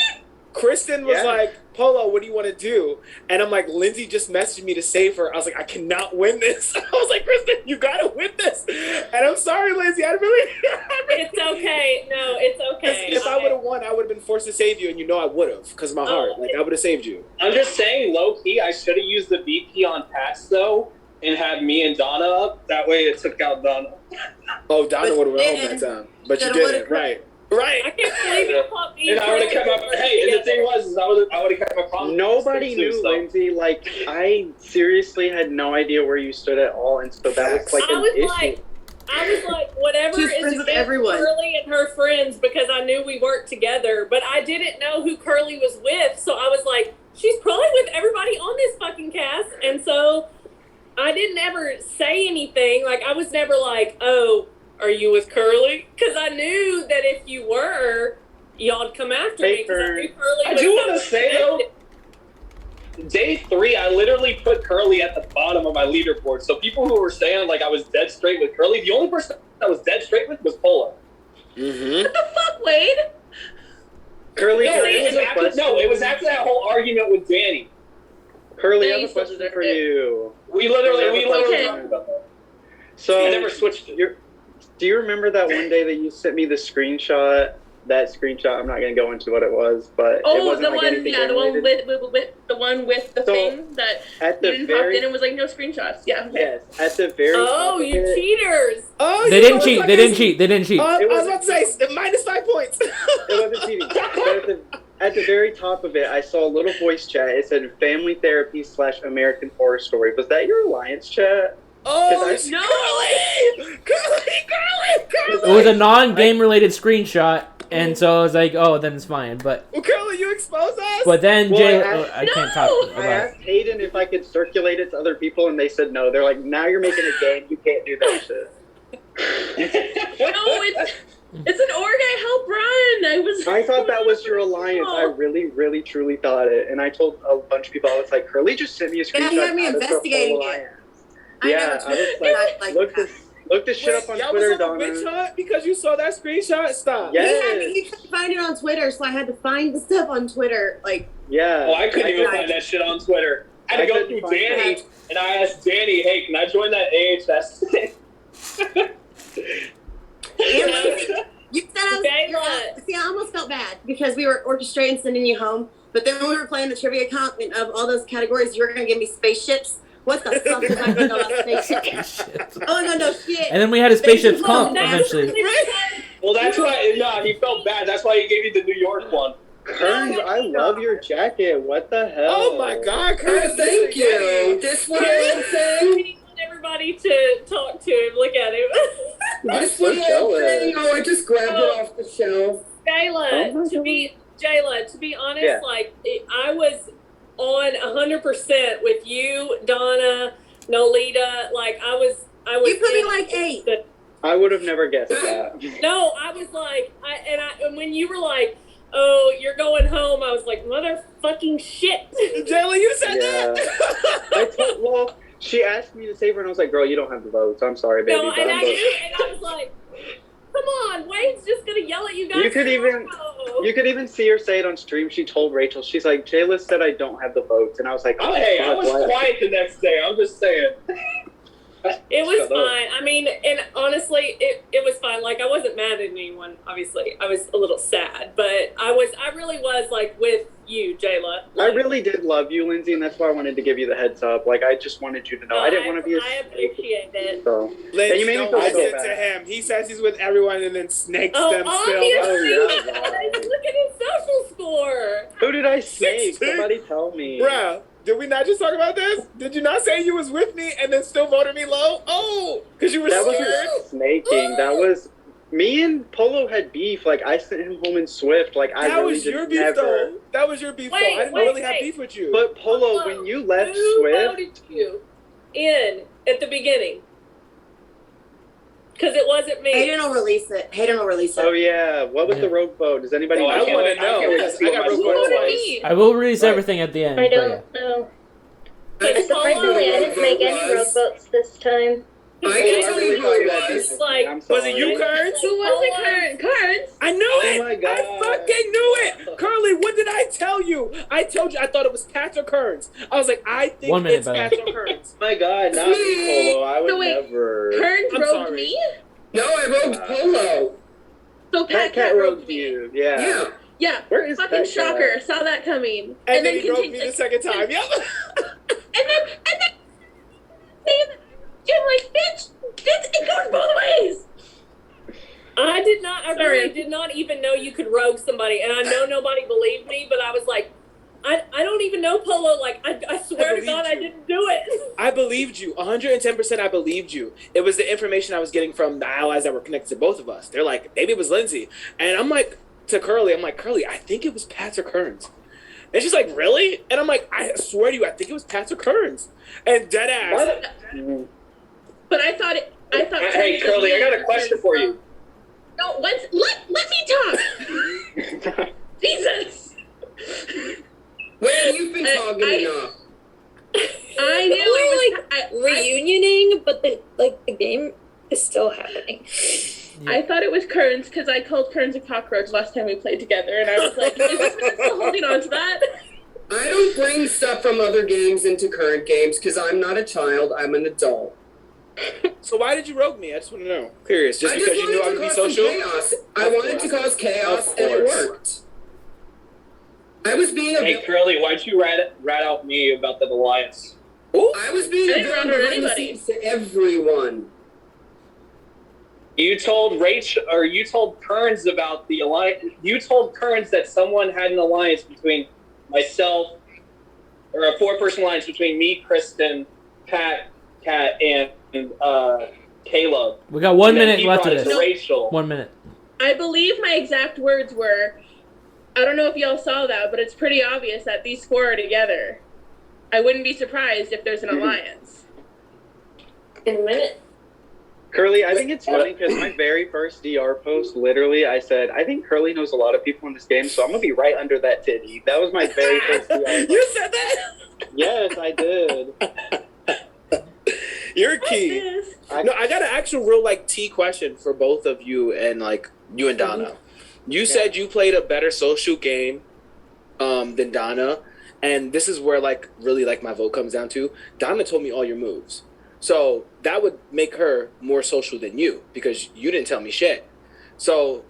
[SPEAKER 3] Kristen was like, Polo, what do you want to do? And I'm like, Lindsay just messaged me to save her. I was like, I cannot win this. I was like, Kristen, you gotta win this. And I'm sorry, Lindsay. I really.
[SPEAKER 9] It's okay. No, it's okay.
[SPEAKER 3] If I would have won, I would have been forced to save you, and I would have, because of my heart. Like, I would have saved you.
[SPEAKER 10] I'm just saying, low key, I should have used the VP on pass though, and had me and Donna up. That way, it took out Donna.
[SPEAKER 3] Oh, Donna would have went home that time, but you didn't. Right.
[SPEAKER 9] I can't believe you caught me.
[SPEAKER 10] And I would have kept my. Hey, and the thing was, I would have kept my promise.
[SPEAKER 2] Nobody knew, Lindsay. Like, I seriously had no idea where you stood at all, and so that was like an issue.
[SPEAKER 9] I was like, whatever
[SPEAKER 7] She's
[SPEAKER 9] is
[SPEAKER 7] friends with
[SPEAKER 9] with
[SPEAKER 7] everyone.
[SPEAKER 9] Curly and her friends, because I knew we worked together, but I didn't know who Curly was with, so I was like, she's probably with everybody on this fucking cast, and so I didn't ever say anything. Like, I was never like, oh, are you with Curly? Because I knew that if you were, y'all'd come after me. 'Cause I knew Curly
[SPEAKER 10] I
[SPEAKER 9] was
[SPEAKER 10] do want to say though, day 3, I literally put Curly at the bottom of my leaderboard. So people who were saying like I was dead straight with Curly, the only person that was dead straight with was Polo.
[SPEAKER 3] Mm-hmm.
[SPEAKER 9] What the fuck, Wade?
[SPEAKER 2] Curly,
[SPEAKER 10] No, it was after that whole argument with Danny.
[SPEAKER 2] Curly, I
[SPEAKER 9] Yeah,
[SPEAKER 2] have a question for you.
[SPEAKER 10] We literally
[SPEAKER 9] Okay.
[SPEAKER 10] talked about that.
[SPEAKER 2] So,
[SPEAKER 10] I never switched it.
[SPEAKER 2] do you remember that one day that you sent me the screenshot? That screenshot, I'm not going to go into what it was, but it
[SPEAKER 9] Oh,
[SPEAKER 2] wasn't
[SPEAKER 9] the
[SPEAKER 2] like
[SPEAKER 9] one,
[SPEAKER 2] anything
[SPEAKER 9] yeah, the one
[SPEAKER 2] related.
[SPEAKER 9] with the
[SPEAKER 2] So,
[SPEAKER 9] thing that
[SPEAKER 2] At
[SPEAKER 9] you
[SPEAKER 2] the
[SPEAKER 9] didn't pop
[SPEAKER 2] very
[SPEAKER 9] in and was like no screenshots. Yeah. Okay.
[SPEAKER 2] yes, at the very
[SPEAKER 5] Oh,
[SPEAKER 2] top of
[SPEAKER 5] you
[SPEAKER 2] it,
[SPEAKER 5] cheaters!
[SPEAKER 3] Oh,
[SPEAKER 1] They
[SPEAKER 3] you
[SPEAKER 1] didn't cheat. They
[SPEAKER 3] motherfuckers.
[SPEAKER 1] didn't cheat. They didn't cheat.
[SPEAKER 3] I
[SPEAKER 2] It
[SPEAKER 3] was
[SPEAKER 2] was-
[SPEAKER 3] about to say minus 5 points.
[SPEAKER 2] It wasn't cheating. But at the very top of it, I saw a little voice chat. It said "Family Therapy / American Horror Story." Was that your Alliance chat?
[SPEAKER 3] Oh,
[SPEAKER 2] No.
[SPEAKER 3] Curly!
[SPEAKER 1] It was a non-game related screenshot, and so I was like, oh, then it's fine. But
[SPEAKER 3] Well, Curly, you exposed us.
[SPEAKER 1] but then
[SPEAKER 2] Well,
[SPEAKER 1] Jay,
[SPEAKER 2] I
[SPEAKER 1] I can't talk
[SPEAKER 2] I
[SPEAKER 1] about it.
[SPEAKER 2] asked Hayden if I could circulate it to other people, and they said no. They're like, "Now you're making a game. You can't do that shit."
[SPEAKER 9] No, it's an org I help run.
[SPEAKER 2] I thought that was your Alliance. I really, really, truly thought it. And I told a bunch of people, I was like, Curly just sent me a screenshot.
[SPEAKER 7] he had me
[SPEAKER 2] out of the whole
[SPEAKER 7] investigating it.
[SPEAKER 2] Alliance.
[SPEAKER 7] I
[SPEAKER 2] Yeah,
[SPEAKER 7] never
[SPEAKER 2] I was
[SPEAKER 7] tweeted
[SPEAKER 2] like,
[SPEAKER 7] like that.
[SPEAKER 2] look this shit up on
[SPEAKER 3] y'all
[SPEAKER 2] Twitter,
[SPEAKER 3] was on the witch
[SPEAKER 2] Donna.
[SPEAKER 3] hunt because you saw that screenshot? Stop.
[SPEAKER 2] Yeah.
[SPEAKER 7] He couldn't find it on Twitter, so I had to find the stuff on Twitter. Like,
[SPEAKER 2] Yeah.
[SPEAKER 10] Well, I couldn't even
[SPEAKER 7] I-
[SPEAKER 10] find that shit on Twitter. I had to
[SPEAKER 2] I
[SPEAKER 10] go
[SPEAKER 2] couldn't
[SPEAKER 10] through
[SPEAKER 2] find
[SPEAKER 10] Danny,
[SPEAKER 2] that.
[SPEAKER 10] and I asked Danny, "Hey, can I join that AHS thing?"
[SPEAKER 7] you said I was. See, I almost felt bad because we were orchestrating sending you home, but then when we were playing the trivia comp of all those categories, you were going to give me spaceships. What the fuck was I going to know about spaceships? Oh, no, shit.
[SPEAKER 1] And then we had a spaceships comp
[SPEAKER 7] That's-
[SPEAKER 1] eventually.
[SPEAKER 10] Well, that's why. No, he felt bad. That's why he gave you the New York one.
[SPEAKER 2] Kearns, I love your jacket. What the hell?
[SPEAKER 3] Oh my God, Curly,
[SPEAKER 11] Thank you. This what I'm saying.
[SPEAKER 5] I want everybody to talk to him. Look at him.
[SPEAKER 11] This
[SPEAKER 2] so
[SPEAKER 11] what I'm
[SPEAKER 2] jealous.
[SPEAKER 11] saying. Oh, I just grabbed it off the shelf.
[SPEAKER 5] Jayla, to be honest,
[SPEAKER 2] Yeah.
[SPEAKER 5] I was on 100% with you, Donna, Nolita. Like I was.
[SPEAKER 7] You put me like 8.
[SPEAKER 2] I would have never guessed that.
[SPEAKER 5] No, I was like, and when you were like, "Oh, you're going home," I was like, "Motherfucking shit!"
[SPEAKER 3] Jayla, you said
[SPEAKER 2] Yeah.
[SPEAKER 3] that.
[SPEAKER 2] Well, she asked me to save her, and I was like, "Girl, you don't have the votes. I'm sorry, baby."
[SPEAKER 5] No,
[SPEAKER 2] but
[SPEAKER 5] and
[SPEAKER 2] I'm
[SPEAKER 5] I
[SPEAKER 2] voting."
[SPEAKER 5] knew, and I was like, "Come on, Wade's just gonna yell at you guys."
[SPEAKER 2] You could even-
[SPEAKER 5] tomorrow."
[SPEAKER 2] You could even see her say it on stream. She told Rachel, she's like, "Jayla said I don't have the votes," and I was like,
[SPEAKER 10] Oh, hey, I
[SPEAKER 2] fuck,
[SPEAKER 10] was
[SPEAKER 2] what?"
[SPEAKER 10] quiet the next day. I'm just saying.
[SPEAKER 5] It was
[SPEAKER 10] Shut up.
[SPEAKER 5] fine. I mean, and honestly, it was fine. Like I wasn't mad at anyone. Obviously, I was a little sad, but I really was like with you, Jayla.
[SPEAKER 2] I really did love you, Lindsay, and that's why I wanted to give you the heads up. Like, I just wanted you to know. I didn't want to be a
[SPEAKER 5] I appreciate it.
[SPEAKER 2] So.
[SPEAKER 3] Liz,
[SPEAKER 2] And you made me
[SPEAKER 3] don't
[SPEAKER 2] feel
[SPEAKER 3] do
[SPEAKER 2] so
[SPEAKER 3] it
[SPEAKER 2] bad.
[SPEAKER 3] to him. He says he's with everyone and then snakes
[SPEAKER 5] Oh,
[SPEAKER 3] them still.
[SPEAKER 5] obviously,
[SPEAKER 2] Oh, yeah.
[SPEAKER 5] guys, look at his social score.
[SPEAKER 2] Who did I snake?
[SPEAKER 3] 16.
[SPEAKER 2] Somebody tell me.
[SPEAKER 3] Bruh, did we not just talk about this? Did you not say you was with me and then still voted me low? Oh, because you were
[SPEAKER 2] That
[SPEAKER 3] scared?
[SPEAKER 2] wasn't snaking. That was... Me and Polo had beef. Like, I sent him home in Swift. Like, I
[SPEAKER 3] That
[SPEAKER 2] really
[SPEAKER 3] was
[SPEAKER 2] just
[SPEAKER 3] your beef,
[SPEAKER 2] never...
[SPEAKER 3] though. That was your beef,
[SPEAKER 5] Wait,
[SPEAKER 3] though. I didn't
[SPEAKER 5] wait,
[SPEAKER 3] really have
[SPEAKER 5] wait.
[SPEAKER 3] beef with you.
[SPEAKER 2] But, Polo, when you left
[SPEAKER 5] Who
[SPEAKER 2] Swift...
[SPEAKER 5] voted you in at the beginning? Because it wasn't me.
[SPEAKER 7] Hayden will release it.
[SPEAKER 2] Oh, yeah. What was
[SPEAKER 1] Yeah.
[SPEAKER 2] the rogue vote? Does anybody
[SPEAKER 3] Oh,
[SPEAKER 2] know?
[SPEAKER 3] I
[SPEAKER 10] can't
[SPEAKER 3] want
[SPEAKER 10] wait-
[SPEAKER 3] to
[SPEAKER 10] I can't
[SPEAKER 3] know
[SPEAKER 10] wait to
[SPEAKER 3] because
[SPEAKER 10] see
[SPEAKER 3] I
[SPEAKER 10] what
[SPEAKER 3] got
[SPEAKER 10] my
[SPEAKER 3] real
[SPEAKER 5] Who
[SPEAKER 10] score
[SPEAKER 5] voted
[SPEAKER 3] twice.
[SPEAKER 5] me?
[SPEAKER 1] I will release
[SPEAKER 3] Right.
[SPEAKER 1] everything at the end.
[SPEAKER 6] I
[SPEAKER 1] but yeah.
[SPEAKER 6] don't know.
[SPEAKER 5] Wait,
[SPEAKER 6] Surprisingly, I didn't make any rogue votes this time.
[SPEAKER 11] I
[SPEAKER 2] I
[SPEAKER 11] can tell
[SPEAKER 2] really
[SPEAKER 11] you
[SPEAKER 2] thought
[SPEAKER 11] who
[SPEAKER 2] you
[SPEAKER 11] it
[SPEAKER 2] had
[SPEAKER 11] was.
[SPEAKER 2] beef.
[SPEAKER 5] Like,
[SPEAKER 2] I'm
[SPEAKER 3] Was
[SPEAKER 2] sorry.
[SPEAKER 3] it you, Kearns?
[SPEAKER 9] Who was it, Kearns?
[SPEAKER 3] I knew
[SPEAKER 2] Oh
[SPEAKER 3] it!
[SPEAKER 2] my God.
[SPEAKER 3] I fucking knew it! Curly, what did I tell you? I told you I thought it was Pat or Kearns. I was like, I think
[SPEAKER 1] 1 minute,
[SPEAKER 3] it's
[SPEAKER 1] by the
[SPEAKER 3] Pat or Kearns.
[SPEAKER 2] Oh my God, not me, Polo. I would
[SPEAKER 9] So wait,
[SPEAKER 2] never...
[SPEAKER 9] Kearns
[SPEAKER 3] I'm
[SPEAKER 9] rogued
[SPEAKER 3] sorry.
[SPEAKER 9] me?
[SPEAKER 11] No, I wrote Polo.
[SPEAKER 9] So
[SPEAKER 2] Cat
[SPEAKER 9] Cat
[SPEAKER 2] rogued
[SPEAKER 9] me.
[SPEAKER 2] you. Yeah.
[SPEAKER 11] Yeah.
[SPEAKER 9] Yeah,
[SPEAKER 2] Where is
[SPEAKER 9] fucking
[SPEAKER 2] Pat
[SPEAKER 9] shocker.
[SPEAKER 2] Cat?
[SPEAKER 9] Saw that coming.
[SPEAKER 3] And then he broke
[SPEAKER 9] continued-
[SPEAKER 3] me the second time. Yep.
[SPEAKER 9] And then, you're like, bitch, it goes both ways.
[SPEAKER 5] I did not. I
[SPEAKER 9] Sorry.
[SPEAKER 5] really did not even know you could rogue somebody, and I know nobody believed me, but I was like, I don't even know Polo. Like, I swear to
[SPEAKER 3] believed
[SPEAKER 5] God, I
[SPEAKER 3] you.
[SPEAKER 5] didn't do it.
[SPEAKER 3] I believed you. 110% I believed you. It was the information I was getting from the allies that were connected to both of us. They're like, maybe it was Lindsay. And I'm like, to Curly, Curly, I think it was Pat or Kearns. And she's like, really? And I'm like, I swear to you, I think it was Pat or Kearns. And dead ass.
[SPEAKER 2] Mhm.
[SPEAKER 9] But I thought
[SPEAKER 10] Hey, Curly, I got a question for you.
[SPEAKER 9] No, let me talk. Jesus.
[SPEAKER 11] Wait, you been talking enough.
[SPEAKER 9] I knew it was
[SPEAKER 6] reunioning, but the game is still happening.
[SPEAKER 9] I thought it was Kearns because I called Kearns a cockroach last time we played together, and I was like, is this man still holding on to that?
[SPEAKER 11] I don't bring stuff from other games into current games because I'm not a child, I'm an adult.
[SPEAKER 3] So why did you rogue me? I just want to know. Curious. Just because you knew I would be social?
[SPEAKER 11] Chaos. I wanted to cause chaos, and it worked. I was being a
[SPEAKER 10] Hey, Curly, why'd you rat out me about the alliance?
[SPEAKER 3] Ooh.
[SPEAKER 11] I was being a villain behind the scenes to everyone.
[SPEAKER 10] You told Rachel, or you told Kearns about the alliance. You told Kearns that someone had an alliance between myself, or a 4-person alliance between me, Kristen, Pat, Kat, and Caleb.
[SPEAKER 1] We got 1 minute left of
[SPEAKER 10] of
[SPEAKER 1] this.
[SPEAKER 10] Rachel.
[SPEAKER 1] 1 minute.
[SPEAKER 9] I believe my exact words were, I don't know if y'all saw that, but it's pretty obvious that these 4 are together. I wouldn't be surprised if there's an alliance.
[SPEAKER 6] In a minute.
[SPEAKER 2] Curly, I think it's funny because my very first DR post, literally, I said, I think Curly knows a lot of people in this game, so I'm going to be right under that titty. That was my very first DR post.
[SPEAKER 3] You said that?
[SPEAKER 2] Yes, I did.
[SPEAKER 3] You're key. No, I got an actual real tea question for both of you and you and Donna. You said you played a better social game than Donna, and this is where really my vote comes down to. Donna told me all your moves. So that would make her more social than you because you didn't tell me shit. So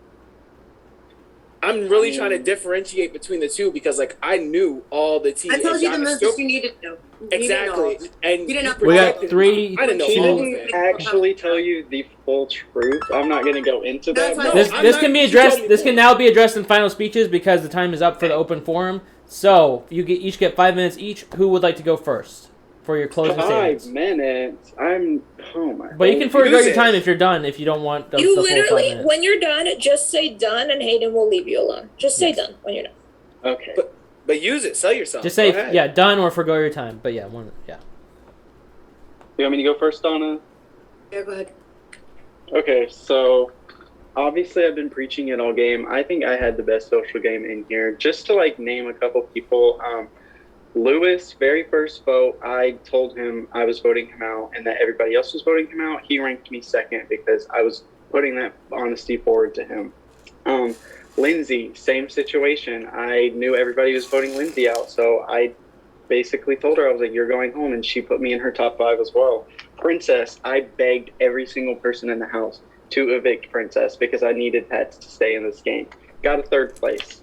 [SPEAKER 3] I'm really trying to differentiate between the two because I knew all the tea.
[SPEAKER 7] I told you the moves that you needed to know.
[SPEAKER 3] Exactly. And
[SPEAKER 7] you didn't know.
[SPEAKER 1] We got 3.
[SPEAKER 3] I didn't know.
[SPEAKER 2] She
[SPEAKER 3] all of
[SPEAKER 2] didn't
[SPEAKER 3] it.
[SPEAKER 2] actually tell you the full truth. I'm not going to go into that.
[SPEAKER 1] This can be addressed. This can now be addressed in final speeches because the time is up for the open forum. So you each get 5 minutes each. Who would like to go first for your closing
[SPEAKER 2] 5
[SPEAKER 1] statements?
[SPEAKER 2] minutes. Oh my.
[SPEAKER 1] But you can forego your time if you're done. If you don't want the
[SPEAKER 6] You
[SPEAKER 1] full 5
[SPEAKER 6] literally,
[SPEAKER 1] minutes.
[SPEAKER 6] when you're done, just say done, and Hayden will leave you alone. Just say done when you're done.
[SPEAKER 2] Okay.
[SPEAKER 3] But use it. Sell yourself.
[SPEAKER 1] Just say done or forego your time. But yeah.
[SPEAKER 2] You want me to go first, Donna?
[SPEAKER 7] Yeah, go ahead.
[SPEAKER 2] Okay, so obviously I've been preaching it all game. I think I had the best social game in here. Just to name a couple people, Lewis, very first vote, I told him I was voting him out and that everybody else was voting him out. He ranked me second because I was putting that honesty forward to him. Lindsay, same situation. I knew everybody was voting Lindsay out, so I basically told her, I was like, you're going home, and she put me in her top 5 as well. Princess, I begged every single person in the house to evict Princess because I needed pets to stay in this game. Got a 3rd place.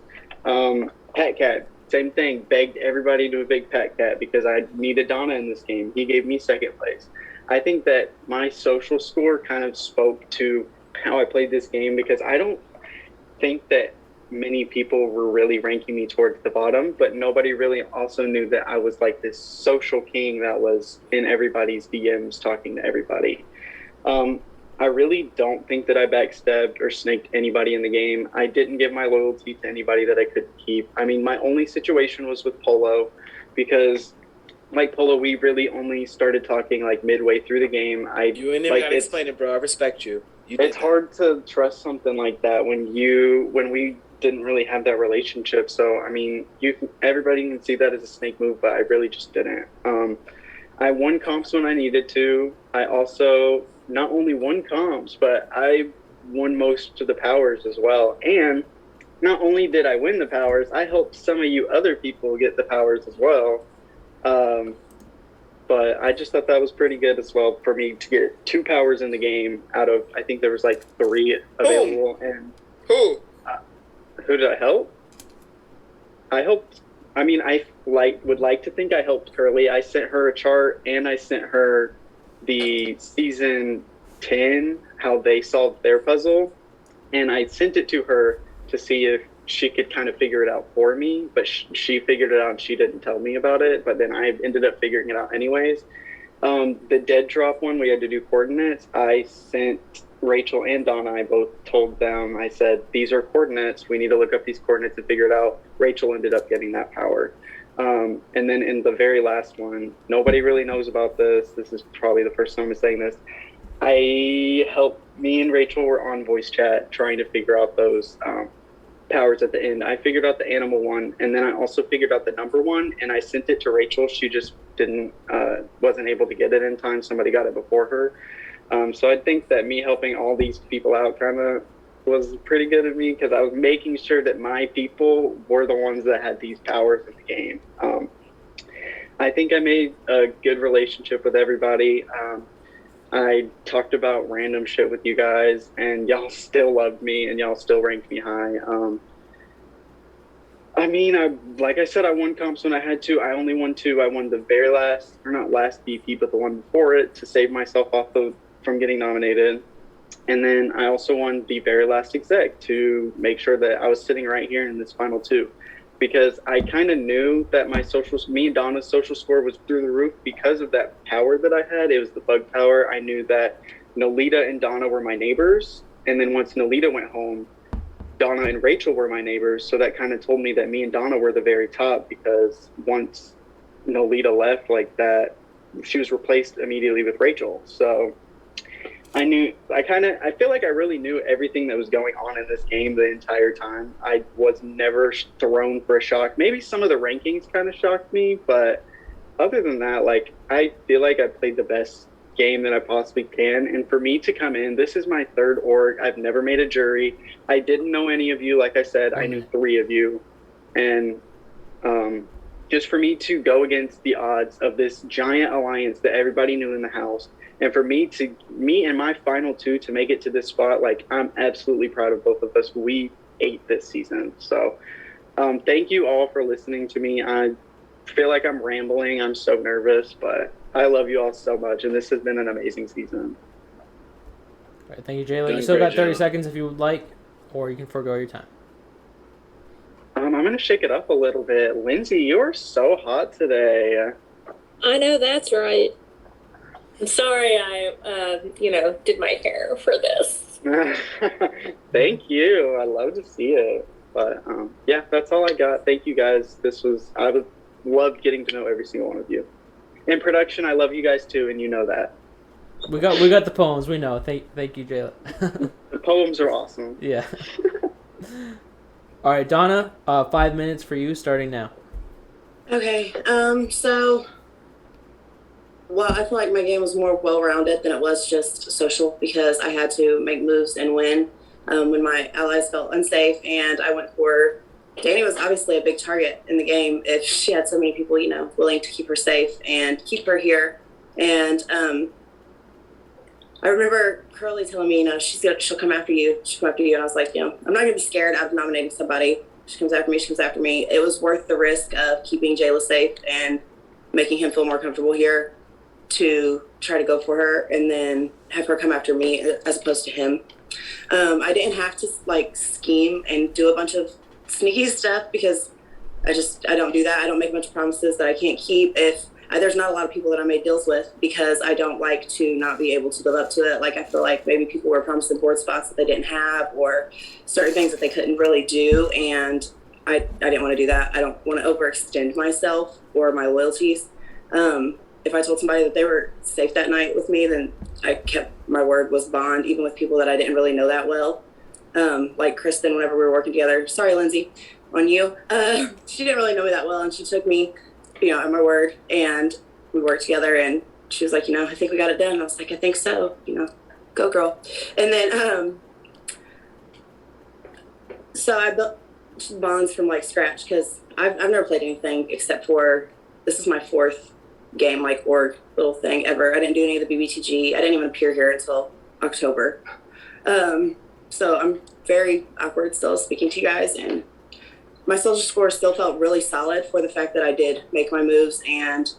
[SPEAKER 2] Pet Cat, same thing, begged everybody to evict Pet Cat because I needed Donna in this game. He gave me 2nd place. I think that my social score kind of spoke to how I played this game because I don't think that many people were really ranking me towards the bottom, but nobody really also knew that I was this social king that was in everybody's DMs talking to everybody. I really don't think that I backstabbed or snaked anybody in the game. I didn't give my loyalty to anybody that I could keep. I mean, my only situation was with Polo because Polo, we really only started talking midway through the game.
[SPEAKER 3] You ain't even gotta explain it, bro. I respect you.
[SPEAKER 2] It's hard to trust something like that when we didn't really have that relationship. So I mean, everybody can see that as a snake move, but I really just didn't. I won comps when I needed to. I also not only won comps, but I won most of the powers as well. And not only did I win the powers, I helped some of you other people get the powers as well. But I just thought that was pretty good as well for me to get 2 powers in the game out of, I think there was 3 available. And who did I help? I helped. I mean, I would like to think I helped Curly. I sent her a chart and I sent her the season 10, how they solved their puzzle. And I sent it to her to see if she could kind of figure it out for me, but she figured it out and she didn't tell me about it. But then I ended up figuring it out anyways. The dead drop one, we had to do coordinates. I sent Rachel and Donna, I both told them, I said, these are coordinates. We need to look up these coordinates and figure it out. Rachel ended up getting that power. And then in the very last one, nobody really knows about this. This is probably the first time I'm saying this. Me and Rachel were on voice chat trying to figure out those powers at the end. I figured out the animal one, and then I also figured out the number one, and I sent it to Rachel. She just wasn't able to get it in time. Somebody got it before her. So I think that me helping all these people out kind of was pretty good of me, because I was making sure that my people were the ones that had these powers in the game. I think I made a good relationship with everybody. I talked about random shit with you guys, and y'all still loved me, and y'all still ranked me high. Like I said, I won comps when I had to. I only won 2. I won the very last, or not last BP, but the one before it, to save myself from getting nominated. And then I also won the very last exec to make sure that I was sitting right here in this final 2. Because I kind of knew that me and Donna's social score was through the roof because of that power that I had. It was the bug power. I knew that Nolita and Donna were my neighbors. And then once Nolita went home, Donna and Rachel were my neighbors. So that kind of told me that me and Donna were the very top, because once Nolita left like that, she was replaced immediately with Rachel. So I feel like I really knew everything that was going on in this game the entire time. I was never thrown for a shock. Maybe some of the rankings kind of shocked me, but other than that, like, I feel like I played the best game that I possibly can. And for me to come in, this is my 3rd org. I've never made a jury. I didn't know any of you. Like I said, I knew 3 of you. And just for me to go against the odds of this giant alliance that everybody knew in the house, and for me and my final 2 to make it to this spot, like, I'm absolutely proud of both of us. We ate this season. So thank you all for listening to me. I feel like I'm rambling. I'm so nervous, but I love you all so much, and this has been an amazing season.
[SPEAKER 1] All right, thank you, Jayla. You still got 30 seconds if you would like, or you can forego your time.
[SPEAKER 2] I'm going to shake it up a little bit. Lindsay, you are so hot today.
[SPEAKER 5] I know that's right. I'm sorry I, did my hair for this.
[SPEAKER 2] Thank you. I love to see it. But, yeah, that's all I got. Thank you, guys. I loved getting to know every single one of you. In production, I love you guys, too, and you know that.
[SPEAKER 1] We got the poems. We know. Thank you, Jayla.
[SPEAKER 2] The poems are awesome.
[SPEAKER 1] Yeah. All right, Donna, 5 minutes for you, starting now.
[SPEAKER 7] Okay, well, I feel like my game was more well-rounded than it was just social, because I had to make moves and win when my allies felt unsafe, and I went for... Danny was obviously a big target in the game if she had so many people, willing to keep her safe and keep her here. And I remember Curly telling me, she'll come after you. She'll come after you. And I was like, I'm not going to be scared out of nominating somebody. She comes after me. She comes after me. It was worth the risk of keeping Jayla safe and making him feel more comfortable here to try to go for her and then have her come after me as opposed to him. I didn't have to scheme and do a bunch of sneaky stuff, because I don't do that. I don't make a bunch of promises that I can't keep. There's not a lot of people that I made deals with, because I don't like to not be able to live up to it. Like, I feel like maybe people were promising board spots that they didn't have, or certain things that they couldn't really do, and I didn't want to do that. I don't want to overextend myself or my loyalties. If I told somebody that they were safe that night with me, then I kept my word, was bond, even with people that I didn't really know that well. Like Kristen, whenever we were working together. Sorry, Lindsay, on you. She didn't really know me that well, and she took me, at my word, and we worked together, and she was like, I think we got it done. I was like, I think so, go girl. And then, so I built bonds from scratch, because I've never played anything except for, this is my 4th game, org little thing ever. I didn't do any of the BBTG. I didn't even appear here until October. So I'm very awkward still speaking to you guys, and my social score still felt really solid for the fact that I did make my moves and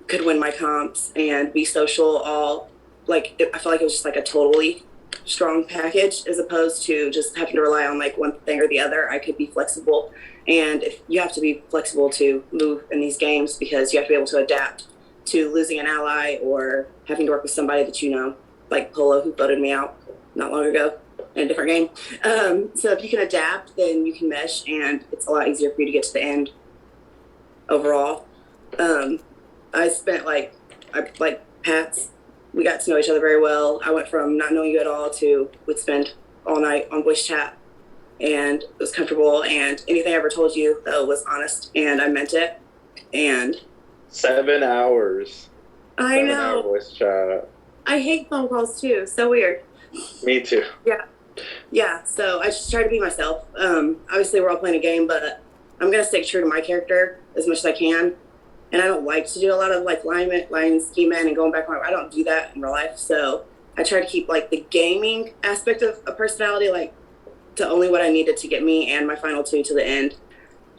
[SPEAKER 7] could win my comps and be social. I felt like it was just a totally strong package, as opposed to just having to rely on one thing or the other. I could be flexible, and if you have to be flexible to move in these games, because you have to be able to adapt to losing an ally or having to work with somebody that like Polo, who voted me out not long ago in a different game. So if you can adapt, then you can mesh, and it's a lot easier for you to get to the end overall. I spent Pat's, we got to know each other very well. I went from not knowing you at all to we'd spend all night on voice chat and it was comfortable. And anything I ever told you, though, was honest, and I meant it. And
[SPEAKER 4] 7 hours.
[SPEAKER 7] I
[SPEAKER 4] 7 hour
[SPEAKER 7] know.
[SPEAKER 4] voice chat.
[SPEAKER 7] I hate phone calls too. So weird.
[SPEAKER 4] Me too.
[SPEAKER 7] Yeah. So I just try to be myself. Obviously, we're all playing a game, but I'm gonna stick true to my character as much as I can. And I don't like to do a lot of like line scheming and going back on. I don't do that in real life. So I try to keep like the gaming aspect of a personality like to only what I needed to get me and my final two to the end.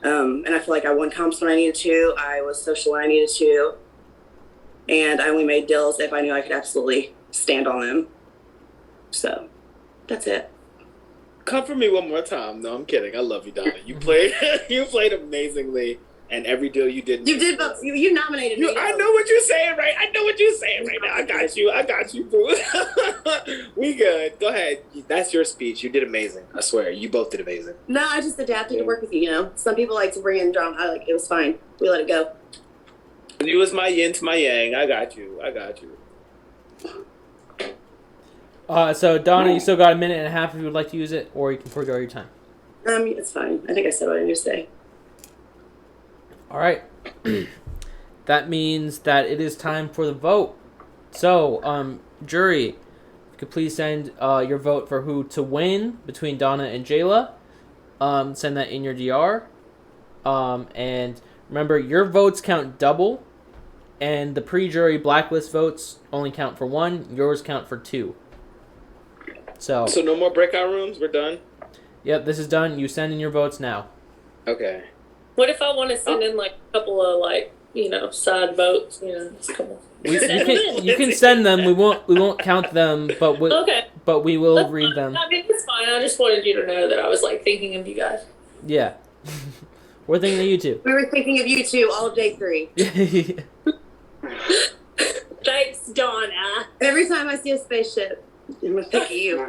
[SPEAKER 7] And I feel like I won comps when I needed to. I was social when I needed to. And I only made deals if I knew I could absolutely stand on them. So that's it.
[SPEAKER 3] Come for me one more time. No, I'm kidding. I love you, Donna. You played you played amazingly, and every deal you did.
[SPEAKER 7] You did, but you nominated me.
[SPEAKER 3] I know what you're saying, right? I know what you're saying right now. I got you, boo. We good. Go ahead. That's your speech. You did amazing. I swear. You both did amazing.
[SPEAKER 7] No, I just adapted to work with you, you know. Some people like to bring in drama. It was fine. We let it go.
[SPEAKER 3] You was my yin to my yang. I got you.
[SPEAKER 1] So Donna, you still got a minute and a half if you would like to use it, or you can forego your time.
[SPEAKER 7] It's fine. I think I said what I need to say.
[SPEAKER 1] All right. That means that it is time for the vote. So, jury, if you could please send your vote for who to win between Donna and Jayla. Send that in your DR. And remember, your votes count double, and the pre-jury blacklist votes only count for 1. Yours count for 2. So
[SPEAKER 3] no more breakout rooms? We're done?
[SPEAKER 1] Yep, this is done. You send in your votes now.
[SPEAKER 3] Okay.
[SPEAKER 5] What if I want to send in like a couple of like, side votes, just a couple.
[SPEAKER 1] You can send them. We won't count them, but we will
[SPEAKER 5] That's
[SPEAKER 1] read
[SPEAKER 5] fine.
[SPEAKER 1] them.
[SPEAKER 5] I mean, it's fine. I just wanted you to know that I was like thinking of you guys.
[SPEAKER 1] Yeah. We're thinking of you too.
[SPEAKER 7] We were thinking of you two all day 3.
[SPEAKER 5] Thanks, Donna.
[SPEAKER 7] Every time I see a spaceship, I'm gonna think of you.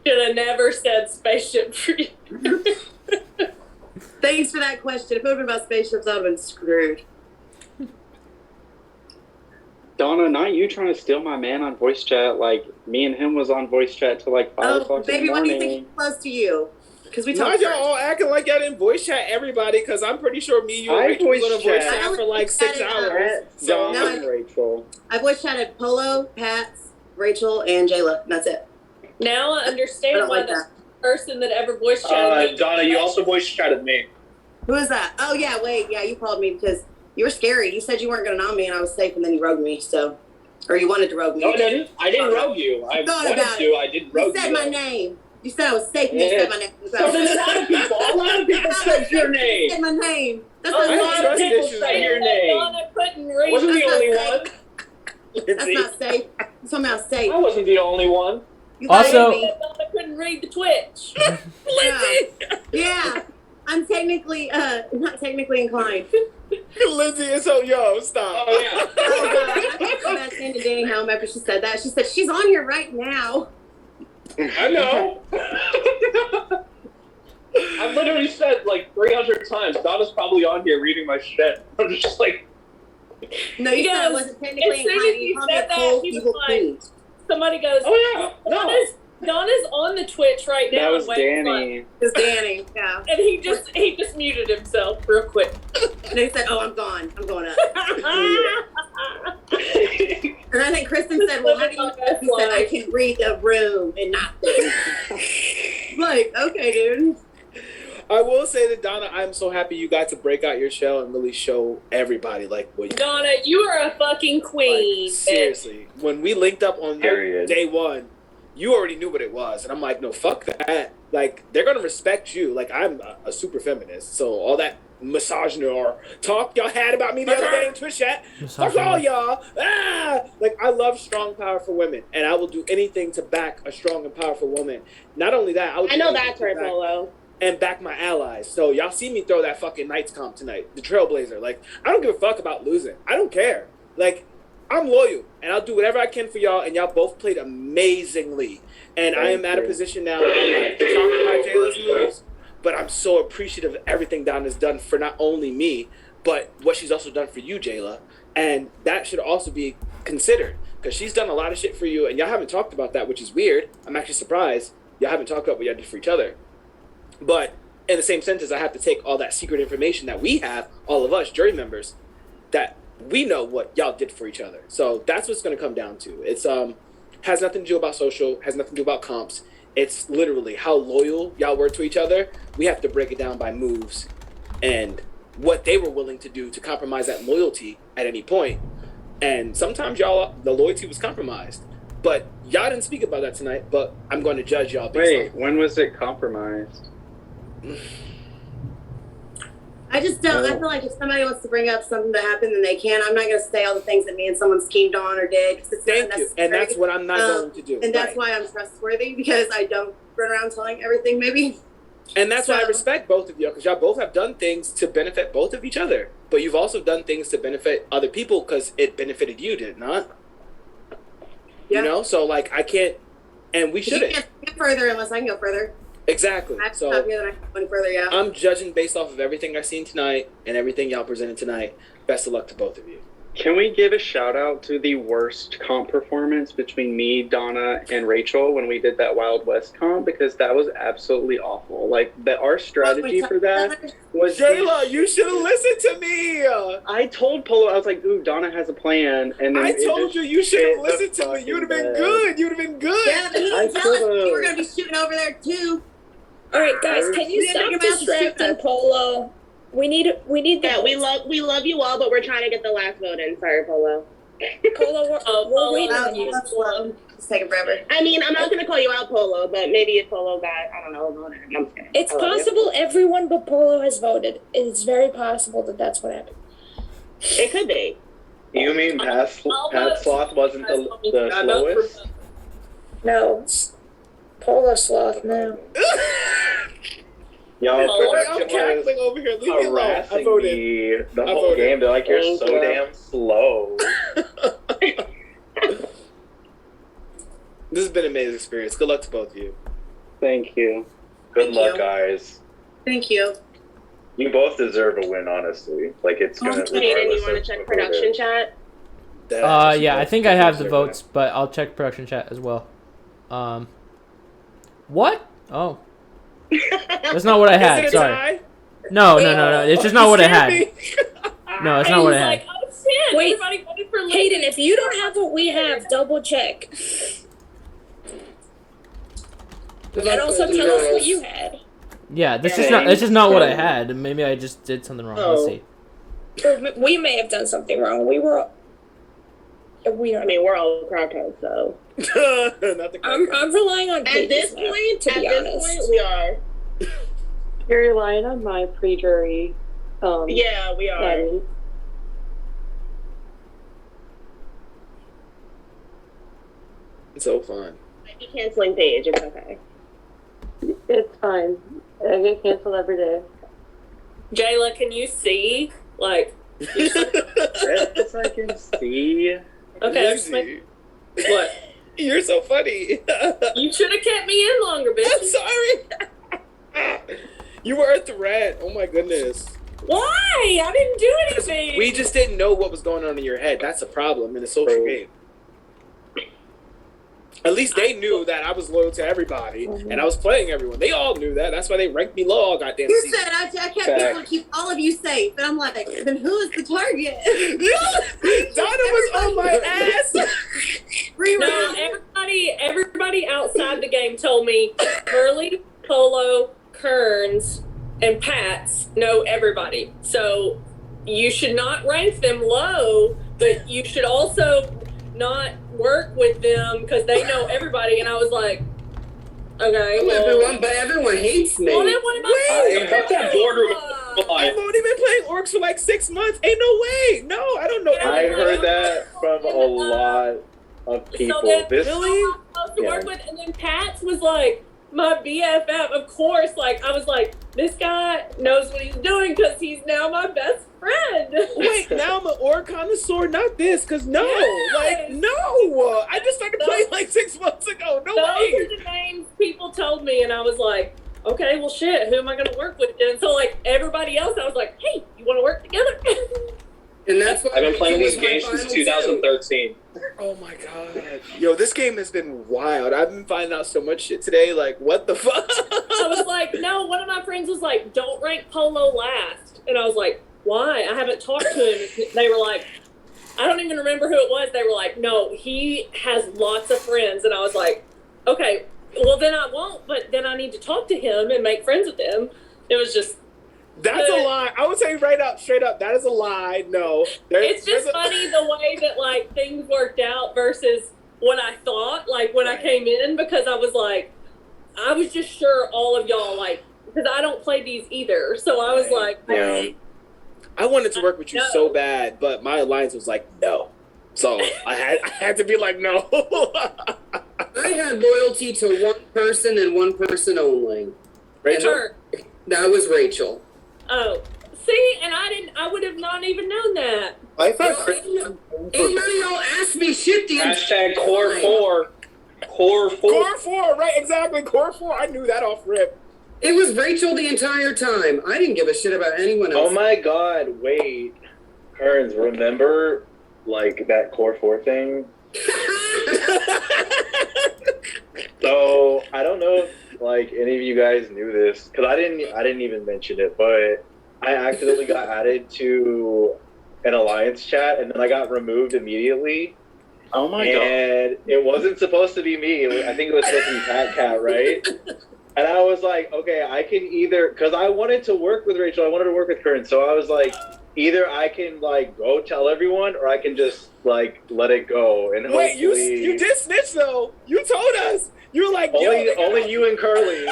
[SPEAKER 5] Should have never said spaceship for you.
[SPEAKER 7] Thanks for that question. If it would have been about spaceships, I would have been screwed.
[SPEAKER 2] Donna, not you trying to steal my man on voice chat. Like, me and him was on voice chat till like 5 o'clock in the
[SPEAKER 7] baby, when do you
[SPEAKER 2] morning.
[SPEAKER 7] think he's close to you? Because we
[SPEAKER 3] Why
[SPEAKER 7] talked
[SPEAKER 3] y'all
[SPEAKER 7] first.
[SPEAKER 3] all acting like y'all didn't voice chat everybody? Because I'm pretty sure me, you, and
[SPEAKER 2] I
[SPEAKER 3] Rachel was
[SPEAKER 2] voice
[SPEAKER 3] going to voice
[SPEAKER 2] chat.
[SPEAKER 3] chat for like 6 hours.
[SPEAKER 2] Donna
[SPEAKER 7] No,
[SPEAKER 2] and Rachel.
[SPEAKER 7] I voice chatted Polo, Pats, Rachel, and Jayla. And that's it.
[SPEAKER 5] Now I
[SPEAKER 7] I
[SPEAKER 5] understand
[SPEAKER 7] don't
[SPEAKER 5] why
[SPEAKER 7] like
[SPEAKER 5] the
[SPEAKER 7] that.
[SPEAKER 5] person that ever voice chatted me.
[SPEAKER 10] Donna, you also voice chatted me.
[SPEAKER 7] Who is that? Oh, yeah, wait. Yeah, you called me because you were scary. You said you weren't going to nominate me and I was safe, and then you rogued me. So, or you wanted to rogue me.
[SPEAKER 10] No, I didn't. I didn't rogue you. I wanted to. I didn't rogue you.
[SPEAKER 7] You said my name. You said I was safe and you said my name.
[SPEAKER 10] So did a lot of people. A lot of people said your name.
[SPEAKER 7] You said my name. That's
[SPEAKER 10] A
[SPEAKER 7] not
[SPEAKER 10] lot of people said your name.
[SPEAKER 5] Donna couldn't read.
[SPEAKER 10] Wasn't the
[SPEAKER 7] That's
[SPEAKER 10] only
[SPEAKER 7] not
[SPEAKER 10] one.
[SPEAKER 7] That's not safe. You're somehow safe.
[SPEAKER 10] I wasn't the only one.
[SPEAKER 7] You lied to
[SPEAKER 1] Also-
[SPEAKER 7] me.
[SPEAKER 5] Donna couldn't read the Twitch.
[SPEAKER 7] Yeah. I'm technically, not technically inclined.
[SPEAKER 3] Lindsay, so yo, stop.
[SPEAKER 10] Oh yeah.
[SPEAKER 7] Oh, God. I felt bad saying to Danny home after she said that. She said, she's on here right now.
[SPEAKER 10] I know. I've literally said like 300 times. Donna's probably on here reading my shit. I'm just like,
[SPEAKER 7] No, you said I
[SPEAKER 5] Yes.
[SPEAKER 7] wasn't technically
[SPEAKER 5] As soon as
[SPEAKER 7] inclined.
[SPEAKER 5] you
[SPEAKER 7] You called me
[SPEAKER 5] said
[SPEAKER 7] a
[SPEAKER 5] that,
[SPEAKER 7] cold,
[SPEAKER 5] he was
[SPEAKER 7] evil
[SPEAKER 5] like-
[SPEAKER 7] queen.
[SPEAKER 5] Somebody goes,
[SPEAKER 10] oh yeah, no.
[SPEAKER 5] Donna's on the Twitch right now.
[SPEAKER 2] That was
[SPEAKER 5] and waiting for
[SPEAKER 2] Danny.
[SPEAKER 7] It was Danny, yeah.
[SPEAKER 5] And he just muted himself real quick.
[SPEAKER 7] And he said, oh, I'm gone. I'm going up. And I think Kristen said, well, how do you know? He said, I can read the room and not this. Like, okay, dude.
[SPEAKER 3] I will say that, Donna, I'm so happy you got to break out your shell and really show everybody like what you
[SPEAKER 5] Donna, you are a fucking queen.
[SPEAKER 3] Like, seriously, when we linked up on
[SPEAKER 4] Period.
[SPEAKER 3] day one, you already knew what it was, and I'm like, no, fuck that. Like, they're gonna respect you. Like, I'm a super feminist, so all that misogyny or talk y'all had about me the other day in Twitch chat, fuck all y'all. Like, I love strong, powerful women, and I will do anything to back a strong and powerful woman. Not only that, I
[SPEAKER 8] I know that's right, Polo.
[SPEAKER 3] and back my allies. So y'all see me throw that fucking Knights comp tonight, the Trailblazer. Like, I don't give a fuck about losing. I don't care. Like, I'm loyal, and I'll do whatever I can for y'all, and y'all both played amazingly. And I am at a position now where I'm not shocked by Jayla's moves, but I'm so appreciative of everything Donna's done for not only me, but what she's also done for you, Jayla. And that should also be considered, because she's done a lot of shit for you, and y'all haven't talked about that, which is weird. I'm actually surprised. Y'all haven't talked about what y'all did for each other. But in the same sentence, I have to take all that secret information that we have, all of us jury members, that we know what y'all did for each other. So that's what's going to come down to. It's has nothing to do about social, has nothing to do about comps. It's literally how loyal y'all were to each other. We have to break it down by moves and what they were willing to do to compromise that loyalty at any point. And sometimes y'all, the loyalty was compromised. But y'all didn't speak about that tonight, but I'm going to judge y'all based on.
[SPEAKER 2] When was it compromised?
[SPEAKER 7] I just don't. I feel like if somebody wants to bring up something that happened, then they can. I'm not going to say all the things that me and someone schemed on or did. Cause it's
[SPEAKER 3] Thank you. And that's what I'm not going to do.
[SPEAKER 7] And that's why I'm trustworthy, because I don't run around telling everything, maybe.
[SPEAKER 3] And that's why I respect both of you, because y'all both have done things to benefit both of each other. But you've also done things to benefit other people because it benefited you, did it not?
[SPEAKER 7] Yeah.
[SPEAKER 3] You know? So, like, I can't, and we shouldn't.
[SPEAKER 7] You can't get further unless I can go further.
[SPEAKER 3] Exactly.
[SPEAKER 7] I have to
[SPEAKER 3] So
[SPEAKER 7] stop here, then I can go further, yeah.
[SPEAKER 3] I'm judging based off of everything I've seen tonight and everything y'all presented tonight. Best of luck to both of you.
[SPEAKER 2] Can we give a shout out to the worst comp performance between me, Donna, and Rachel when we did that Wild West comp? Because that was absolutely awful. Like, our strategy for that was...
[SPEAKER 3] Jayla, you should have listened to me!
[SPEAKER 2] I told Polo, I was like, ooh, Donna has a plan. And then
[SPEAKER 3] I told you should have listened to me. You would have been good. You would have been good.
[SPEAKER 7] Yeah, but he didn't tell us you were going to be shooting over there, too.
[SPEAKER 12] All right, guys, can you stop distracting Polo? We need that.
[SPEAKER 8] Yeah, we love you all, but we're trying to get the last vote in. Sorry, Polo.
[SPEAKER 12] Polo, we're waiting on you.
[SPEAKER 7] It's taking forever.
[SPEAKER 8] I mean, I'm not going to call you out, Polo, but maybe if Polo got, I don't know, voted. I'm just kidding.
[SPEAKER 12] It's possible everyone but Polo has voted. It's very possible that that's what happened.
[SPEAKER 8] It could be.
[SPEAKER 4] You mean Pat Sloth wasn't the slowest?
[SPEAKER 12] No, Polo Sloth now.
[SPEAKER 4] Y'all,
[SPEAKER 3] I'm cackling over here. Leave me alone. I voted.
[SPEAKER 4] The whole game. They're like, you're so damn slow.
[SPEAKER 3] This has been an amazing experience. Good luck to both of you.
[SPEAKER 2] Thank you.
[SPEAKER 4] Good luck, guys.
[SPEAKER 7] Thank you.
[SPEAKER 4] You both deserve a win, honestly. Like, it's gonna.
[SPEAKER 8] Hayden, you want to check production chat?
[SPEAKER 1] Yeah, I think I have the votes, but I'll check production chat as well. What? Oh. That's not what I had. Sorry. No. It's just not what I had. No, it's not what I had.
[SPEAKER 5] Like, oh shit!
[SPEAKER 12] Wait,
[SPEAKER 5] everybody voted for
[SPEAKER 12] Hayden, if you don't have what we have, double check. And also tell us what you had.
[SPEAKER 1] Yeah, this is not what I had. Maybe I just did something wrong. Let's see.
[SPEAKER 12] We may have done something wrong. We don't.
[SPEAKER 8] I mean, we're all crackheads, so.
[SPEAKER 12] I'm relying on
[SPEAKER 8] at this
[SPEAKER 12] now,
[SPEAKER 8] point.
[SPEAKER 12] to be honest.
[SPEAKER 8] We are.
[SPEAKER 13] You're relying on my pre-jury.
[SPEAKER 8] Yeah, we are.
[SPEAKER 13] Daddy.
[SPEAKER 3] It's so fun.
[SPEAKER 8] Might be canceling Paige. It's okay.
[SPEAKER 13] It's fine. I get canceled every day.
[SPEAKER 5] Jayla, can you see? Like.
[SPEAKER 4] Yes, I can see.
[SPEAKER 5] Okay.
[SPEAKER 3] What? You're so funny.
[SPEAKER 5] You should have kept me in longer, bitch.
[SPEAKER 3] I'm sorry. You were a threat. Oh my goodness.
[SPEAKER 5] Why? I didn't do anything.
[SPEAKER 3] We just didn't know what was going on in your head. That's a problem in a social game. At least they knew that I was loyal to everybody, and I was playing everyone. They all knew that. That's why they ranked me low all goddamn
[SPEAKER 7] You
[SPEAKER 3] season.
[SPEAKER 7] said I kept people to keep all of you safe, and I'm like, then who is the target?
[SPEAKER 3] Donna was on my ass.
[SPEAKER 5] No, everybody outside the game told me Curly, Polo, Kearns, and Pats know everybody. So you should not rank them low, but you should also not work with them because they know everybody. And I was like, okay,
[SPEAKER 11] well, but everyone hates me.
[SPEAKER 5] Well, then what am I
[SPEAKER 3] I've only been playing orcs for like 6 months. Ain't no way. No, I don't know.
[SPEAKER 4] I heard that from a lot of people.
[SPEAKER 5] So then,
[SPEAKER 3] Really?
[SPEAKER 5] I was supposed to work with, and then Pats was like my BFF. Of course, like I was like, this guy knows what he's doing because he's now my best friend.
[SPEAKER 3] Wait, now I'm an orc connoisseur, not this, because no. I just started playing like 6 months ago. No way.
[SPEAKER 5] Those are the names people told me, and I was like, okay, well, shit, who am I going to work with? And so, like, everybody else, I was like, hey, you want to work together?
[SPEAKER 11] And that's why
[SPEAKER 10] I've been playing these games since 2013.
[SPEAKER 3] Oh my god. Yo, this game has been wild. I've been finding out so much shit today. Like, what the fuck?
[SPEAKER 5] I was like, no, one of my friends was like, don't rank Polo last. And I was like, why? I haven't talked to him. They were like, I don't even remember who it was. They were like, no, he has lots of friends. And I was like, okay, well, then I won't, but then I need to talk to him and make friends with him. It was just...
[SPEAKER 3] That's a lie. I would say straight up, that is a lie. No.
[SPEAKER 5] It's just funny the way that, like, things worked out versus what I thought, like, when I came in, because I was like, I was just sure all of y'all, like, because I don't play these either. So I was like...
[SPEAKER 3] Yeah. I wanted to work with you so bad, but my alliance was like, no. So I had to be like, no.
[SPEAKER 11] I had loyalty to one person and one person only.
[SPEAKER 3] Rachel?
[SPEAKER 11] That was Rachel.
[SPEAKER 5] Oh, see, and I would have not even known that.
[SPEAKER 11] I thought ain't none of y'all asked me shit.
[SPEAKER 10] Hashtag Core 4. Core 4.
[SPEAKER 3] Core 4, right, exactly. Core 4. I knew that off rip.
[SPEAKER 11] It was Rachel the entire time. I didn't give a shit about anyone else.
[SPEAKER 4] Oh my god, wait. Kearns, remember, like, that Core 4 thing? So, I don't know if, like, any of you guys knew this, because I didn't even mention it, but I accidentally got added to an alliance chat, and then I got removed immediately. Oh my god. And it wasn't supposed to be me. I think it was supposed to be Pat Cat, right? And I was like, okay, I can either, because I wanted to work with Rachel, I wanted to work with Kern, so I was like, either I can, like, go tell everyone, or I can just, like, let it go. And
[SPEAKER 3] wait, you did snitch, though. You told us. You were like,
[SPEAKER 4] only you and Curly.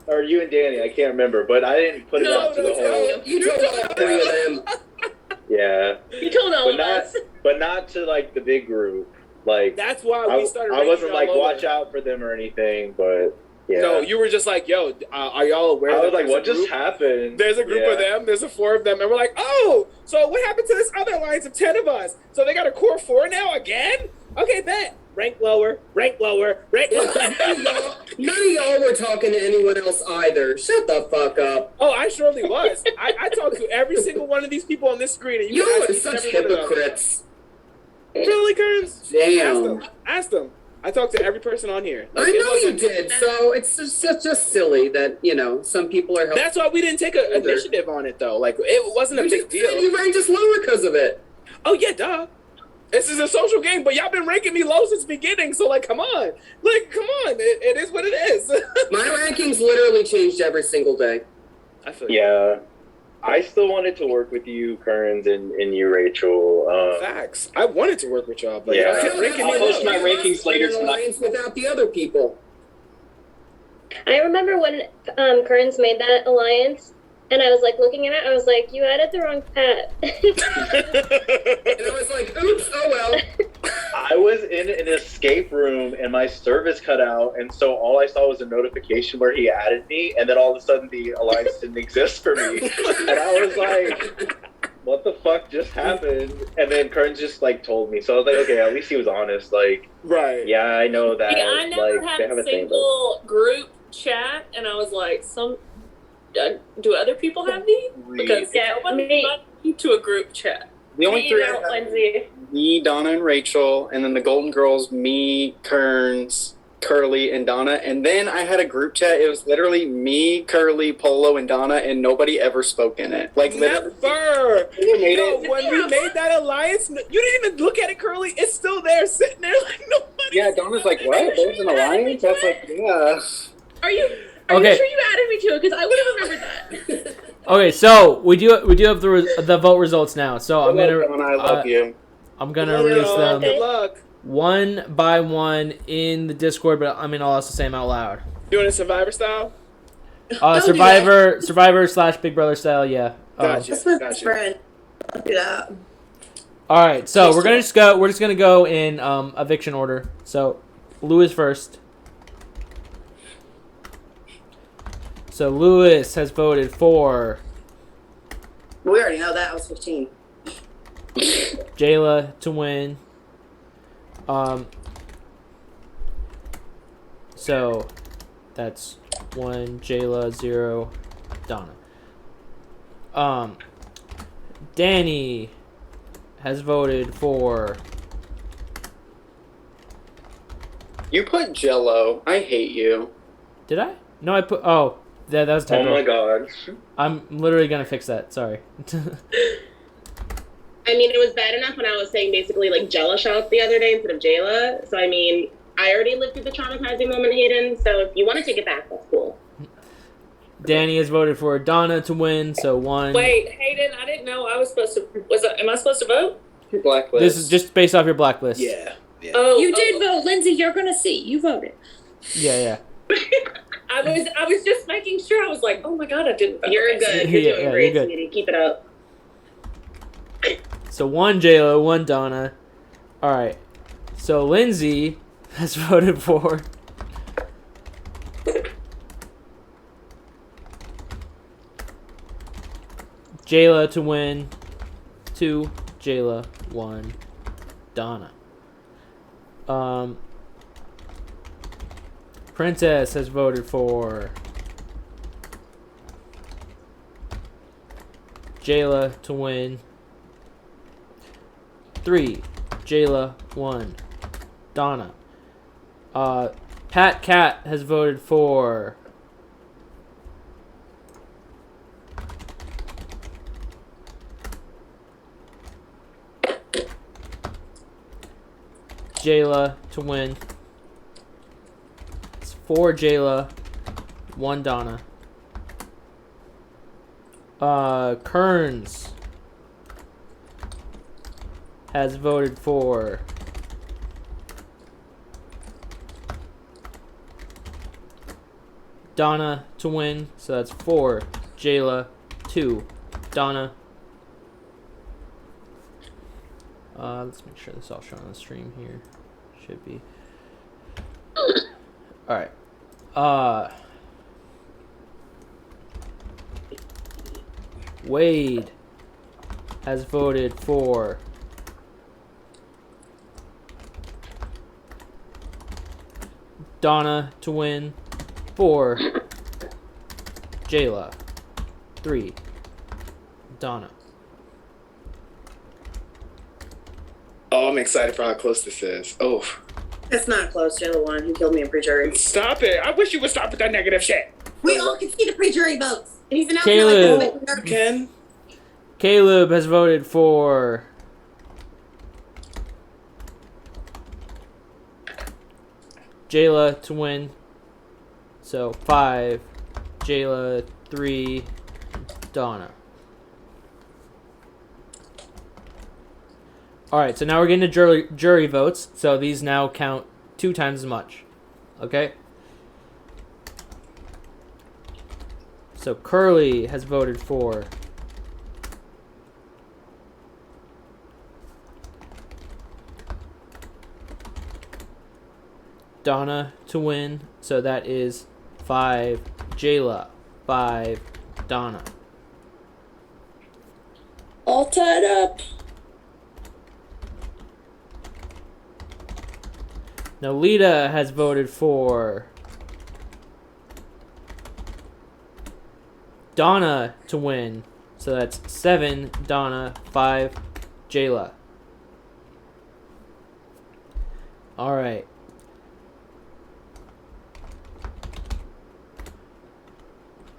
[SPEAKER 4] Or you and Danny, I can't remember, but I didn't put it out to the whole.
[SPEAKER 11] You told all three of them.
[SPEAKER 4] Yeah.
[SPEAKER 9] You told all of us.
[SPEAKER 4] But not to, like, the big group. Like,
[SPEAKER 3] that's why we started.
[SPEAKER 4] I wasn't like, watch out for them or anything, but yeah.
[SPEAKER 3] No, you were just like, yo, are y'all aware?
[SPEAKER 4] I was like, what just happened?
[SPEAKER 3] There's a group of them. There's 4 of them, and we're like, oh, so what happened to this other alliance of 10 of us? So they got a core 4 now again? Okay, bet. Rank lower, rank lower, rank lower.
[SPEAKER 11] None of y'all were talking to anyone else either. Shut the fuck up.
[SPEAKER 3] Oh, I surely was. I talked to every single one of these people on this screen. And
[SPEAKER 11] you are such hypocrites.
[SPEAKER 3] Really, Kearns?
[SPEAKER 11] Damn.
[SPEAKER 3] Ask them. I talked to every person on here.
[SPEAKER 11] Like, I know you did. So it's just silly that, you know, some people are helping.
[SPEAKER 3] That's why we didn't take an initiative on it, though. Like, it wasn't a big deal.
[SPEAKER 11] You ranked us lower because of it.
[SPEAKER 3] Oh, yeah, duh. This is a social game, but y'all been ranking me low since the beginning, so, like, come on. Like, come on. It is what it is.
[SPEAKER 11] My rankings literally changed every single day.
[SPEAKER 3] I feel
[SPEAKER 4] yeah. I still wanted to work with you, Kearns, and you, Rachel.
[SPEAKER 3] Facts. I wanted to work with y'all, but
[SPEAKER 4] yeah.
[SPEAKER 10] I'll post my rankings later tonight.
[SPEAKER 11] Without the other people.
[SPEAKER 6] I remember when Kearns made that alliance, and I was like looking at it, I was like, you added the wrong Pat.
[SPEAKER 11] And I was like, oops, oh well.
[SPEAKER 4] I was in an escape room and my service cut out, and so all I saw was a notification where he added me, and then all of a sudden the alliance didn't exist for me. And I was like, what the fuck just happened? And then Kearns just like told me. So I was like, okay, at least he was honest. Like,
[SPEAKER 3] right.
[SPEAKER 4] Yeah, I know that.
[SPEAKER 5] Yeah, I never
[SPEAKER 4] like,
[SPEAKER 5] had
[SPEAKER 4] they have
[SPEAKER 5] a single group chat, and I was like, do other people have these? Because nobody invited me to a group chat.
[SPEAKER 2] The only 3 I had,
[SPEAKER 9] Lindsay.
[SPEAKER 2] me, Donna, and Rachel, and then the Golden Girls, me, Kearns, Curly, and Donna. And then I had a group chat. It was literally me, Curly, Polo, and Donna, and nobody ever spoke in it. Like,
[SPEAKER 3] never. When we made that alliance, you didn't even look at it, Curly. It's still there, sitting there, like nobody.
[SPEAKER 2] Yeah, Donna's like, what? There's an alliance? That's like, yeah.
[SPEAKER 9] Are you sure you added me to it? Because I would have remembered that.
[SPEAKER 1] Okay, so we do have the vote results now. So I'm gonna.
[SPEAKER 2] I love you.
[SPEAKER 1] I'm gonna release them.
[SPEAKER 3] Good luck.
[SPEAKER 1] One by one in the Discord, but I mean I'll also say them out loud.
[SPEAKER 3] Doing it Survivor style?
[SPEAKER 1] Survivor / Big Brother style, yeah.
[SPEAKER 3] Gotcha.
[SPEAKER 7] That's my best friend. I'll do that.
[SPEAKER 1] All right, so we're just gonna go in eviction order. So Lewis first. So Lewis has voted for.
[SPEAKER 7] We already know that. I was 15.
[SPEAKER 1] Jayla to win. So that's 1, Jayla, 0, Donna. Danny has voted for
[SPEAKER 2] You put Jello. I hate you.
[SPEAKER 1] Did I? No, I put. Oh, that was a typo.
[SPEAKER 4] Oh my god.
[SPEAKER 1] I'm literally gonna fix that. Sorry.
[SPEAKER 8] I mean, it was bad enough when I was saying basically like Jella shots the other day instead of Jayla. So I mean, I already lived through the traumatizing moment, Hayden. So if you want to take it back, that's cool.
[SPEAKER 1] Danny has voted for Donna to win, so 1.
[SPEAKER 5] Wait, Hayden, I didn't know I was supposed to. Am I supposed to vote?
[SPEAKER 2] Your blacklist.
[SPEAKER 1] This is just based off your blacklist.
[SPEAKER 3] Yeah.
[SPEAKER 5] Oh,
[SPEAKER 12] You did vote, Lindsay. You're gonna see. You voted.
[SPEAKER 1] Yeah.
[SPEAKER 5] I was just making sure. I was like, oh my god, I didn't vote.
[SPEAKER 8] You're good. You're doing great,
[SPEAKER 1] you're good.
[SPEAKER 8] sweetie. Keep it up.
[SPEAKER 1] So 1 J-Lo, 1 Donna. Alright. So Lindsay has voted for Jayla to win. 2 Jayla, 1 Donna. Princess has voted for Jayla to win. 3 Jayla, 1 Donna. Pat Cat has voted for Jayla to win. It's 4 Jayla, 1 Donna. Kearns has voted for Donna to win. So that's 4 Jayla, 2 Donna. Let's make sure this is all shown on the stream here. Should be. Alright. Wade has voted for Donna to win. 4 Jayla, 3 Donna.
[SPEAKER 3] Oh, I'm excited for how close this is. Oh.
[SPEAKER 7] It's not close. You're the one who killed me in pre-jury.
[SPEAKER 3] Stop it. I wish you would stop with that negative shit.
[SPEAKER 7] We all can see the pre-jury votes. And he's an
[SPEAKER 1] Caleb.
[SPEAKER 3] Ken?
[SPEAKER 1] Caleb has voted for Jayla to win. So 5 Jayla, 3 Donna. Alright, so now we're getting to jury votes. So these now count 2 times as much. Okay? So Curly has voted for Donna to win. So that is 5 Jayla, 5 Donna.
[SPEAKER 12] All tied up.
[SPEAKER 1] Now Lita has voted for Donna to win. So that's 7 Donna, 5 Jayla. Alright.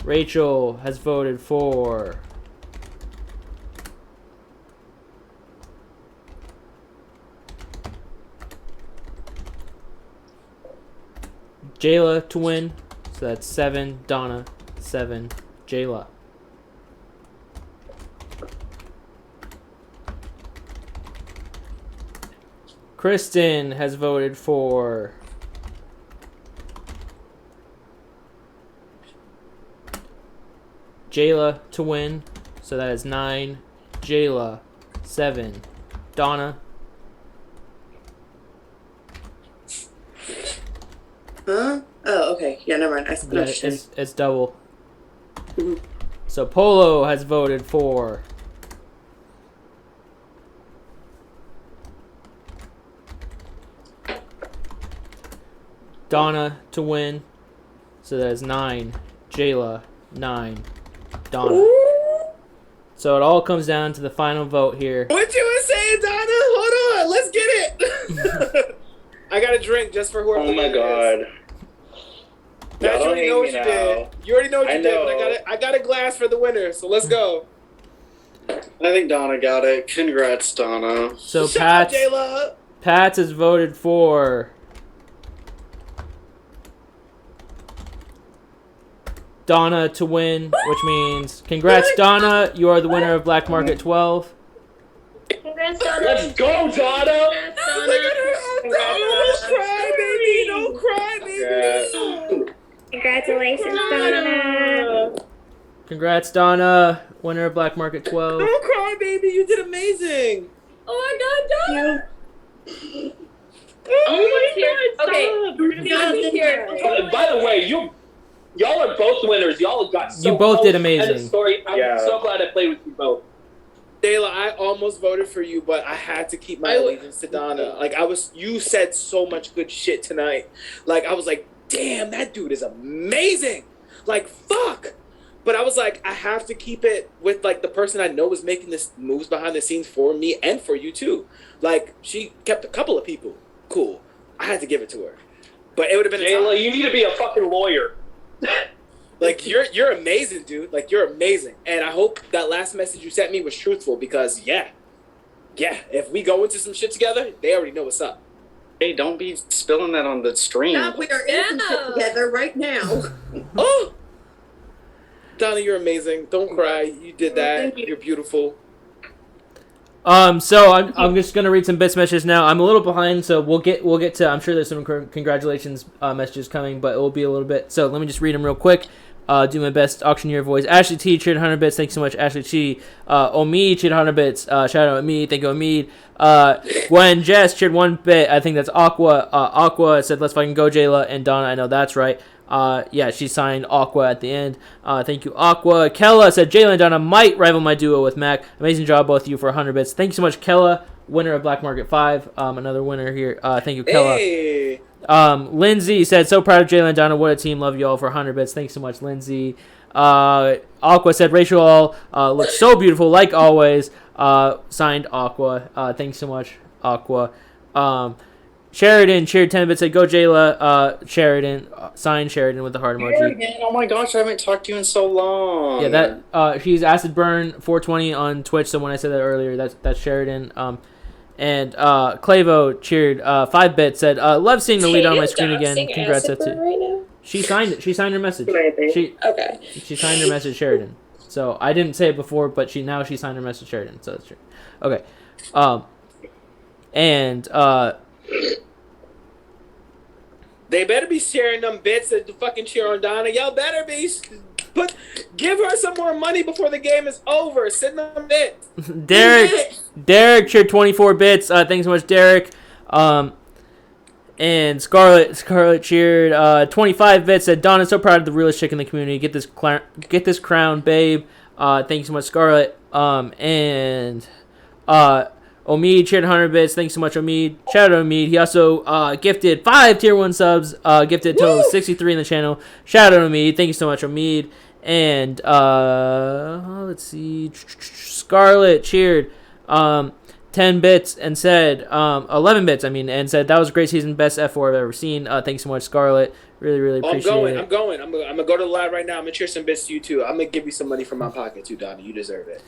[SPEAKER 1] Rachel has voted for Jayla to win. So that's 7 Donna, 7 Jayla. Kristen has voted for Jayla to win. So that is 9 Jayla, 7 Donna.
[SPEAKER 7] Huh? Oh, okay. Yeah, never mind.
[SPEAKER 1] Yeah, it's double. Mm-hmm. So Polo has voted for Donna to win. So that is 9 Jayla, 9 Donna. Ooh. So it all comes down to the final vote here.
[SPEAKER 3] What you were saying, Donna? Hold on. Let's get it. I got a drink just for whoever.
[SPEAKER 4] Oh my god.
[SPEAKER 3] Matt, you already know what you did. You already know what you did, but I got a glass for the winner, so let's go.
[SPEAKER 2] I think Donna got it. Congrats, Donna.
[SPEAKER 1] So
[SPEAKER 3] Shout out, J-Love.
[SPEAKER 1] Pats has voted for Donna to win, which means congrats, Donna. You are the winner of Black Market 12.
[SPEAKER 6] Congrats, Donna.
[SPEAKER 10] Let's go, Donna.
[SPEAKER 3] Look at her. Don't cry, baby. Don't cry, baby.
[SPEAKER 6] Congratulations, Donna.
[SPEAKER 1] Congrats, Donna. Winner of Black Market 12.
[SPEAKER 3] Don't cry, baby. You did amazing.
[SPEAKER 5] Oh my God, Donna.
[SPEAKER 9] Oh my God.
[SPEAKER 5] Okay.
[SPEAKER 10] By the way, y'all are both winners. Y'all got so
[SPEAKER 1] You both
[SPEAKER 10] close.
[SPEAKER 1] did amazing.
[SPEAKER 10] End of story. I'm so glad I played with you both.
[SPEAKER 3] Dayla, I almost voted for you, but I had to keep my allegiance to Donna. Like you said so much good shit tonight. Like I was like, damn, that dude is amazing. Like fuck. But I was like, I have to keep it with like the person I know is making this moves behind the scenes for me and for you too. Like she kept a couple of people cool. I had to give it to her. But it would have been
[SPEAKER 10] Jayla, you need to be a fucking lawyer.
[SPEAKER 3] Like you're amazing, dude. Like you're amazing. And I hope that last message you sent me was truthful because yeah, if we go into some shit together, they already know what's up.
[SPEAKER 2] Hey, don't be spilling that on the stream.
[SPEAKER 7] Now we are in some shit together right now.
[SPEAKER 3] Oh, Donna, you're amazing. Don't cry. You did that.
[SPEAKER 7] Thank you.
[SPEAKER 3] You're beautiful.
[SPEAKER 1] So I'm just gonna read some bits messages now. I'm a little behind, so we'll get to. I'm sure there's some congratulations messages coming, but it will be a little bit. So let me just read them real quick. Do my best auctioneer voice. Ashley T cheered 100 bits. Thanks so much, Ashley T. Omid cheered 100 bits. Shout out Omid. Thank you, Omid. Gwen Jess cheered 1 bit. I think that's Aqua. Aqua said, "Let's fucking go, Jayla." And Donna, I know that's right. Yeah, she signed Aqua at the end. Thank you, Aqua. Kella said, "Jayla and Donna might rival my duo with Mac." Amazing job, both of you, for 100 bits. Thank you so much, Kella. Winner of Black Market 5. Another winner here. Thank you, Kella.
[SPEAKER 3] Hey.
[SPEAKER 1] Lindsay said, "So proud of Jayla and Donna. What a team. Love you all," for 100 bits. Thanks so much, Lindsay. Aqua said, "Rachel all looks so beautiful, like always." Signed Aqua. Thanks so much, Aqua. Sheridan cheered 10 bits. Said, "Go Jayla." Sheridan. Signed Sheridan with the heart emoji.
[SPEAKER 2] Sheridan, oh my gosh, I haven't talked to you in so long.
[SPEAKER 1] Yeah, that she's Acid Burn 420 on Twitch. So when I said that earlier, that's Sheridan. And Clavo cheered 5 bits. Said, "Love seeing the lead on my screen again. Congrats to
[SPEAKER 12] right now.
[SPEAKER 1] She signed it. She signed her message. She signed her message, Sheridan. So I didn't say it before, but she signed her message, Sheridan. So that's true. Okay.
[SPEAKER 3] They better be sharing them bits to fucking cheer on Donna. Y'all better be. Give her some more money before the game is over. Send them bits.
[SPEAKER 1] Derek cheered 24 bits. Thanks so much, Derek. And Scarlett cheered 25 bits. Said, "Donna's so proud of the realest chick in the community. Get this crown, babe." Thank you so much, Scarlett. Omid cheered 100 bits. Thanks so much, Omid. Shout out to Omid. He also gifted 5 tier 1 subs. Gifted a total of 63 in the channel. Shout out to Omid. Thank you so much, Omid. And let's see. Scarlett cheered 10 bits and said 11 bits. And said that was a great season, best F4 I've ever seen. Thanks so much, Scarlett. Really appreciate it.
[SPEAKER 3] I'm going. I'm gonna go to the live right now. I'm gonna cheer some bits to you too. I'm gonna give you some money from my pocket too, Donna. You deserve it.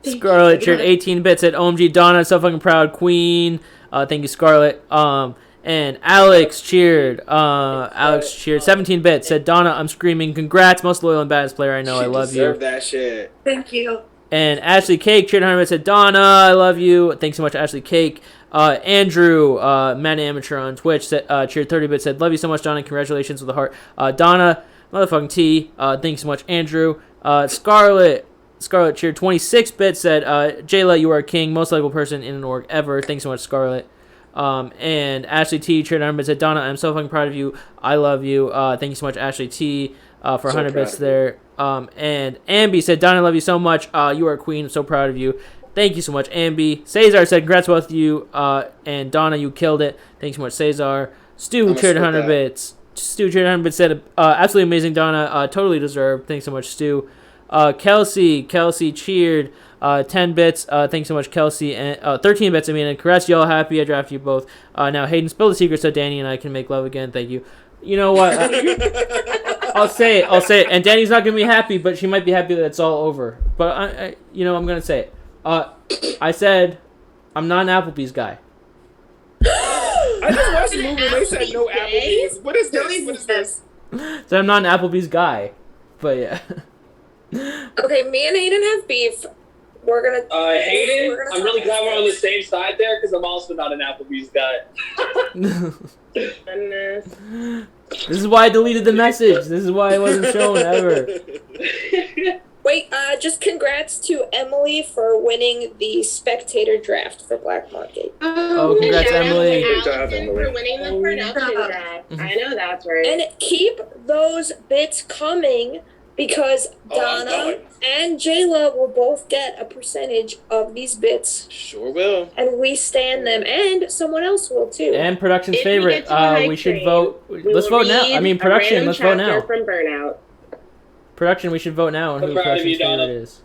[SPEAKER 1] Scarlett cheered 18 bits. At OMG Donna, so fucking proud, Queen. Thank you, Scarlett. And Alex cheered 17 bits. Said, "Donna, I'm screaming, congrats, most loyal and baddest player I know. I love you."
[SPEAKER 3] Deserve that shit.
[SPEAKER 7] Thank you.
[SPEAKER 1] And Ashley Cake cheered 100 bits. Said, "Donna, I love you." Thanks so much, Ashley Cake. Andrew, Mad Amateur on Twitch, cheered 30 bits. Said, "Love you so much, Donna. Congratulations with a heart." Donna, motherfucking T. Thanks so much, Andrew. Scarlett cheered 26 bits. Said, "Jayla, you are a king, most likable person in an org ever." Thanks so much, Scarlett. And Ashley T cheered 100 bits. Said, "Donna, I'm so fucking proud of you. I love you." Thank you so much, Ashley T, for 100 bits there. And Ambi said, "Donna, I love you so much. You are a queen. I'm so proud of you." Thank you so much, Ambi. Cesar said, "Congrats both of you. And Donna, you killed it." Thanks so much, Cesar. Stu cheered 100 bits. Stu cheered 100 bits. Said, "Absolutely amazing, Donna. Totally deserved." Thanks so much, Stu. Kelsey cheered 10 bits. Thanks so much, Kelsey. And 13 bits. I mean, and congrats, y'all. Happy I drafted you both. Now, Hayden, spill the secret so Danny and I can make love again. Thank you. You know what? I'll say it. And Danny's not gonna be happy, but she might be happy that it's all over. But I'm gonna say it. I said I'm not an Applebee's guy.
[SPEAKER 3] I just watched the movie and they said no Applebee's. What is this?
[SPEAKER 1] So I'm not an Applebee's guy. But yeah.
[SPEAKER 12] Okay, me and Hayden have beef. We're gonna.
[SPEAKER 10] Hayden, I'm really glad we're on the same side there because I'm also not an Applebee's guy.
[SPEAKER 8] Goodness.
[SPEAKER 1] This is why I deleted the message. This is why it wasn't shown ever.
[SPEAKER 12] Wait, just congrats to Emily for winning the spectator draft for Black Market.
[SPEAKER 1] Oh, congrats, Emily.
[SPEAKER 8] Good job, Emily. For winning the production draft. I know that's right.
[SPEAKER 12] And keep those bits coming because Donna and Jayla will both get a percentage of these bits.
[SPEAKER 3] Sure will.
[SPEAKER 12] And we stand them, and someone else will too.
[SPEAKER 1] And production's favorite. We should vote. Let's vote now. I mean, production. Let's vote now.
[SPEAKER 8] From Burnout.
[SPEAKER 1] Production. We should vote now on who production's favorite is.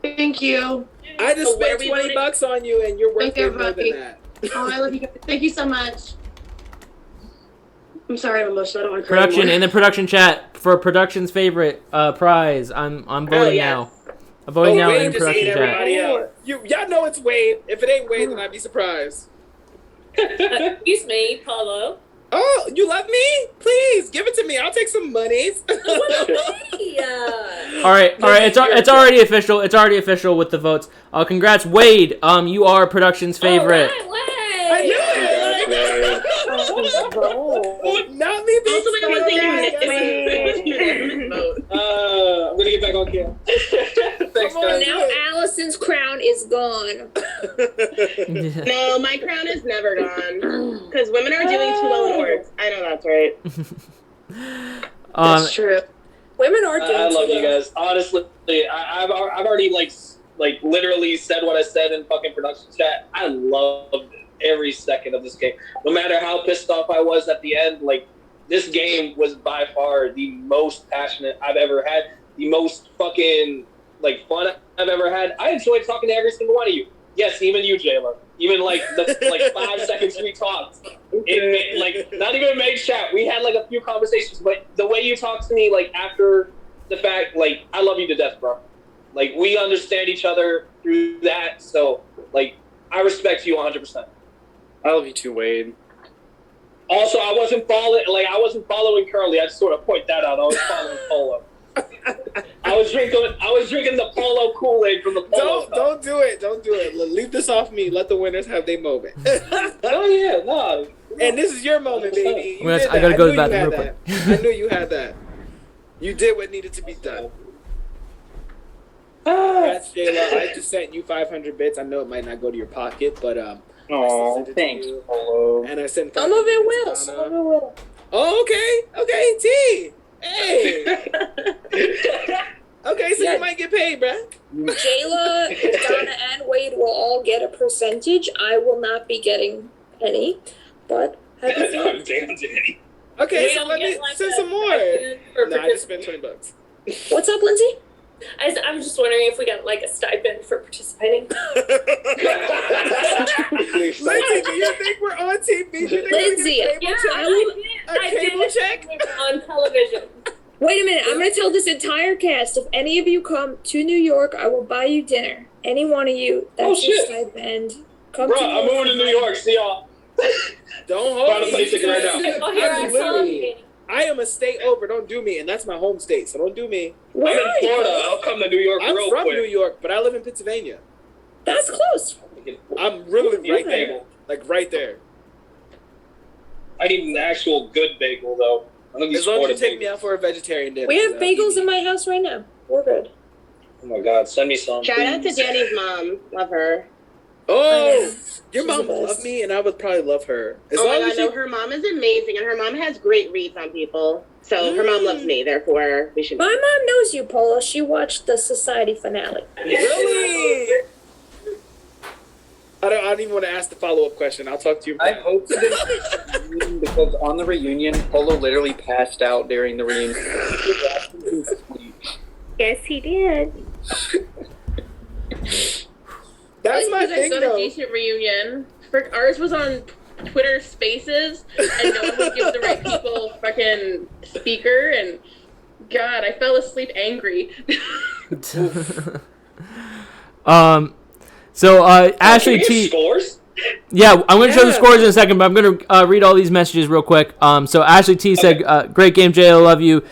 [SPEAKER 7] Thank you.
[SPEAKER 3] I just spent $20 on you, and you're worth more than that.
[SPEAKER 7] Oh, I love you guys. Thank you so much. I'm sorry, I'm emotional. I don't want to cry
[SPEAKER 1] Production
[SPEAKER 7] anymore.
[SPEAKER 1] in the production chat for production's favorite prize. I'm voting now. I'm voting now in production chat.
[SPEAKER 3] Y'all know it's Wade. If it ain't Wade, then I'd be surprised.
[SPEAKER 5] Excuse me, Paulo.
[SPEAKER 3] Oh, you love me? Please give it to me. I'll take some monies.
[SPEAKER 1] All right. It's already official. It's already official with the votes. Congrats, Wade. You are production's favorite.
[SPEAKER 3] I knew it. Not me being
[SPEAKER 10] I'm gonna get back on camera. Thanks, guys.
[SPEAKER 12] Now Allison's crown is gone.
[SPEAKER 8] No, my crown is never gone. Because women are doing too well in awards. I know that's right.
[SPEAKER 12] That's true. Women are doing
[SPEAKER 10] I love
[SPEAKER 12] too
[SPEAKER 10] you
[SPEAKER 12] well.
[SPEAKER 10] guys. Honestly, I've already like literally said what I said in fucking production chat. I loved every second of this game. No matter how pissed off I was at the end, like this game was by far the most passionate I've ever had, the most fucking like fun I've ever had. I enjoyed talking to every single one of you. Yes, even you, Jayla. Even like the 5 seconds we talked. It like not even made chat. We had like a few conversations, but the way you talked to me like after the fact, like I love you to death, bro. Like we understand each other through that, so like I respect you 100%.
[SPEAKER 2] I love you too, Wade.
[SPEAKER 10] Also, I wasn't following Curly. I just sort of point that out. I was following Polo. I was drinking the Polo Kool-Aid from the Polo cup.
[SPEAKER 3] Don't do it. Don't do it. Leave this off me. Let the winners have their moment.
[SPEAKER 10] Oh yeah, no.
[SPEAKER 3] And this is your moment, baby.
[SPEAKER 1] I gotta go to the bathroom real quick.
[SPEAKER 3] I knew you had that. You did what needed to be done. Congrats, Jayla. I just sent you 500 bits. I know it might not go to your pocket, but
[SPEAKER 2] oh, thanks, Polo.
[SPEAKER 3] And I sent
[SPEAKER 12] Some of it will. Some of it will.
[SPEAKER 3] Oh, okay, T. Hey. Okay, so you might get paid, bruh.
[SPEAKER 12] Jayla, Donna, and Wade will all get a percentage. I will not be getting any, but happy fun.
[SPEAKER 3] Okay, so let me send some more. No, I just spent $20.
[SPEAKER 12] What's up, Lindsay?
[SPEAKER 5] I'm just wondering if we got like a stipend for participating.
[SPEAKER 3] Lindsay, do you think we're on TV? Do you think
[SPEAKER 12] Lindsay,
[SPEAKER 3] we're getting a cable check?
[SPEAKER 5] On television.
[SPEAKER 12] Wait a minute. I'm going to tell this entire cast, if any of you come to New York, I will buy you dinner. Any one of you, that's your stipend. Come
[SPEAKER 10] Bro,
[SPEAKER 12] to
[SPEAKER 10] I'm moving to New York. See y'all.
[SPEAKER 3] Don't hold
[SPEAKER 10] Find a plane ticket right now.
[SPEAKER 3] I am a state over. Don't do me, and that's my home state, so don't do me.
[SPEAKER 10] I'm in Florida. I'll come to New York
[SPEAKER 3] I'm
[SPEAKER 10] real
[SPEAKER 3] from
[SPEAKER 10] quick.
[SPEAKER 3] New York, but I live in Pennsylvania.
[SPEAKER 12] That's close.
[SPEAKER 3] I'm really right there. Like right there.
[SPEAKER 10] I need an actual good bagel, though.
[SPEAKER 3] As long as you take me out for a vegetarian dinner.
[SPEAKER 12] We have bagels in my house right now. We're good.
[SPEAKER 10] Oh my God, send me some.
[SPEAKER 8] Shout out to Danny's mom. Love her.
[SPEAKER 3] Oh, your mom would love me, and I would probably love her. As
[SPEAKER 8] Oh my
[SPEAKER 3] long
[SPEAKER 8] God,
[SPEAKER 3] as
[SPEAKER 8] no, her mom is amazing, and her mom has great reads on people. So her mom loves me, therefore we should.
[SPEAKER 12] My mom knows you, Paula. She watched the Society finale.
[SPEAKER 3] Really? I don't even want to ask the follow-up question. I'll talk to you.
[SPEAKER 2] I hope that because on the reunion, Polo literally passed out during the reunion.
[SPEAKER 8] Yes, he did.
[SPEAKER 3] That's my
[SPEAKER 9] you guys
[SPEAKER 3] thing,
[SPEAKER 9] got
[SPEAKER 3] though.
[SPEAKER 9] a decent reunion. Ours was on Twitter Spaces, and no one would give the right people fucking speaker, and God, I fell asleep angry.
[SPEAKER 1] So Ashley T.
[SPEAKER 10] Scores?
[SPEAKER 1] Yeah, I'm going to show the scores in a second, but I'm going to read all these messages real quick. So Ashley T said, great game, Jay, I love you,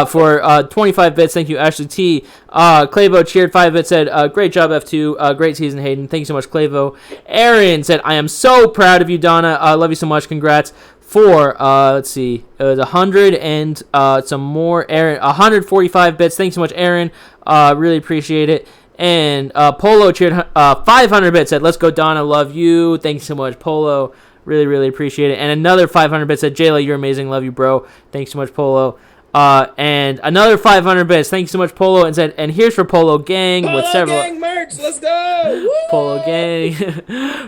[SPEAKER 1] for 25 bits. Thank you, Ashley T. Clavo cheered 5 bits, said, great job, F2. Great season, Hayden. Thank you so much, Clavo. Aaron said, I am so proud of you, Donna. Love you so much. Congrats. For, let's see, it was 100 and some more. Aaron, 145 bits. Thanks so much, Aaron. Really appreciate it. And Polo cheered 500 bits, said, let's go, Donna, love you. Thanks so much, Polo. Really, really appreciate it. And another 500 bits said, Jayla, you're amazing. Love you, bro. Thanks so much, Polo. And another 500 bits. Thanks so much, Polo. And said, and here's for Polo Gang.
[SPEAKER 3] Polo
[SPEAKER 1] with several
[SPEAKER 3] Gang merch. Let's go. Woo!
[SPEAKER 1] Polo Gang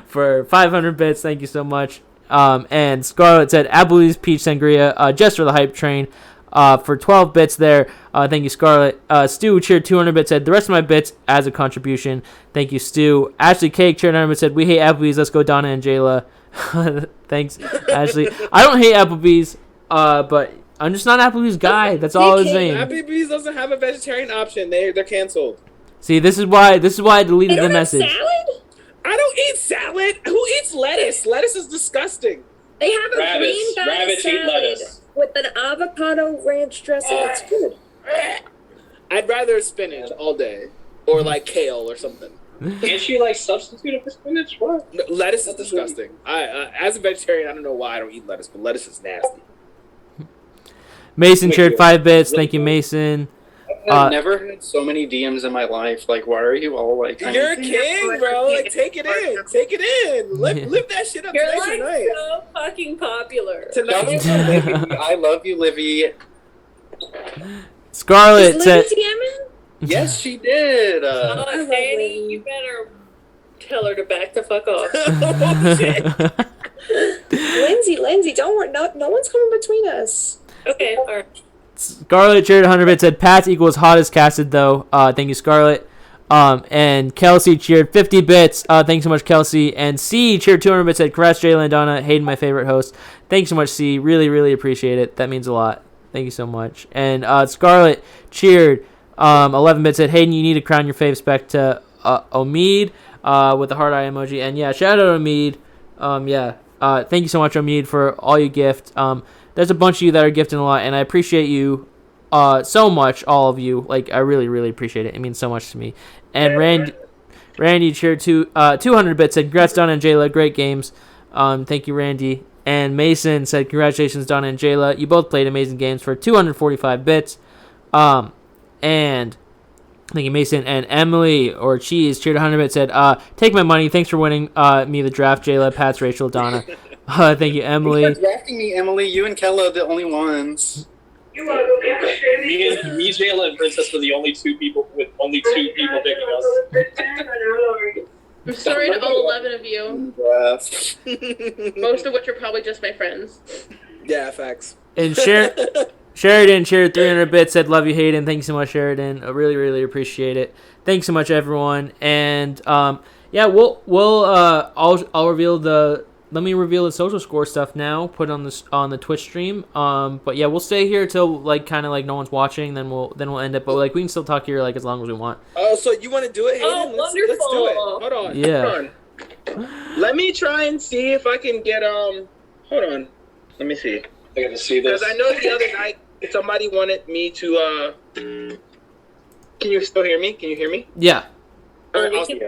[SPEAKER 1] for 500 bits. Thank you so much. And Scarlett said, Applebee's Peach Sangria, just for the hype train. For 12 bits there. Thank you, Scarlett. Stu cheered 200 bits, said, the rest of my bits as a contribution. Thank you, Stu. Ashley Cake cheered 100 bits, said, we hate Applebee's. Let's go, Donna and Jayla. Thanks, Ashley. I don't hate Applebee's, but I'm just not an Applebee's guy. That's all I was saying.
[SPEAKER 3] Applebee's doesn't have a vegetarian option. They're canceled.
[SPEAKER 1] See, this is why I deleted the message.
[SPEAKER 9] Salad?
[SPEAKER 3] I don't eat salad. Who eats lettuce? Lettuce is disgusting.
[SPEAKER 12] They have a green guy
[SPEAKER 10] Rabbits eat
[SPEAKER 12] salad
[SPEAKER 10] lettuce.
[SPEAKER 12] with an avocado ranch dressing. It's good.
[SPEAKER 3] I'd rather spinach all day, or like kale or something.
[SPEAKER 10] Can't you like substitute it for spinach? What?
[SPEAKER 3] No, lettuce is disgusting. As a vegetarian, I don't know why I don't eat lettuce, but lettuce is nasty.
[SPEAKER 1] Mason cheered 5 bits. Thank you, Mason.
[SPEAKER 2] I've never had so many DMs in my life. Like, why are you all like?
[SPEAKER 3] You're a king, bro. Like, take it in. Take it in. Live that shit up.
[SPEAKER 5] You're
[SPEAKER 3] Today's
[SPEAKER 5] like
[SPEAKER 3] your night.
[SPEAKER 5] so fucking popular.
[SPEAKER 3] Tonight's your
[SPEAKER 2] Livy, I love you, Livy.
[SPEAKER 1] Scarlett
[SPEAKER 12] Is
[SPEAKER 1] said,
[SPEAKER 12] Lindsay DMing?
[SPEAKER 2] Yes, she did.
[SPEAKER 5] Danny, you better tell her to back the fuck off.
[SPEAKER 12] Lindsay, don't worry. No one's coming between us.
[SPEAKER 5] Okay, all right.
[SPEAKER 1] Scarlett cheered 100 bits, said, Pat's equals hottest casted, though. Thank you, Scarlett. And Kelsey cheered 50 bits. Thanks so much, Kelsey. And C cheered 200 bits, said, congrats, Jayla and Donna. Hayden, my favorite host. Thanks so much, C. Really, really appreciate it. That means a lot. Thank you so much. And Scarlett cheered 11 bits, said, Hayden, you need to crown your fave spec to Omid with the heart eye emoji. And yeah, shout out Omid. Thank you so much, Omid, for all you gift. There's a bunch of you that are gifting a lot, and I appreciate you so much, all of you. Like, I really, really appreciate it. It means so much to me. And Randy cheered 200 bits, said, congrats, Donna and Jayla. Great games. Thank you, Randy. And Mason said, congratulations, Donna and Jayla. You both played amazing games for 245 bits. And thank you, Mason. And Emily, or Cheese, cheered 100 bits, said, take my money. Thanks for winning me the draft, Jayla, Pats, Rachel, Donna. Thank you, Emily.
[SPEAKER 2] You're drafting me, Emily. You and Kella are the only ones.
[SPEAKER 10] Me, Jayla, and Princess were the only two people picking us.
[SPEAKER 9] I'm sorry to all 11 of you. Most of which are probably just my friends.
[SPEAKER 3] Yeah, facts.
[SPEAKER 1] And Sheridan cheered 300 bits, said, love you, Hayden. Thanks so much, Sheridan. I really, really appreciate it. Thanks so much, everyone. And I'll reveal let me reveal the social score stuff now. Put it on the Twitch stream. But yeah, we'll stay here till kind of no one's watching. Then we'll end it. But we can still talk here as long as we want.
[SPEAKER 3] Oh, so you want to do it, Hayden?
[SPEAKER 5] Oh,
[SPEAKER 3] let's do it. Hold on.
[SPEAKER 1] Yeah.
[SPEAKER 3] Hold on. Let me try and see if I can get Hold on. Let me see.
[SPEAKER 10] I got to see this.
[SPEAKER 3] Because I know the other night somebody wanted me to. Can you still hear me? Can you hear me?
[SPEAKER 1] Yeah.
[SPEAKER 3] All right, awesome.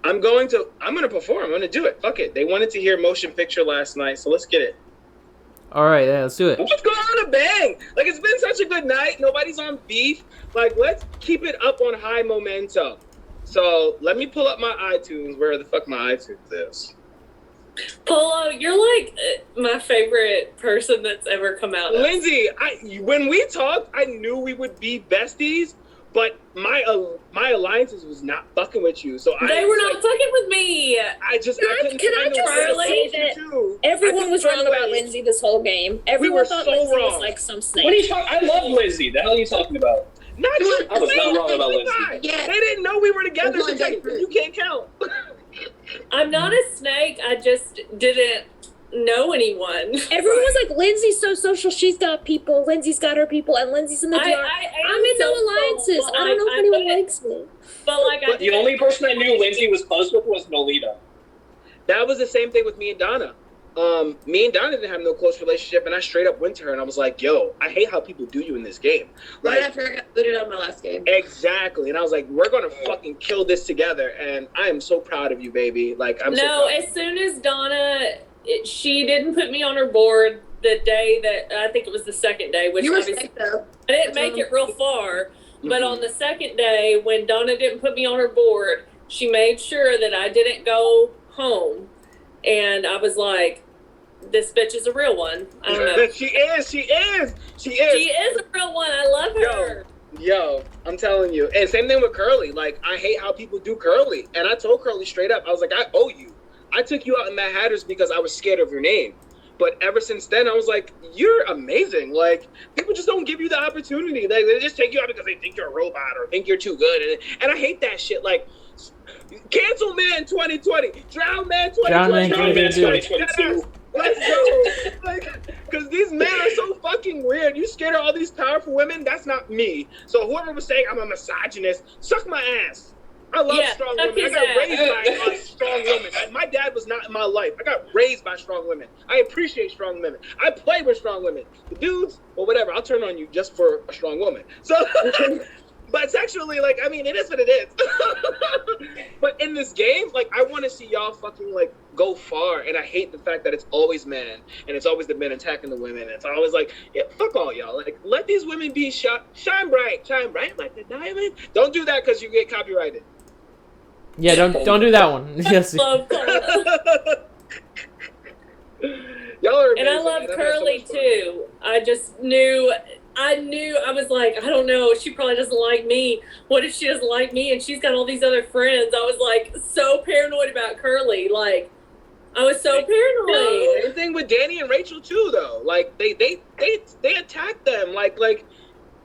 [SPEAKER 3] I'm going to perform. I'm going to do it. Fuck it. They wanted to hear Motion Picture last night, so let's get it.
[SPEAKER 1] All right, yeah, let's do it.
[SPEAKER 3] Let's go on a bang. It's been such a good night. Nobody's on beef. Let's keep it up on high momentum. So let me pull up my iTunes. Where the fuck my iTunes is?
[SPEAKER 5] Polo, you're my favorite person that's ever come out.
[SPEAKER 3] Lindsay, when we talked, I knew we would be besties. But my alliances was not fucking with you, so
[SPEAKER 5] they were not fucking with me.
[SPEAKER 12] Can I just say that everyone was wrong about Lindsay this whole game? Everyone thought Lindsay was some snake.
[SPEAKER 10] What are you talking? I love Lindsay. The hell are you talking about?
[SPEAKER 3] Not you.
[SPEAKER 10] I was not wrong about Lindsay.
[SPEAKER 7] Yeah.
[SPEAKER 3] They didn't know we were together.
[SPEAKER 7] Come on,
[SPEAKER 3] So you can't count.
[SPEAKER 5] I'm not a snake. I just didn't know anyone.
[SPEAKER 12] Everyone was like, Lindsay's so social. She's got people. Lindsay's got her people, and Lindsay's in the jar. I'm in no alliances. I don't know if anyone likes me.
[SPEAKER 5] But
[SPEAKER 10] the only person I knew Lindsay was close with was Nolita.
[SPEAKER 3] That was the same thing with me and Donna. Me and Donna didn't have no close relationship, and I straight up went to her and I was like, "Yo, I hate how people do you in this game."
[SPEAKER 7] Right after I got booted out of my last game.
[SPEAKER 3] Exactly, and I was like, "We're gonna fucking kill this together," and I am so proud of you, baby. Like, I'm so proud.
[SPEAKER 5] as soon as Donna, she didn't put me on her board the day that I think it was the second day, which
[SPEAKER 7] You were
[SPEAKER 5] obviously
[SPEAKER 7] sick, though.
[SPEAKER 5] I didn't make it real far. But on the second day, when Donna didn't put me on her board, she made sure that I didn't go home, and I was like, this bitch is a real one. I don't know.
[SPEAKER 3] She is
[SPEAKER 5] a real one. I love her.
[SPEAKER 3] Yo, I'm telling you. And same thing with Curly. Like, I hate how people do Curly. And I told Curly straight up, I was like, I owe you. I took you out in Mad Hatters because I was scared of your name. But ever since then, I was like, you're amazing. Like, people just don't give you the opportunity. Like, they just take you out because they think you're a robot or think you're too good. And I hate that shit. Like, cancel man 2020. Drown man 2020.
[SPEAKER 1] Drown man
[SPEAKER 10] 2022.
[SPEAKER 3] Let's go. Like, because these men are so fucking weird. You scared of all these powerful women? That's not me. So whoever was saying I'm a misogynist, suck my ass. I love strong women. I got raised by strong women. My dad was not in my life. I got raised by strong women. I appreciate strong women. I play with strong women. The dudes, well, whatever. I'll turn on you just for a strong woman. So, but sexually, like, I mean, it is what it is. But in this game, like, I want to see y'all fucking, like, go far. And I hate the fact that it's always men. And it's always the men attacking the women. It's always like, yeah, fuck all y'all. Like, let these women be shine bright like the diamond. Don't do that because you get copyrighted.
[SPEAKER 1] Yeah, don't do that one. Yes.
[SPEAKER 5] Love
[SPEAKER 3] Y'all are amazing.
[SPEAKER 5] And I love Curly too. I just knew, I was like, I don't know, she probably doesn't like me. What if she doesn't like me and she's got all these other friends? I was like so paranoid about Curly. Like, I was so paranoid.
[SPEAKER 3] Same thing with Danny and Rachel too, though. Like, they attack them. Like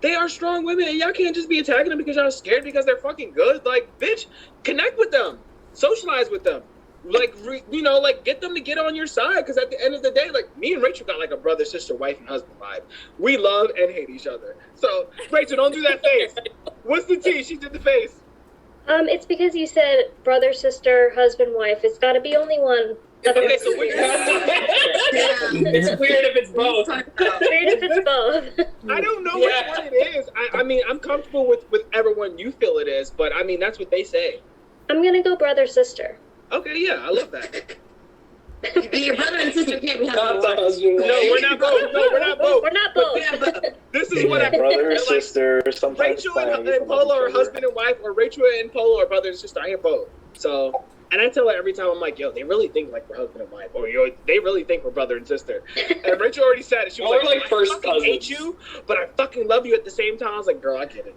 [SPEAKER 3] they are strong women, and y'all can't just be attacking them because y'all scared because they're fucking good. Like, bitch, connect with them, socialize with them, like, like, get them to get on your side. Because at the end of the day, like, me and Rachel got like a brother, sister, wife, and husband vibe. We love and hate each other. So, Rachel, don't do that face. What's the tea? She did the face.
[SPEAKER 6] It's because you said brother, sister, husband, wife. It's got to be only one.
[SPEAKER 3] Okay, so which
[SPEAKER 10] It's weird if it's both.
[SPEAKER 6] Weird if it's both.
[SPEAKER 3] I don't know which one it is. I mean, I'm comfortable with whichever one you feel it is, but I mean, that's what they say.
[SPEAKER 6] I'm gonna go brother, sister.
[SPEAKER 3] Okay, yeah, I love that.
[SPEAKER 7] Your brother and sister can't be having
[SPEAKER 3] No, we're not both. No, we're not both.
[SPEAKER 6] We're not both.
[SPEAKER 3] This is what I
[SPEAKER 4] brother or
[SPEAKER 3] like,
[SPEAKER 4] sister. Sometimes
[SPEAKER 3] Rachel and Polo are husband and wife, or Rachel and Polo are brother and sister. I hear both. So, and I tell her every time, I'm like, yo, they really think like we're husband and wife, or yo, they really think we're brother and sister. And Rachel already said it. She was
[SPEAKER 10] like first
[SPEAKER 3] I fucking
[SPEAKER 10] cousins.
[SPEAKER 3] hate you, but I fucking love you at the same time. I was like, girl, I get it.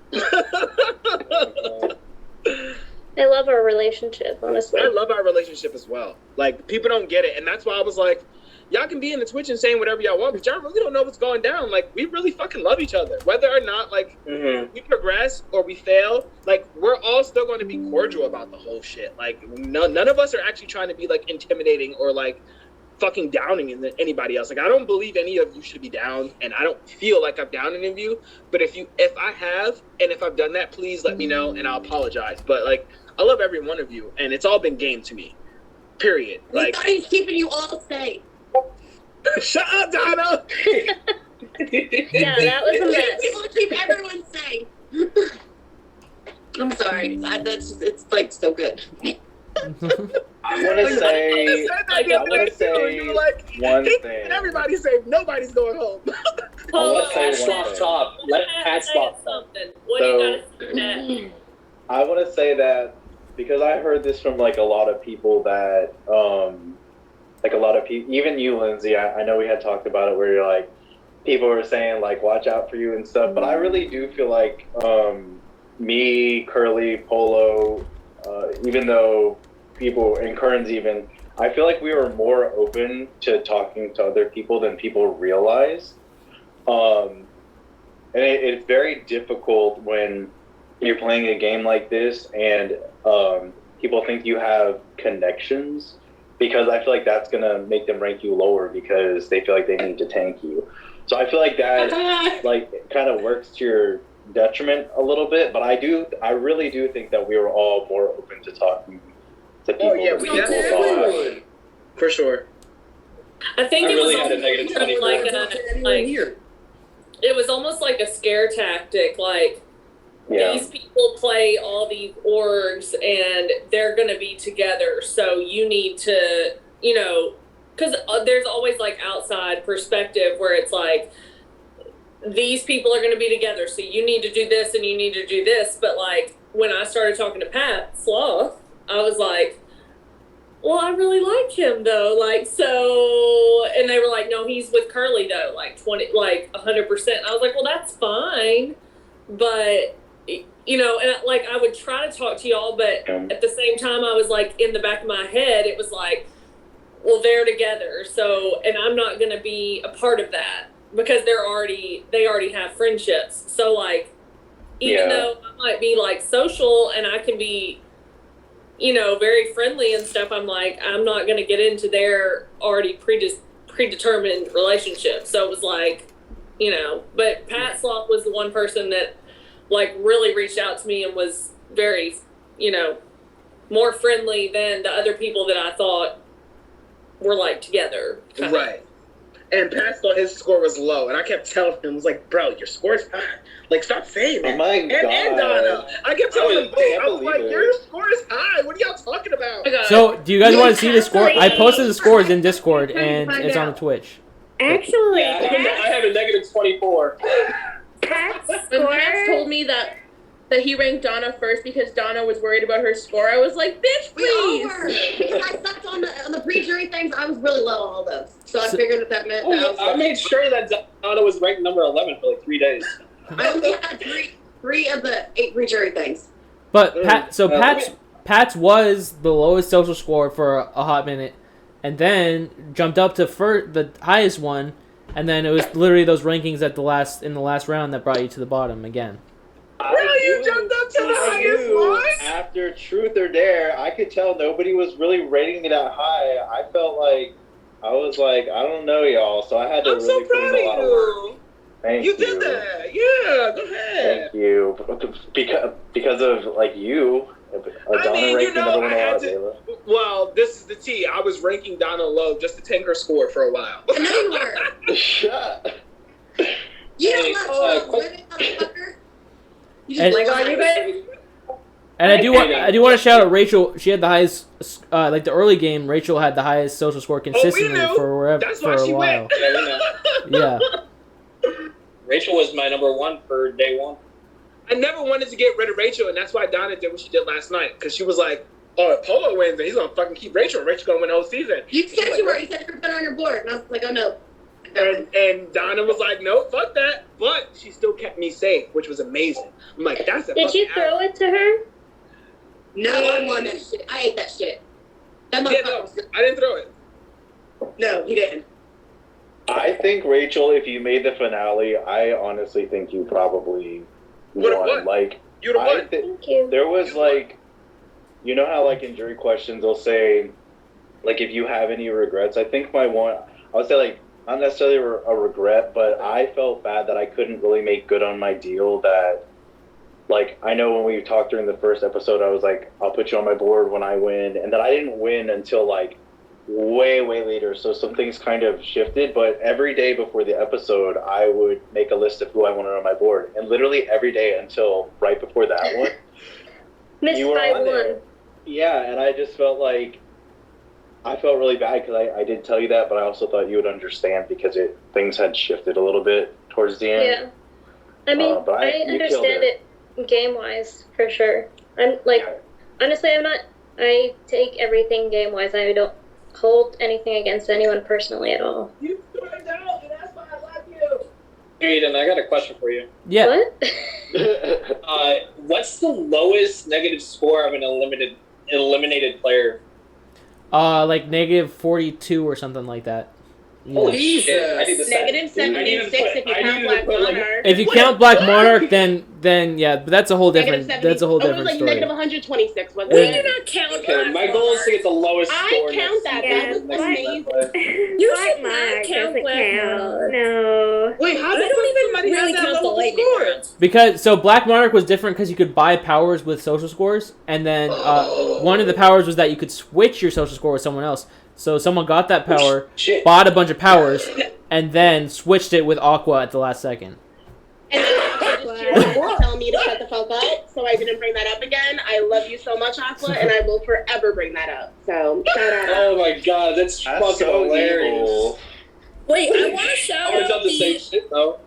[SPEAKER 6] I love our relationship, honestly.
[SPEAKER 3] I love our relationship as well. Like, people don't get it, and that's why I was like, y'all can be in the Twitch and saying whatever y'all want, but y'all really don't know what's going down. Like, we really fucking love each other. Whether or not, like, we progress or we fail, like, we're all still going to be cordial about the whole shit. Like, none of us are actually trying to be, like, intimidating or, like, fucking downing anybody else. Like, I don't believe any of you should be down, and I don't feel like I'm down any of you. But if I have, and if I've done that, please let me know, and I'll apologize. But, like, I love every one of you, and it's all been game to me. Period. Like,
[SPEAKER 7] he's keeping you all safe.
[SPEAKER 3] Shut up, Donna!
[SPEAKER 6] Yeah, that was a mess.
[SPEAKER 7] People keep everyone safe. I'm sorry. It's like so good.
[SPEAKER 4] I want to say one thing.
[SPEAKER 3] Everybody's safe. Nobody's going home.
[SPEAKER 10] Let Pat stop top. Let Pat stop
[SPEAKER 5] something. What do you gotta say?
[SPEAKER 4] I want to say that because I heard this from like a lot of people that, like a lot of people, even you, Lindsay, I know we had talked about it where you're like, people were saying like, watch out for you and stuff. But I really do feel like me, Curly, Polo, even though people, and Kern's even, I feel like we were more open to talking to other people than people realize. and it's very difficult when you're playing a game like this and people think you have connections, because I feel like that's gonna make them rank you lower because they feel like they need to tank you. So I feel like that like kind of works to your detriment a little bit, but I really do think that we were all more open to talking to people.
[SPEAKER 3] Oh yeah, we definitely for sure.
[SPEAKER 5] I think
[SPEAKER 10] I
[SPEAKER 5] it
[SPEAKER 10] really
[SPEAKER 5] was
[SPEAKER 10] had a negative 24.
[SPEAKER 5] it was almost like a scare tactic. Like these people play all these orgs and they're going to be together, so you need to, because there's always like outside perspective where it's like these people are going to be together, so you need to do this and you need to do this. But like when I started talking to Pat Sloth, I was like, well, I really like him though. Like, so, and they were like, no, he's with Curly though, like 100%. I was like, well, that's fine. But, and like, I would try to talk to y'all, but at the same time, I was like, in the back of my head, it was like, well, they're together. So, and I'm not going to be a part of that because they already have friendships. So like, even though I might be like social and I can be, very friendly and stuff, I'm like, I'm not going to get into their already predetermined relationship. So it was like, but Pat Sloth was the one person that like really reached out to me and was very, more friendly than the other people that I thought were like together.
[SPEAKER 3] Right. And Pat thought his score was low, and I kept telling him, I was like, bro, your score's high. Like, stop saying that.
[SPEAKER 4] Oh my God.
[SPEAKER 3] And Donna. I kept telling him, I was like, your score is high. What are y'all talking about?
[SPEAKER 1] So, do you guys want to see the score? I posted the scores in Discord, and it's on the Twitch.
[SPEAKER 8] Actually,
[SPEAKER 10] I have a negative 24.
[SPEAKER 8] Pat's
[SPEAKER 9] When
[SPEAKER 8] score.
[SPEAKER 9] Pat told me that he ranked Donna first because Donna was worried about her score, I was like, bitch,
[SPEAKER 7] We all
[SPEAKER 9] please.
[SPEAKER 7] were. Because I sucked on the pre-jury things. I was really low on all those. So I figured that meant that I was
[SPEAKER 10] I made sure that Donna was ranked number 11 for like 3 days.
[SPEAKER 7] I only had three of the 8 pre-jury things.
[SPEAKER 1] But Pat's was the lowest social score for a hot minute, and then jumped up to the highest one, and then it was literally those rankings in the last round that brought you to the bottom again.
[SPEAKER 3] Really? You jumped up to the highest one?
[SPEAKER 4] After Truth or Dare, I could tell nobody was really rating me that high. I felt like, I don't know y'all, so I had to
[SPEAKER 3] I'm
[SPEAKER 4] really
[SPEAKER 3] so
[SPEAKER 4] put
[SPEAKER 3] proud
[SPEAKER 4] in a lot
[SPEAKER 3] of
[SPEAKER 4] of work.
[SPEAKER 3] you.
[SPEAKER 4] Thank
[SPEAKER 3] You did that. Yeah, go ahead.
[SPEAKER 4] Thank you. Because of, like, you. Donna ranked me number one a lot, Layla.
[SPEAKER 3] Well, this is the tea. I was ranking Donna low just to tank her score for a while.
[SPEAKER 7] And then you were.
[SPEAKER 4] Shut.
[SPEAKER 7] You don't let women, motherfucker. You just
[SPEAKER 1] And-
[SPEAKER 7] like on you guys.
[SPEAKER 1] And I do want to shout out Rachel. She had the highest, like the early game. Rachel had the highest social score consistently for a while. Yeah.
[SPEAKER 10] Rachel was my number 1 for day 1.
[SPEAKER 3] I never wanted to get rid of Rachel, and that's why Donna did what she did last night. Because she was like, oh, if Polo wins, then he's going to fucking keep Rachel. Rachel's going to win the whole season.
[SPEAKER 7] You said you were. You said you were put on your board. And I was like, oh, no.
[SPEAKER 3] And Donna was like, no, fuck that. But she still kept me safe, which was amazing. I'm like, that's a
[SPEAKER 6] Did you throw it to her?
[SPEAKER 7] No, I won that shit. I ate that shit. That
[SPEAKER 3] Yeah, no, I didn't throw it.
[SPEAKER 7] No, he didn't.
[SPEAKER 4] I think, Rachel, if you made the finale, I honestly think you probably won. Like,
[SPEAKER 3] You'd have won.
[SPEAKER 6] Thank you.
[SPEAKER 4] There was like, you know how like in jury questions they'll say, like, if you have any regrets. I think my one, I would say like not necessarily a regret, but I felt bad that I couldn't really make good on my deal. That, like, I know when we talked during the first episode, I was like, I'll put you on my board when I win, and that I didn't win until like way later. So some things kind of shifted, but every day before the episode, I would make a list of who I wanted on my board, and literally every day until right before that one, you were on there. Yeah, and I just felt like I felt really bad because I did tell you that, but I also thought you would understand because things had shifted a little bit towards the end.
[SPEAKER 6] Yeah. I mean, I understand it game-wise, for sure. I'm like, honestly, I take everything game-wise. I don't hold anything against anyone personally at all.
[SPEAKER 3] You threw it down, and that's why I like you.
[SPEAKER 10] Aiden, I got a question for you.
[SPEAKER 1] Yeah.
[SPEAKER 6] What?
[SPEAKER 10] What's the lowest negative score of an eliminated player?
[SPEAKER 1] Like -42 or something like that.
[SPEAKER 3] Holy shit! I need to
[SPEAKER 8] Negative 76 if you count Black Monarch.
[SPEAKER 1] If you count Black Monarch, then yeah, but that's a whole different. That's a whole
[SPEAKER 8] It was
[SPEAKER 1] different
[SPEAKER 8] like
[SPEAKER 1] story.
[SPEAKER 8] negative 126, wasn't
[SPEAKER 12] We
[SPEAKER 8] it?
[SPEAKER 12] do not count
[SPEAKER 10] Okay,
[SPEAKER 12] Black
[SPEAKER 10] my goal is to get the lowest
[SPEAKER 8] I
[SPEAKER 10] score.
[SPEAKER 8] count that.
[SPEAKER 14] Yeah,
[SPEAKER 8] That was amazing.
[SPEAKER 12] You
[SPEAKER 14] Black
[SPEAKER 12] should not
[SPEAKER 14] Monarch
[SPEAKER 12] count
[SPEAKER 14] doesn't
[SPEAKER 12] Black
[SPEAKER 14] count.
[SPEAKER 12] Monarch.
[SPEAKER 14] No.
[SPEAKER 3] Wait, how
[SPEAKER 12] I
[SPEAKER 3] the
[SPEAKER 12] don't
[SPEAKER 3] fuck
[SPEAKER 12] even
[SPEAKER 3] somebody
[SPEAKER 12] really
[SPEAKER 3] has that
[SPEAKER 12] count the
[SPEAKER 3] low
[SPEAKER 12] lightning
[SPEAKER 3] score?
[SPEAKER 12] rounds.
[SPEAKER 1] Because so Black Monarch was different because you could buy powers with social scores, and then one of the powers was that you could switch your social score with someone else. So someone got that power, bought a bunch of powers, and then switched it with Aqua at the last second.
[SPEAKER 8] And then Aqua just cheered for telling me to shut the fuck up, so I didn't bring that up again. I love you so much, Aqua, and I will forever bring that up. So shout out.
[SPEAKER 10] Oh my god, that's fucking
[SPEAKER 4] so
[SPEAKER 10] hilarious.
[SPEAKER 4] evil.
[SPEAKER 12] Wait, I want to shout
[SPEAKER 10] I would have
[SPEAKER 12] out
[SPEAKER 10] done the same shit though.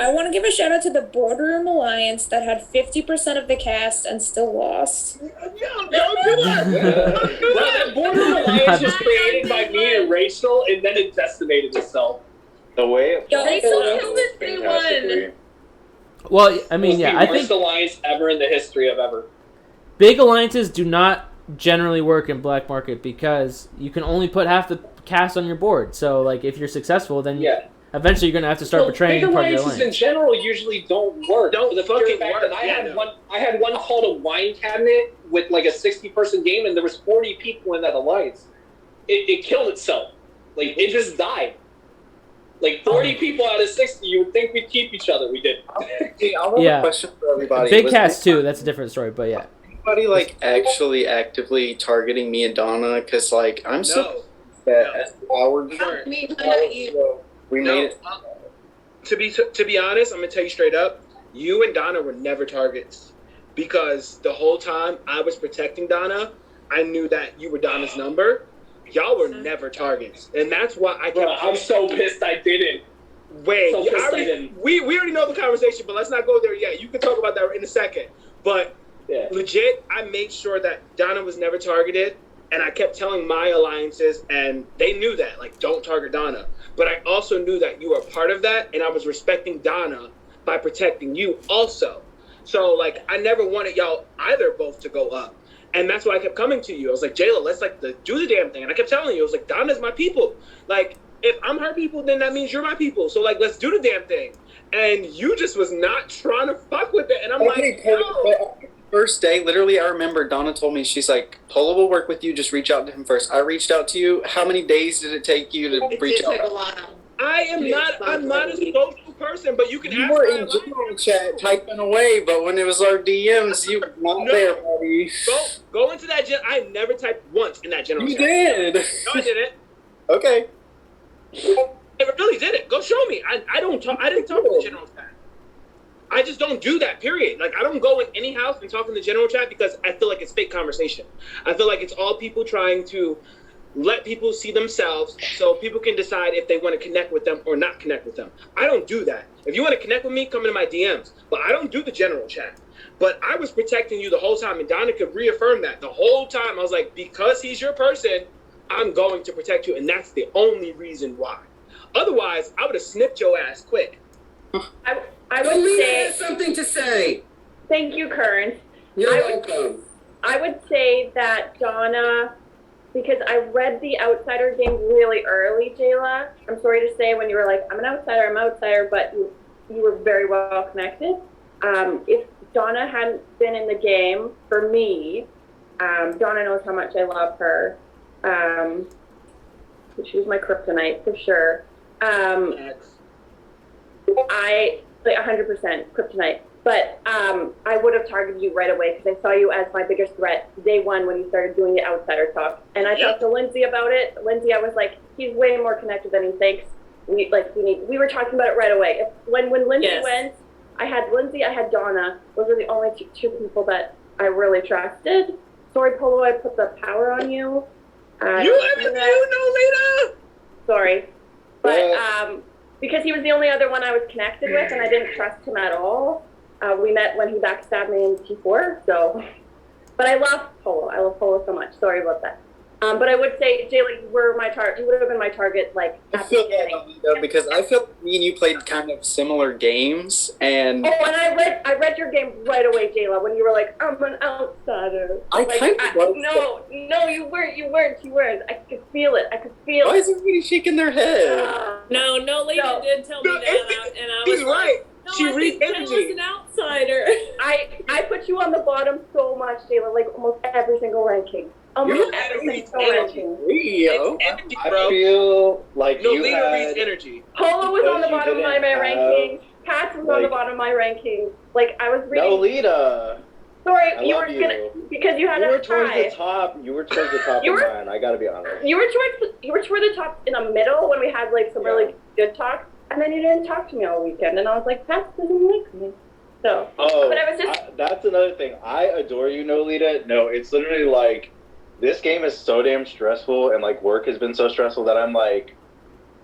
[SPEAKER 12] I want to give a shout out to the Boardroom Alliance that had 50% of the cast and still lost.
[SPEAKER 3] Yo, don't do that.
[SPEAKER 10] Bro, that border alliance was created by me and Rachel, and then it decimated itself.
[SPEAKER 4] The way it
[SPEAKER 12] Yo,
[SPEAKER 8] Rachel
[SPEAKER 4] played
[SPEAKER 8] killed
[SPEAKER 4] was
[SPEAKER 8] it 3-1.
[SPEAKER 4] fantastically.
[SPEAKER 1] Well, I mean,
[SPEAKER 10] It was
[SPEAKER 1] yeah,
[SPEAKER 10] the
[SPEAKER 1] I
[SPEAKER 10] worst
[SPEAKER 1] think
[SPEAKER 10] alliance ever in the history of ever.
[SPEAKER 1] big alliances do not generally work in black market because you can only put half the cast on your board. So, like, if you're successful, then
[SPEAKER 10] Yeah.
[SPEAKER 1] eventually you're gonna have to start betraying
[SPEAKER 10] big
[SPEAKER 1] part of your
[SPEAKER 10] alliances in
[SPEAKER 1] alliance.
[SPEAKER 10] general usually don't work.
[SPEAKER 3] Don't
[SPEAKER 10] the
[SPEAKER 3] fucking
[SPEAKER 10] fact
[SPEAKER 3] work.
[SPEAKER 10] that I
[SPEAKER 3] Yeah,
[SPEAKER 10] had
[SPEAKER 3] no.
[SPEAKER 10] one. I had one called a wine cabinet with like a 60-person game, and there was 40 people in that alliance. It killed itself. Like it just died. Like 40 people out of 60, you would think we'd keep each other. We didn't.
[SPEAKER 2] Hey, I have
[SPEAKER 1] Yeah.
[SPEAKER 2] a question for everybody.
[SPEAKER 1] Big
[SPEAKER 2] Was
[SPEAKER 1] cast too. That's a different story, but yeah.
[SPEAKER 2] anybody like actually actively targeting me and Donna? Because like I'm so that as Howard
[SPEAKER 8] Me, not you.
[SPEAKER 2] we
[SPEAKER 3] No,
[SPEAKER 2] made it.
[SPEAKER 3] to be honest, I'm gonna tell you straight up. You and Donna were never targets because the whole time I was protecting Donna, I knew that you were Donna's number. Y'all were never targets, and that's why I.
[SPEAKER 10] Bro, I'm so pissed I didn't.
[SPEAKER 3] Wait,
[SPEAKER 10] So pissed I
[SPEAKER 3] already,
[SPEAKER 10] didn't.
[SPEAKER 3] we already know the conversation, but let's not go there yet. You can talk about that in a second. But
[SPEAKER 10] Yeah.
[SPEAKER 3] legit, I made sure that Donna was never targeted, and I kept telling my alliances, and they knew that, like, don't target Donna. But I also knew that you were part of that, and I was respecting Donna by protecting you also. So, like, I never wanted y'all either both to go up. And that's why I kept coming to you. I was like, Jayla, let's like do the damn thing. And I kept telling you, I was like, Donna's my people. Like, if I'm her people, then that means you're my people. So like, let's do the damn thing. And you just was not trying to fuck with it. And I'm like, no.
[SPEAKER 2] First day, literally, I remember Donna told me, she's like, Polo will work with you. Just reach out to him first. I reached out to you. How many days did it take you to reach out? I'm not a social person, but you can ask were
[SPEAKER 3] my
[SPEAKER 2] in
[SPEAKER 3] alliance.
[SPEAKER 2] general chat typing away, but when it was our DMs, you were not there, buddy.
[SPEAKER 3] Go into that I never typed once in that general
[SPEAKER 2] You
[SPEAKER 3] chat.
[SPEAKER 2] did.
[SPEAKER 3] No, I didn't.
[SPEAKER 2] Okay.
[SPEAKER 3] I really did it. Go show me. I didn't talk in the general chat. I just don't do that, period. Like, I don't go in any house and talk in the general chat because I feel like it's fake conversation. I feel like it's all people trying to let people see themselves so people can decide if they want to connect with them or not connect with them. I don't do that. If you want to connect with me, come into my DMs. But I don't do the general chat. But I was protecting you the whole time, and Donna could reaffirm that. The whole time, I was like, because he's your person, I'm going to protect you, and that's the only reason why. Otherwise, I would have snipped your ass quick.
[SPEAKER 14] I would
[SPEAKER 11] Alina
[SPEAKER 14] say
[SPEAKER 11] has something to say.
[SPEAKER 14] thank you, Kern.
[SPEAKER 11] You're
[SPEAKER 14] I
[SPEAKER 11] welcome.
[SPEAKER 14] I would say that Donna, because I read the outsider game really early, Jayla. I'm sorry to say when you were like, I'm an outsider, but you were very well connected. If Donna hadn't been in the game, for me, Donna knows how much I love her. She was my kryptonite for sure. I like 100% kryptonite. But I would have targeted you right away because I saw you as my biggest threat day one when you started doing the outsider talk. And I talked to Lindsay about it. Lindsay, I was like, he's way more connected than he thinks. We were talking about it right away. When Lindsay went, I had Lindsay, I had Donna. Those are the only two people that I really trusted. Sorry, Polo, I put the power on you.
[SPEAKER 3] Later.
[SPEAKER 14] Sorry, but because he was the only other one I was connected with, and I didn't trust him at all. We met when he backstabbed me in T4, so. But I love Polo. I love Polo so much. Sorry about that. But I would say, Jayla, you would have been my target, like,
[SPEAKER 2] I
[SPEAKER 14] at the
[SPEAKER 2] feel
[SPEAKER 14] beginning.
[SPEAKER 2] bad though, because I feel like me and you played kind of similar games, and
[SPEAKER 14] Oh, and I read your game right away, Jayla, when you were like, I'm an outsider.
[SPEAKER 2] I
[SPEAKER 14] like,
[SPEAKER 2] kind of was.
[SPEAKER 14] No, you weren't. I could feel it.
[SPEAKER 2] Why is everybody shaking their head?
[SPEAKER 5] No, Lita did tell me that, and I was
[SPEAKER 3] He's
[SPEAKER 5] like,
[SPEAKER 3] right.
[SPEAKER 5] no,
[SPEAKER 3] She
[SPEAKER 5] I
[SPEAKER 3] reads
[SPEAKER 5] think Jayla's
[SPEAKER 3] energy.
[SPEAKER 5] an outsider.
[SPEAKER 14] I put you on the bottom so much, Jayla, like almost every single ranking. Almost every single ranking.
[SPEAKER 3] Energy,
[SPEAKER 4] I
[SPEAKER 3] bro.
[SPEAKER 4] feel like
[SPEAKER 3] No,
[SPEAKER 4] you
[SPEAKER 3] Lita
[SPEAKER 4] had...
[SPEAKER 3] reads energy.
[SPEAKER 14] Polo was on the
[SPEAKER 4] Because you
[SPEAKER 14] bottom of my
[SPEAKER 4] didn't have,
[SPEAKER 14] rankings. Pat was on the
[SPEAKER 4] like-
[SPEAKER 14] bottom of my rankings. Like, I was reading.
[SPEAKER 4] No, Lita.
[SPEAKER 14] Sorry,
[SPEAKER 4] I
[SPEAKER 14] you
[SPEAKER 4] love
[SPEAKER 14] were
[SPEAKER 4] you.
[SPEAKER 14] gonna, because you had
[SPEAKER 4] You
[SPEAKER 14] a
[SPEAKER 4] were towards
[SPEAKER 14] tie.
[SPEAKER 4] the top. You were towards the top
[SPEAKER 14] You
[SPEAKER 4] of
[SPEAKER 14] were-
[SPEAKER 4] mine. I gotta be honest.
[SPEAKER 14] You were toward the top in the middle when we had like some really good talk, and then you didn't talk to me all weekend, and I was like, Pat doesn't like me. So,
[SPEAKER 4] Oh,
[SPEAKER 14] but I was just
[SPEAKER 4] that's another thing. I adore you, Nolita. No, it's literally like, this game is so damn stressful, and like work has been so stressful that I'm like,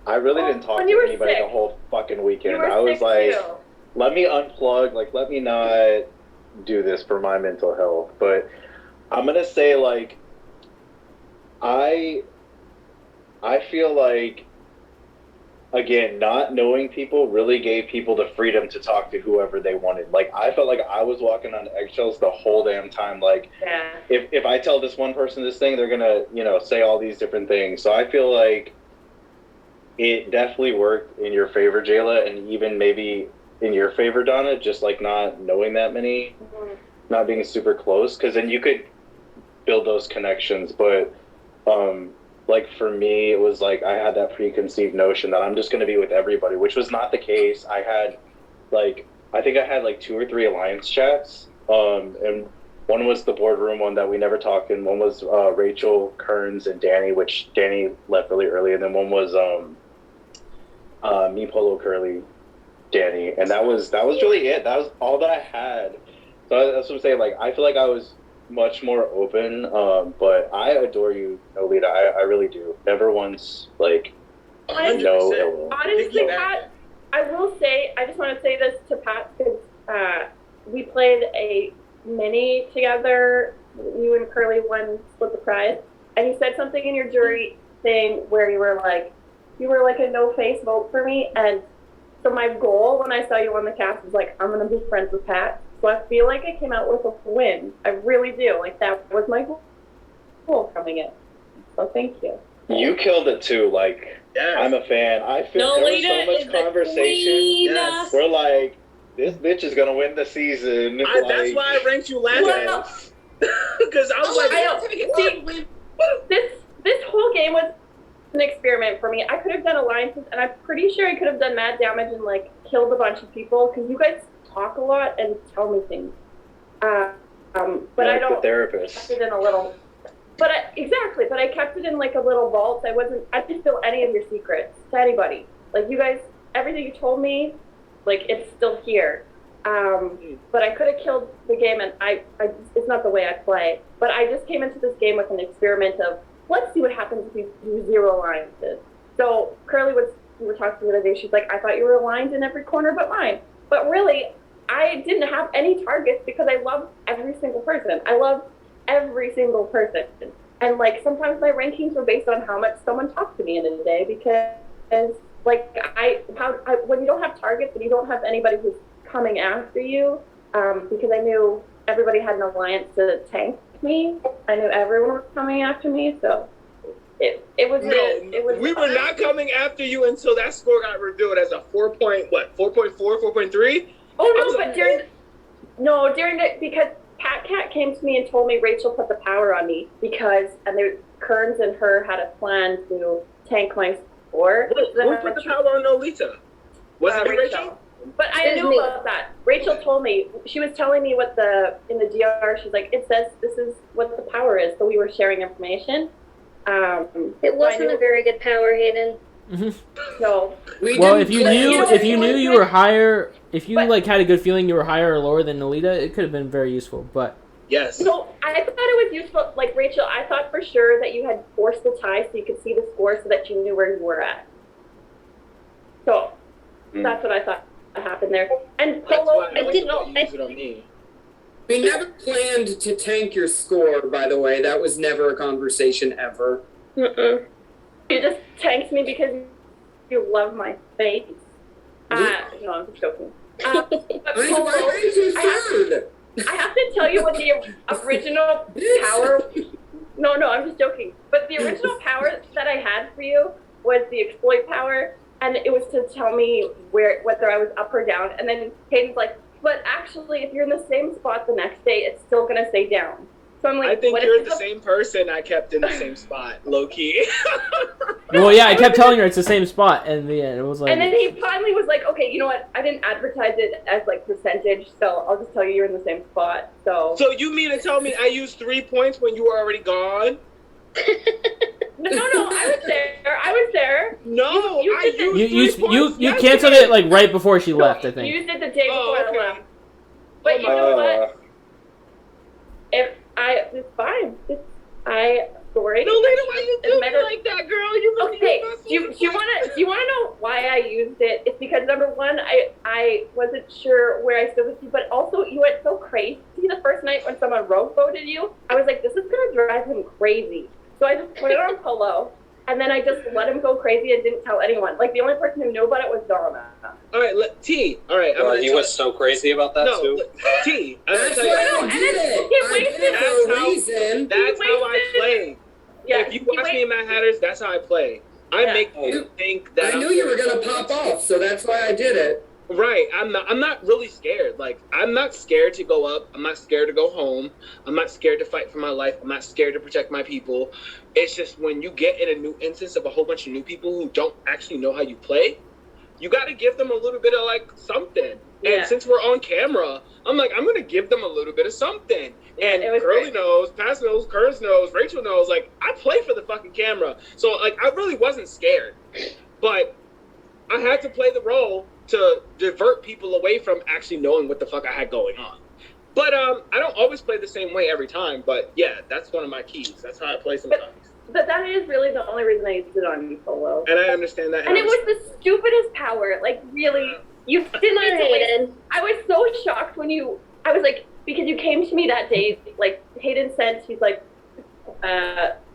[SPEAKER 4] I really didn't talk
[SPEAKER 14] when
[SPEAKER 4] to
[SPEAKER 14] you were
[SPEAKER 4] anybody
[SPEAKER 14] sick.
[SPEAKER 4] the whole fucking weekend.
[SPEAKER 14] You were
[SPEAKER 4] I was
[SPEAKER 14] sick,
[SPEAKER 4] like,
[SPEAKER 14] too.
[SPEAKER 4] let me unplug, like let me not do this for my mental health. But I'm gonna say like, I feel like, again, not knowing people really gave people the freedom to talk to whoever they wanted. Like, I felt like I was walking on eggshells the whole damn time. Like,
[SPEAKER 14] yeah.
[SPEAKER 4] if I tell this one person this thing, they're gonna, say all these different things. So I feel like it definitely worked in your favor, Jayla, and even maybe in your favor, Donna, just like not knowing that many, not being super close, because then you could build those connections. But like for me, it was like I had that preconceived notion that I'm just going to be with everybody, which was not the case. I had I think I had like 2 or 3 alliance chats, and one was the boardroom one that we never talked in. One was Rachel, Kearns, and Danny, which Danny left really early, and then one was me, Polo, Curly, Danny, and that was really it. That was all that I had. So that's what I'm saying. Like, I feel like I was much more open, but I adore you, Nolita. I really do. Never once like no ill will.
[SPEAKER 14] Honestly, Pat, I will say, I just want to say this to Pat because we played a mini together. You and Curly won Split the Prize, and you said something in your jury thing where you were like a no-face vote for me, and so my goal when I saw you on the cast was like, I'm gonna be friends with Pat. So I feel like I came out with a win. I really do. Like, that was my goal coming in. So thank you.
[SPEAKER 4] You killed it too. Like, I'm a fan. I feel there was so much conversation. We're like, this bitch is gonna win the season.
[SPEAKER 3] That's why I ranked you last. Because I was like,
[SPEAKER 14] this whole game was an experiment for me. I could have done alliances, and I'm pretty sure I could have done mad damage and like killed a bunch of people because you guys talk a lot and tell me things. But I don't.
[SPEAKER 4] The therapist.
[SPEAKER 14] Kept it in a little. But I kept it in like a little vault. I didn't spill any of your secrets to anybody. Like, you guys, everything you told me, like, it's still here. But I could have killed the game, and it's not the way I play. But I just came into this game with an experiment of, let's see what happens if we do 0 alliances. So Curly we were talking the other day, she's like, I thought you were aligned in every corner but mine. But really, I didn't have any targets because I love every single person. I love every single person. And like, sometimes my rankings were based on how much someone talked to me in a day, because like when you don't have targets and you don't have anybody who's coming after you, because I knew everybody had an alliance to tank me. I knew everyone was coming after me, so it was.
[SPEAKER 3] We were not coming after you until that score got revealed as a 4.4, 4.3.
[SPEAKER 14] Oh no, but during because Pat Cat came to me and told me Rachel put the power on me because Kearns and her had a plan to tank my score.
[SPEAKER 3] Who put the power on Nolita? Was it Rachel?
[SPEAKER 14] But I knew about that. Rachel told me. She was telling me what in the DR, she's like, it says this is what the power is. So we were sharing information.
[SPEAKER 6] It wasn't a very good power, Hayden.
[SPEAKER 14] No.
[SPEAKER 1] Well, if you knew you were higher, if you had a good feeling you were higher or lower than Nolita, it could have been very useful. But
[SPEAKER 3] yes.
[SPEAKER 14] So I thought it was useful. Like, Rachel, I thought for sure that you had forced the tie so you could see the score so that you knew where you were at. So that's what I thought happened there. And Polo,
[SPEAKER 3] I didn't use it on me.
[SPEAKER 11] We never planned to tank your score, by the way. That was never a conversation ever.
[SPEAKER 14] You just tanked me because you love my face. No, I'm just joking. But Polo, I have to tell you what the original power... No, I'm just joking. But the original power that I had for you was the exploit power, and it was to tell me whether I was up or down. And then Hayden's like, but actually, if you're in the same spot the next day, it's still going to say down. So I'm like,
[SPEAKER 3] I think you're the same person I kept in the same spot, low key.
[SPEAKER 1] Well, yeah, I kept telling her it's the same spot, and in the end, it was like.
[SPEAKER 14] And then he finally was like, okay, you know what? I didn't advertise it as like percentage, so I'll just tell you you're in the same spot. So
[SPEAKER 3] you mean to tell me I used 3 points when you were already gone?
[SPEAKER 14] No, I was there.
[SPEAKER 3] No,
[SPEAKER 1] you canceled it like right before she left, I think.
[SPEAKER 14] You used it the day before I left. But you know what? It's fine. Sorry.
[SPEAKER 3] No, Lena, why you do me like that, girl?
[SPEAKER 14] Okay. Do you wanna know why I used it? It's because number one, I wasn't sure where I stood with you, but also you went so crazy the first night when someone rogue voted you. I was like, this is gonna drive him crazy. So I just put it on Polo, and then I just let him go crazy and didn't tell anyone. Like the only person who knew about it was Donna.
[SPEAKER 3] All right, T. All right,
[SPEAKER 10] he was so crazy about that too.
[SPEAKER 3] T.
[SPEAKER 11] That's why I did it.
[SPEAKER 3] That's how I play.
[SPEAKER 14] Yeah,
[SPEAKER 3] if you watch me in Mad Hatters, that's how I play. I make you think that
[SPEAKER 11] I knew you were gonna pop off, so that's why I did it.
[SPEAKER 3] Right, I'm not really scared. Like, I'm not scared to go up. I'm not scared to go home. I'm not scared to fight for my life. I'm not scared to protect my people. It's just when you get in a new instance of a whole bunch of new people who don't actually know how you play, you got to give them a little bit of, like, something.
[SPEAKER 14] Yeah.
[SPEAKER 3] And since we're on camera, I'm like, I'm going to give them a little bit of something. And Curly knows, Pass knows, Curse knows, Rachel knows. Like, I play for the fucking camera. So, like, I really wasn't scared. But I had to play the role to divert people away from actually knowing what the fuck I had going on. But I don't always play the same way every time. But yeah, that's one of my keys. That's how I play sometimes.
[SPEAKER 14] But that is really the only reason I used it on you, Polo.
[SPEAKER 3] And I understand that.
[SPEAKER 14] And it was the stupidest power. Like, really, you didn't Hayden. I was so shocked when I was like, because you came to me that day, like, Hayden said, she's like,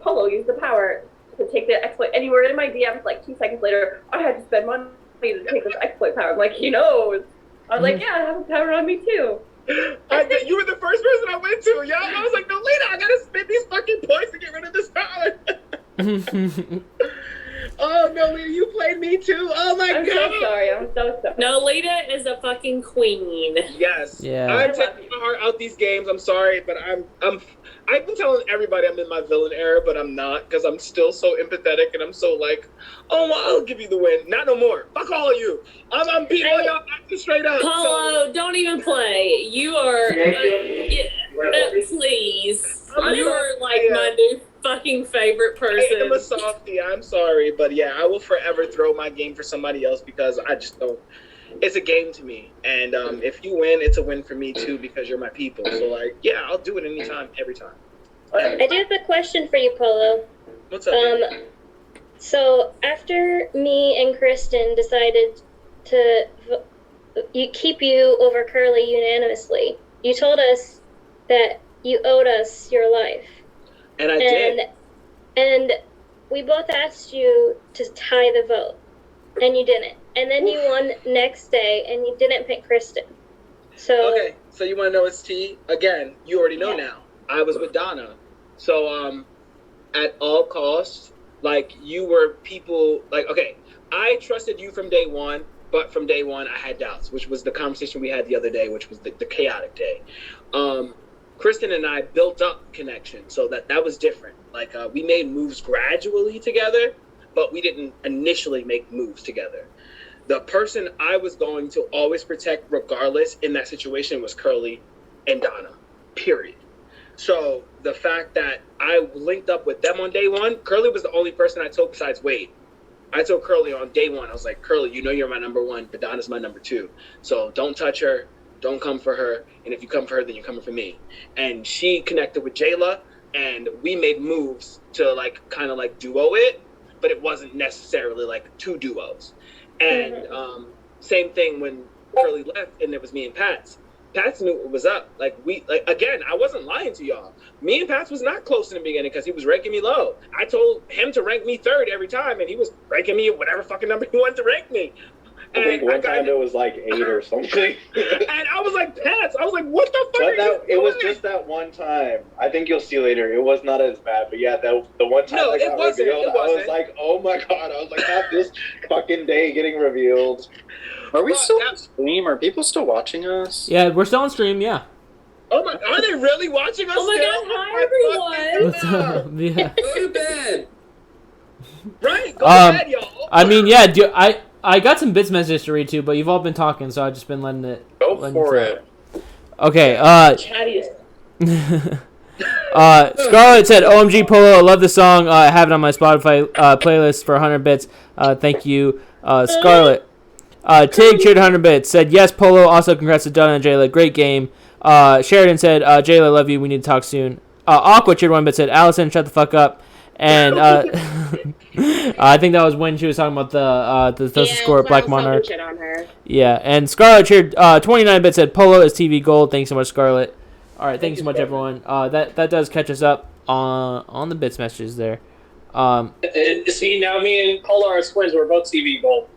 [SPEAKER 14] Polo, use the power to take the exploit. And you were in my DMs like 2 seconds later, I had to spend money to take this exploit power. I'm like, he knows. I was like, yeah, I have a power on me too.
[SPEAKER 3] You were the first person I went to, y'all. I was like, no, Lena, I gotta spend these fucking points to get rid of this power. Oh, no, Lena, you played me too. Oh, my God.
[SPEAKER 14] I'm so sorry.
[SPEAKER 5] No, Lena is a fucking queen.
[SPEAKER 3] Yes.
[SPEAKER 1] Yeah.
[SPEAKER 3] I'm taking my heart out these games. I'm sorry, but I've been telling everybody I'm in my villain era, but I'm not, because I'm still so empathetic, and I'm so like, oh, well, I'll give you the win. Not no more. Fuck all of you. I'm beating all y'all straight up.
[SPEAKER 5] Polo, don't even play. You are, please. You are like my new fucking favorite person.
[SPEAKER 3] I am a softie. I'm sorry, but yeah, I will forever throw my game for somebody else because I just don't. It's a game to me, and if you win, it's a win for me too because you're my people. So like, yeah, I'll do it anytime, every time.
[SPEAKER 6] I do have a question for you, Polo.
[SPEAKER 3] What's up?
[SPEAKER 6] So after me and Kristen decided to keep you over Curly unanimously, you told us that you owed us your life.
[SPEAKER 3] And I did.
[SPEAKER 6] And we both asked you to tie the vote, and you didn't. And then you won next day, and you didn't pick Kristen. So
[SPEAKER 3] okay, so you want to know it's T? Again, you already know now. I was with Donna. So at all costs, like, you were people, like, okay, I trusted you from day one, but from day one I had doubts, which was the conversation we had the other day, which was the chaotic day. Kristen and I built up connection, so that was different. Like, we made moves gradually together, but we didn't initially make moves together. The person I was going to always protect regardless in that situation was Curly and Donna, period. So the fact that I linked up with them on day one, Curly was the only person I told besides Wade. I told Curly on day one, I was like, Curly, you know you're my number one, but Donna's my number two. So don't touch her, don't come for her, and if you come for her, then you're coming for me. And she connected with Jayla, and we made moves to like kind of like duo it, but it wasn't necessarily like two duos. And same thing when Curly left and it was me and Pat's. Pats knew what was up. Again, I wasn't lying to y'all. Me and Pats was not close in the beginning because he was ranking me low. I told him to rank me third every time, and he was ranking me whatever fucking number he wanted to rank me.
[SPEAKER 4] I think one time it was like 8 or something.
[SPEAKER 3] And I was like, Pats, I was like, what the fuck are you doing?
[SPEAKER 4] It was just that one time. I think you'll see later. It was not as bad, but yeah, the one time I got revealed, I was like, oh my god. I was like, not this fucking day getting revealed.
[SPEAKER 2] Are we still on stream? Are people still watching us?
[SPEAKER 1] Yeah, we're still on stream. Yeah.
[SPEAKER 3] Oh my! Are they really watching us?
[SPEAKER 5] Oh my
[SPEAKER 3] still?
[SPEAKER 5] god! Hi everyone.
[SPEAKER 1] Yeah.
[SPEAKER 11] Go to bed.
[SPEAKER 3] Right? Go to bed, y'all.
[SPEAKER 1] I mean, yeah. I got some bits messages to read too, but you've all been talking, so I've just been letting it.
[SPEAKER 2] Go for it.
[SPEAKER 1] Okay.
[SPEAKER 9] Chatty.
[SPEAKER 1] Scarlett said, "OMG Polo, I love the song. I have it on my Spotify playlist for 100 bits. Thank you, Scarlett." Tig cheered 100 bits. Said, "Yes, Polo. Also, congrats to Donna and Jayla. Great game." Sheridan said, "Jayla, love you. We need to talk soon." Aqua cheered 1 bit. Said, "Allison, shut the fuck up." And I think that was when she was talking about the social score at Black Monarch.
[SPEAKER 14] Shit on her.
[SPEAKER 1] Yeah, and Scarlett cheered 29 bits. Said, "Polo is TV gold." Thanks so much, Scarlett. All right, thank you so much, everyone. That does catch us up on the bits messages there.
[SPEAKER 10] See, now me and Polo are twins. We're both TV gold.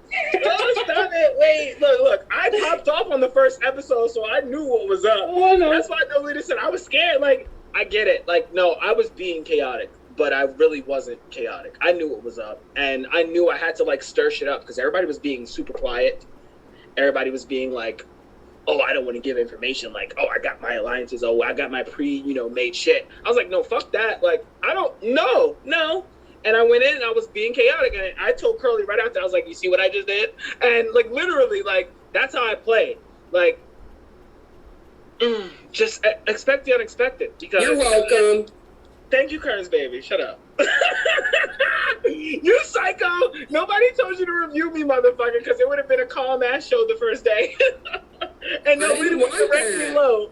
[SPEAKER 3] Oh, stop it! Wait, look! I popped off on the first episode, so I knew what was up.
[SPEAKER 10] Oh, no.
[SPEAKER 3] That's why I told Lita said I was scared. I get it. No, I was being chaotic, but I really wasn't chaotic. I knew what was up, and I knew I had to stir shit up because everybody was being super quiet. Everybody was being like, "Oh, I don't want to give information." Oh, I got my alliances. Oh, I got my made shit. I was like, no, fuck that. I don't. No. And I went in and I was being chaotic, and I told Curly right after, I was like, you see what I just did? And literally, that's how I play. Just expect the unexpected. Because
[SPEAKER 11] you're welcome.
[SPEAKER 3] Thank you, Kearns, baby. Shut up. You psycho! Nobody told you to review me, motherfucker, because it would have been a calm ass show the first day. And no, Lita would have ranked me low.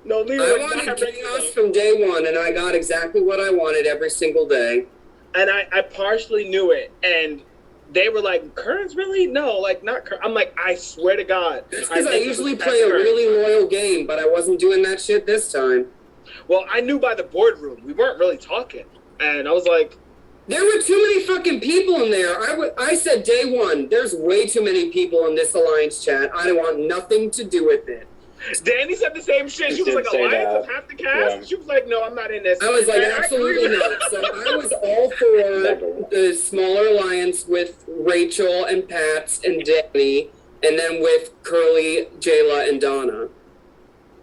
[SPEAKER 3] No, Lita
[SPEAKER 11] I wanted chaos from day one, and I got exactly what I wanted every single day.
[SPEAKER 3] And I partially knew it, and they were like, Kearns, really? No, not Kearns. I'm like, I swear to God.
[SPEAKER 11] Because I usually play a really loyal game, but I wasn't doing that shit this time.
[SPEAKER 3] Well, I knew by the boardroom. We weren't really talking. And I was like...
[SPEAKER 11] There were too many fucking people in there. I said day one, there's way too many people in this Alliance chat. I don't want nothing to do with it.
[SPEAKER 3] Danny said the same shit. She was like, Alliance is half the cast? Yeah. She was like, no, I'm not in this.
[SPEAKER 11] I was like, absolutely not. So I was all for the smaller alliance with Rachel and Pats and Danny, and then with Curly, Jayla, and Donna.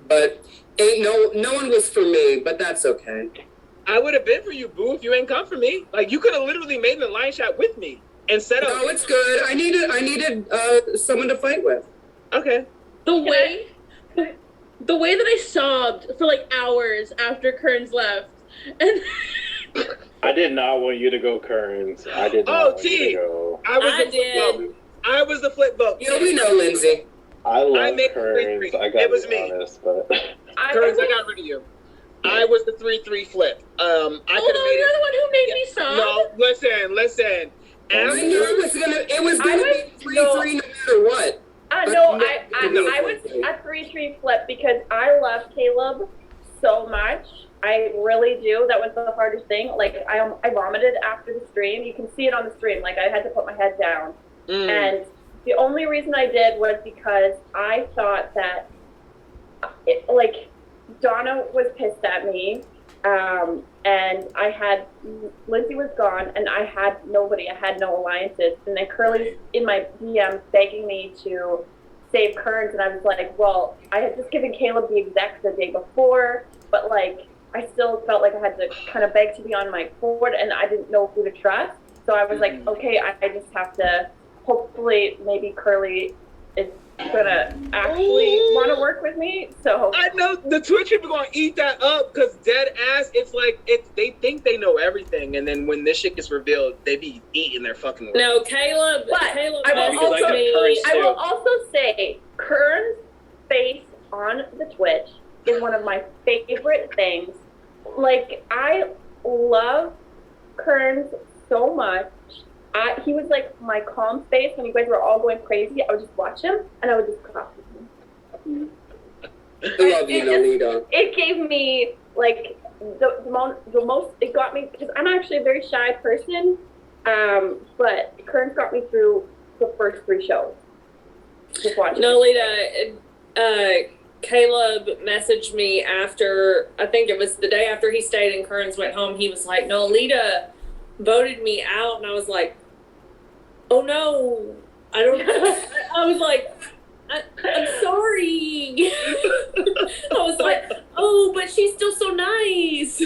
[SPEAKER 11] But no one was for me, but that's okay.
[SPEAKER 3] I would have been for you, boo, if you ain't come for me. You could have literally made an alliance chat with me instead of...
[SPEAKER 11] No, it's good. I needed someone to fight with.
[SPEAKER 3] Okay.
[SPEAKER 9] The way that I sobbed for hours after Kearns left, and
[SPEAKER 4] I did not want you to go, Kearns. I did not want you to go.
[SPEAKER 3] I was the flip vote.
[SPEAKER 11] Yeah, we know, Lindsay.
[SPEAKER 4] I love Kearns.
[SPEAKER 3] It was me.
[SPEAKER 4] Honest, but
[SPEAKER 3] Kearns, I got rid of you. I was the 3-3 flip.
[SPEAKER 9] You're the one who made me sob.
[SPEAKER 3] No, listen.
[SPEAKER 11] I knew it was gonna be 3-3 no matter what.
[SPEAKER 14] I was a 3-3 flip because I love Caleb so much. I really do. That was the hardest thing. I vomited after the stream. You can see it on the stream. I had to put my head down. And the only reason I did was because I thought that, Donna was pissed at me. And Lindsay was gone, and I had nobody. I had no alliances. And then Curly's in my DMs begging me to save Kearns, and I was like, well, I had just given Caleb the exec the day before, but I still felt like I had to kind of beg to be on my board, and I didn't know who to trust. So I was like, okay, I just have to, hopefully, maybe Curly is gonna actually want to work with me. So
[SPEAKER 3] I know the Twitch people gonna eat that up because dead ass. They think they know everything, and then when this shit gets revealed, they be eating their fucking words.
[SPEAKER 5] No, Caleb.
[SPEAKER 14] But I will also say, Kearns' face on the Twitch is one of my favorite things. I love Kearns so much. He was my calm space when you guys were all going crazy. I would just watch him and I would just clap with him.
[SPEAKER 11] I love you, Nolita.
[SPEAKER 14] It gave me like the most. It got me because I'm actually a very shy person. But Kern's got me through the first 3 shows. Just watching.
[SPEAKER 5] Nolita, Caleb messaged me after, I think it was the day after he stayed and Kearns went home. He was like, Nolita voted me out. And I was like, oh no, I don't I was like, I'm sorry. I was like, oh, but she's still so nice.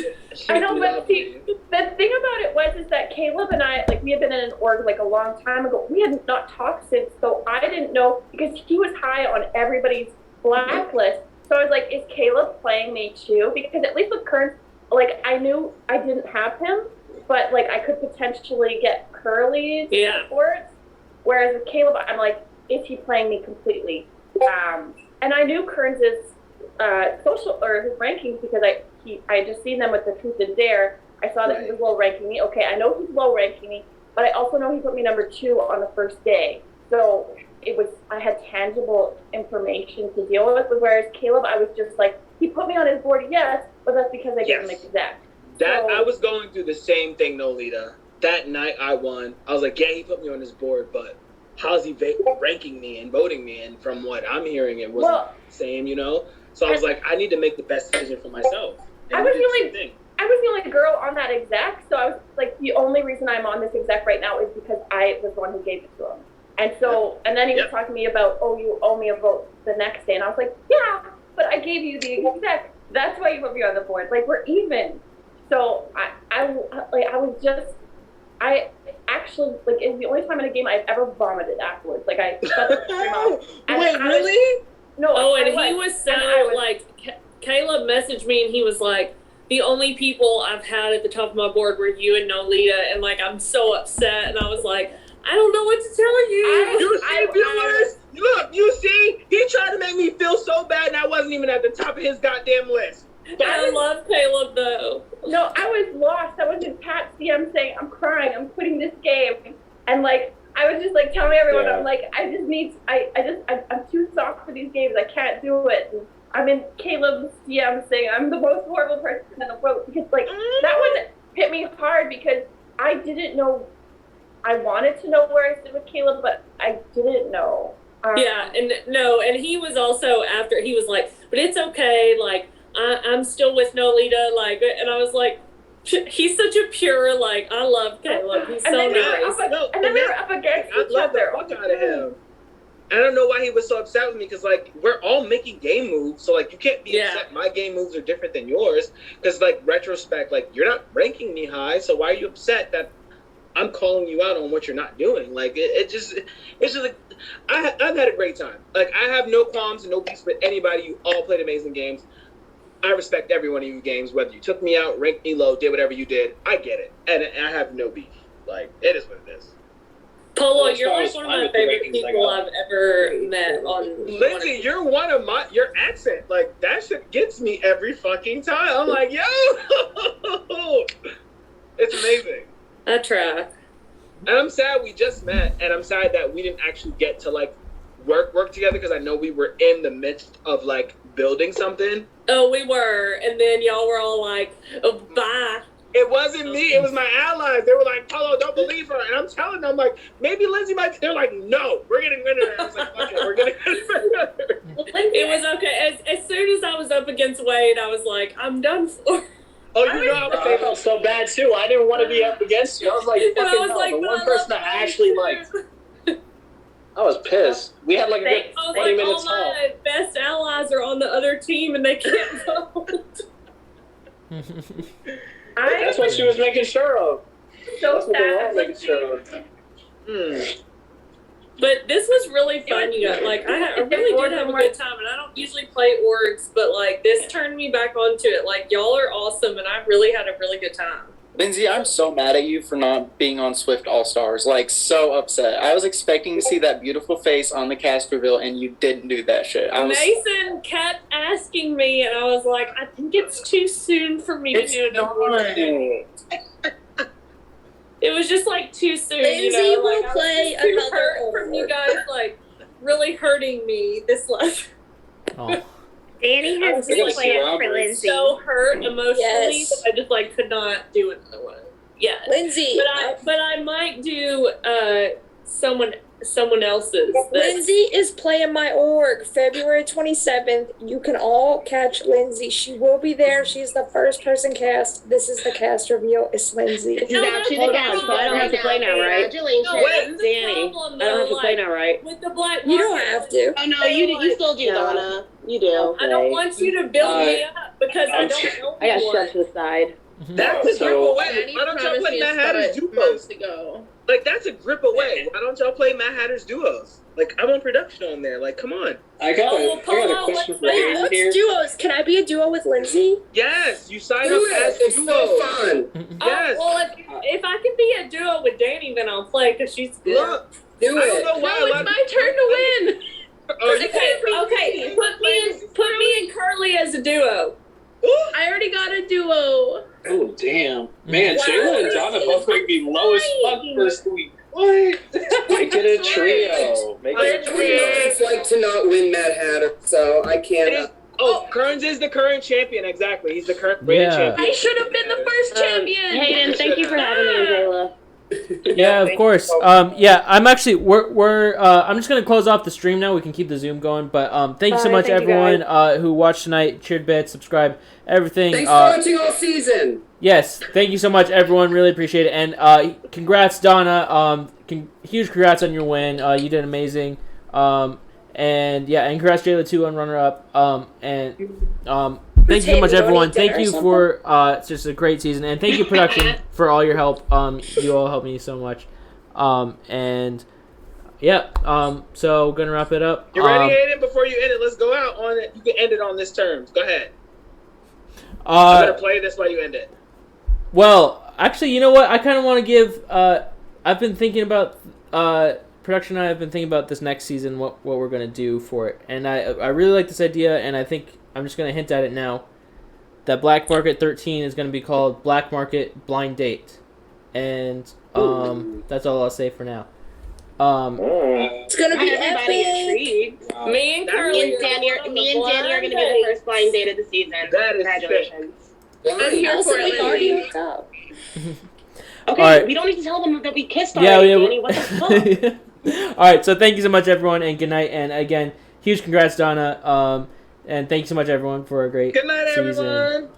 [SPEAKER 14] I know, but see, the thing about it was that Caleb and I, like, we had been in an org like a long time ago. We had not talked since, so I didn't know because he was high on everybody's blacklist. So I was like, is Caleb playing me too? Because at least with Kern, like, I knew I didn't have him, but like I could potentially get Curly's sports. Whereas with Caleb, I'm like, is he playing me completely? And I knew Kearns' social or his rankings because I just seen them with the Truth and Dare. I saw that he was low ranking me. Okay, I know he's low ranking me, but I also know he put me number 2 on the first day. So I had tangible information to deal with. Whereas Caleb, I was just like, he put me on his board, yes, but that's because I gave him exact.
[SPEAKER 3] I was going through the same thing, Nolita. That night I won. I was like, yeah, he put me on his board, but how's he ranking me and voting me? And from what I'm hearing, it wasn't the same, you know? So I was like, I need to make the best decision for myself.
[SPEAKER 14] I was the only girl on that exec, so I was like, the only reason I'm on this exec right now is because I was the one who gave it to him. And so, and then he was talking to me about, oh, you owe me a vote the next day. And I was like, yeah, but I gave you the exec. That's why you put me on the board. Like, we're even. So I actually, like, it's the only time in a game I've ever vomited afterwards. Like, I shut the stream off.
[SPEAKER 3] Wait, really?
[SPEAKER 14] No.
[SPEAKER 5] Oh, and he was so, like, Caleb messaged me and he was like, the only people I've had at the top of my board were you and Nolita, and, like, I'm so upset. And I was like, I don't know what to tell you.
[SPEAKER 3] You see, viewers? Look, you see? He tried to make me feel so bad, and I wasn't even at the top of his goddamn list.
[SPEAKER 5] But I love Caleb, though.
[SPEAKER 14] No, I was lost. I was in Pat's DM saying, I'm crying, I'm quitting this game. And, like, I was just, like, telling everyone, I'm like, I'm too soft for these games. I can't do it. And I'm in Caleb's DM saying, I'm the most horrible person in the world. Because, like, that one hit me hard because I didn't know. I wanted to know where I stood with Caleb, but I didn't know.
[SPEAKER 5] And he was also after, he was like, but it's okay, like, I'm still with Nolita, like, and I was like, he's such a pure, like, I love Caleb, he's so nice.
[SPEAKER 14] And then we were up against each other.
[SPEAKER 3] I love the fuck out of him. I don't know why he was so upset with me, because, like, we're all making game moves, so, like, you can't be upset my game moves are different than yours, because, like, retrospect, like, you're not ranking me high, so why are you upset that I'm calling you out on what you're not doing? Like, it's just like, I've had a great time. Like, I have no qualms and no beefs with anybody. You all played amazing games. I respect every one of you games, whether you took me out, ranked me low, did whatever you did. I get it. And I have no beef. Like, it is what it is.
[SPEAKER 5] Polo, you're like one of my favorite people I've ever met on.
[SPEAKER 3] Lindsay, you're one of your accent. Like, that shit gets me every fucking time. I'm like, yo! It's amazing.
[SPEAKER 5] I try.
[SPEAKER 3] And I'm sad we just met, and I'm sad that we didn't actually get to, like, work together, because I know we were in the midst of, like, building something.
[SPEAKER 5] Oh, we were, and then y'all were all like, oh, bye.
[SPEAKER 3] It wasn't me, it was my allies. They were like, Polo, don't believe her. And I'm telling them, like, maybe Lindsay might. They're like, no, we're getting rid of her. I was like, okay, we're getting rid of her.
[SPEAKER 5] It was okay. As soon as I was up against Wade, I was like, I'm done for.
[SPEAKER 3] Oh, I
[SPEAKER 10] felt so bad too. I didn't want to be up against you. I was like, fucking hell, the one person I actually liked. I was pissed. We had like a good 20 minutes
[SPEAKER 5] all my best allies are on the other team and they can't vote.
[SPEAKER 10] That's what she was making sure of.
[SPEAKER 14] So sad.
[SPEAKER 10] Making sure of.
[SPEAKER 5] But this was really fun, you guys. Like, I really did have a good time, and I don't usually play orgs, but, like, this turned me back onto it. Like, y'all are awesome, and I really had a really good time.
[SPEAKER 15] Lindsay, I'm so mad at you for not being on Swift All-Stars. Like, so upset. I was expecting to see that beautiful face on the cast reveal, and you didn't do that shit.
[SPEAKER 5] Mason kept asking me, and I was like, I think it's too soon for me to do it. It was just, like, too soon,
[SPEAKER 12] Lindsay will play another
[SPEAKER 5] from you guys, like, really hurting me this last.
[SPEAKER 1] Oh.
[SPEAKER 14] Danny has big plans for Lindsay.
[SPEAKER 5] So hurt emotionally,
[SPEAKER 12] Yes.
[SPEAKER 5] that I just like could not do another one. Yeah,
[SPEAKER 12] Lindsay.
[SPEAKER 5] but I might do someone else's.
[SPEAKER 12] Lindsay is playing my org February 27th. You can all catch Lindsay. She will be there. She's the first person cast. This is the cast reveal. It's Lindsay.
[SPEAKER 14] She's actually the cast, so I don't have to play now, right?
[SPEAKER 5] Congratulations.
[SPEAKER 14] No, Danny. I don't have to play now, right?
[SPEAKER 5] With the black
[SPEAKER 12] You don't
[SPEAKER 5] market.
[SPEAKER 12] have to.
[SPEAKER 14] Oh no, you still do, Donna. You do.
[SPEAKER 5] I don't want you to build me up because I don't know
[SPEAKER 14] I got
[SPEAKER 5] anyone.
[SPEAKER 14] shoved to the side.
[SPEAKER 3] That's a grip away.
[SPEAKER 9] Danny
[SPEAKER 3] Why don't y'all
[SPEAKER 9] promised
[SPEAKER 3] play
[SPEAKER 9] me
[SPEAKER 3] Mad
[SPEAKER 9] a
[SPEAKER 3] Hatter's
[SPEAKER 9] stud
[SPEAKER 3] duos?
[SPEAKER 9] months ago.
[SPEAKER 3] Like, that's a grip away. Why don't y'all play Mad Hatter's duos? Like, I want production on there. Like, come on.
[SPEAKER 16] I got a question for you
[SPEAKER 12] What's
[SPEAKER 16] here.
[SPEAKER 12] duos? Can I be a duo with Lindsay?
[SPEAKER 3] Yes, you sign
[SPEAKER 11] Do
[SPEAKER 3] up
[SPEAKER 11] it.
[SPEAKER 3] as
[SPEAKER 11] It's
[SPEAKER 3] duos.
[SPEAKER 11] so fun.
[SPEAKER 3] Yes.
[SPEAKER 5] Well, if I can be a duo with Danny, then I'll play because she's good.
[SPEAKER 3] Look,
[SPEAKER 11] Do
[SPEAKER 3] I don't
[SPEAKER 11] it.
[SPEAKER 3] know why
[SPEAKER 9] No,
[SPEAKER 3] a lot
[SPEAKER 9] it's
[SPEAKER 3] of
[SPEAKER 9] my turn to win.
[SPEAKER 3] Oh, you
[SPEAKER 5] Okay. Put me and Curly as a duo.
[SPEAKER 9] I already got a duo.
[SPEAKER 16] Oh, damn. Man,
[SPEAKER 5] Wow.
[SPEAKER 16] Shayla and Donna both make me low as fuck first week. What? Make it a trio. Make it a
[SPEAKER 11] I know what it's like to not win Mad Hatter, so I
[SPEAKER 3] It
[SPEAKER 11] can't.
[SPEAKER 3] is, Kearns is the current champion, exactly. He's the current rated
[SPEAKER 1] Yeah.
[SPEAKER 3] champion.
[SPEAKER 9] I should have been the first champion.
[SPEAKER 14] Hayden, thank you for having me, Jayla.
[SPEAKER 1] Yeah, of course. Yeah, I'm actually we're I'm just gonna close off the stream now. We can keep the Zoom going, but thank you so much
[SPEAKER 14] Thank you,
[SPEAKER 1] everyone who watched tonight, cheered bits, subscribed, everything.
[SPEAKER 11] Thanks for watching all season.
[SPEAKER 1] Yes, thank you so much everyone. Really appreciate it, and congrats Donna. Huge congrats on your win. You did amazing. And yeah, and congrats Jayla too on runner up. Thank you so much everyone. Thank you for it's just a great season, and thank you production for all your help. You all helped me so much. And yeah, so gonna wrap it up.
[SPEAKER 3] You ready, Hayden? Before you end it, let's go out on it. You can end it on this terms. Go ahead. I better play this while you end it.
[SPEAKER 1] Well, actually, you know what? I kind of want to give. I've been thinking about production. And I have been thinking about this next season, what we're gonna do for it, and I really like this idea, and I think I'm just gonna hint at it now. That Black Market 13 is gonna be called Black Market Blind Date, and that's all I'll say for now.
[SPEAKER 12] It's gonna be
[SPEAKER 14] everybody
[SPEAKER 12] epic.
[SPEAKER 14] intrigued.
[SPEAKER 5] Me and Curly
[SPEAKER 14] and Danny are going to be the first blind date of the season.
[SPEAKER 3] That is
[SPEAKER 14] Congratulations.
[SPEAKER 9] I'm here for it, Lindsay.
[SPEAKER 14] Okay,
[SPEAKER 1] All right.
[SPEAKER 14] we don't need to tell them that we kissed
[SPEAKER 1] Yeah,
[SPEAKER 14] already,
[SPEAKER 1] yeah.
[SPEAKER 14] Danny. What the fuck?
[SPEAKER 1] All right, so thank you so much, everyone, and good night. And again, huge congrats, Donna. And thank you so much, everyone, for a great
[SPEAKER 3] Good night,
[SPEAKER 1] season.
[SPEAKER 3] everyone.